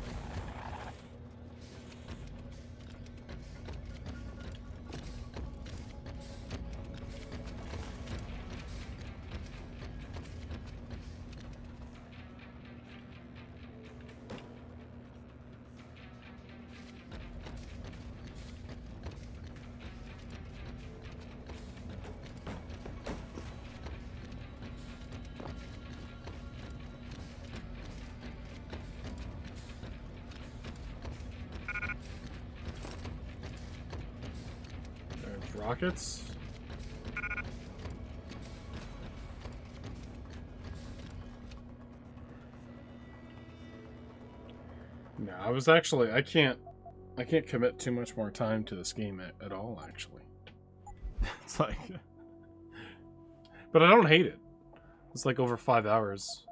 Rockets? No, I was actually I can't commit too much more time to this game at all, actually. It's like, but I don't hate it. It's like over 5 hours.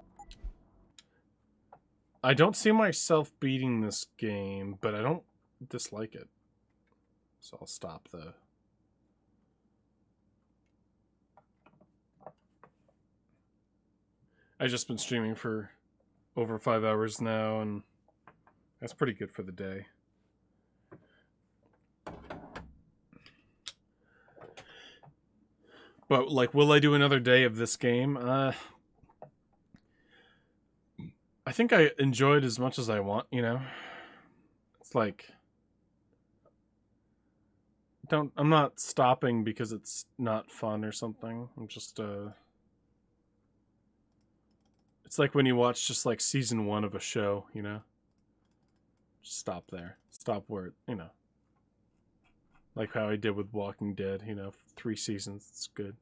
I don't see myself beating this game, but I don't dislike it. So I'll stop the... I've just been streaming for over 5 hours now, and that's pretty good for the day. But, like, will I do another day of this game? I think I enjoyed as much as I want, you know? It's like... I'm not stopping because it's not fun or something. I'm just, It's like when you watch just, like, season 1 of a show, you know? Just stop there. Stop where, you know. Like how I did with Walking Dead, you know, 3 seasons. It's good.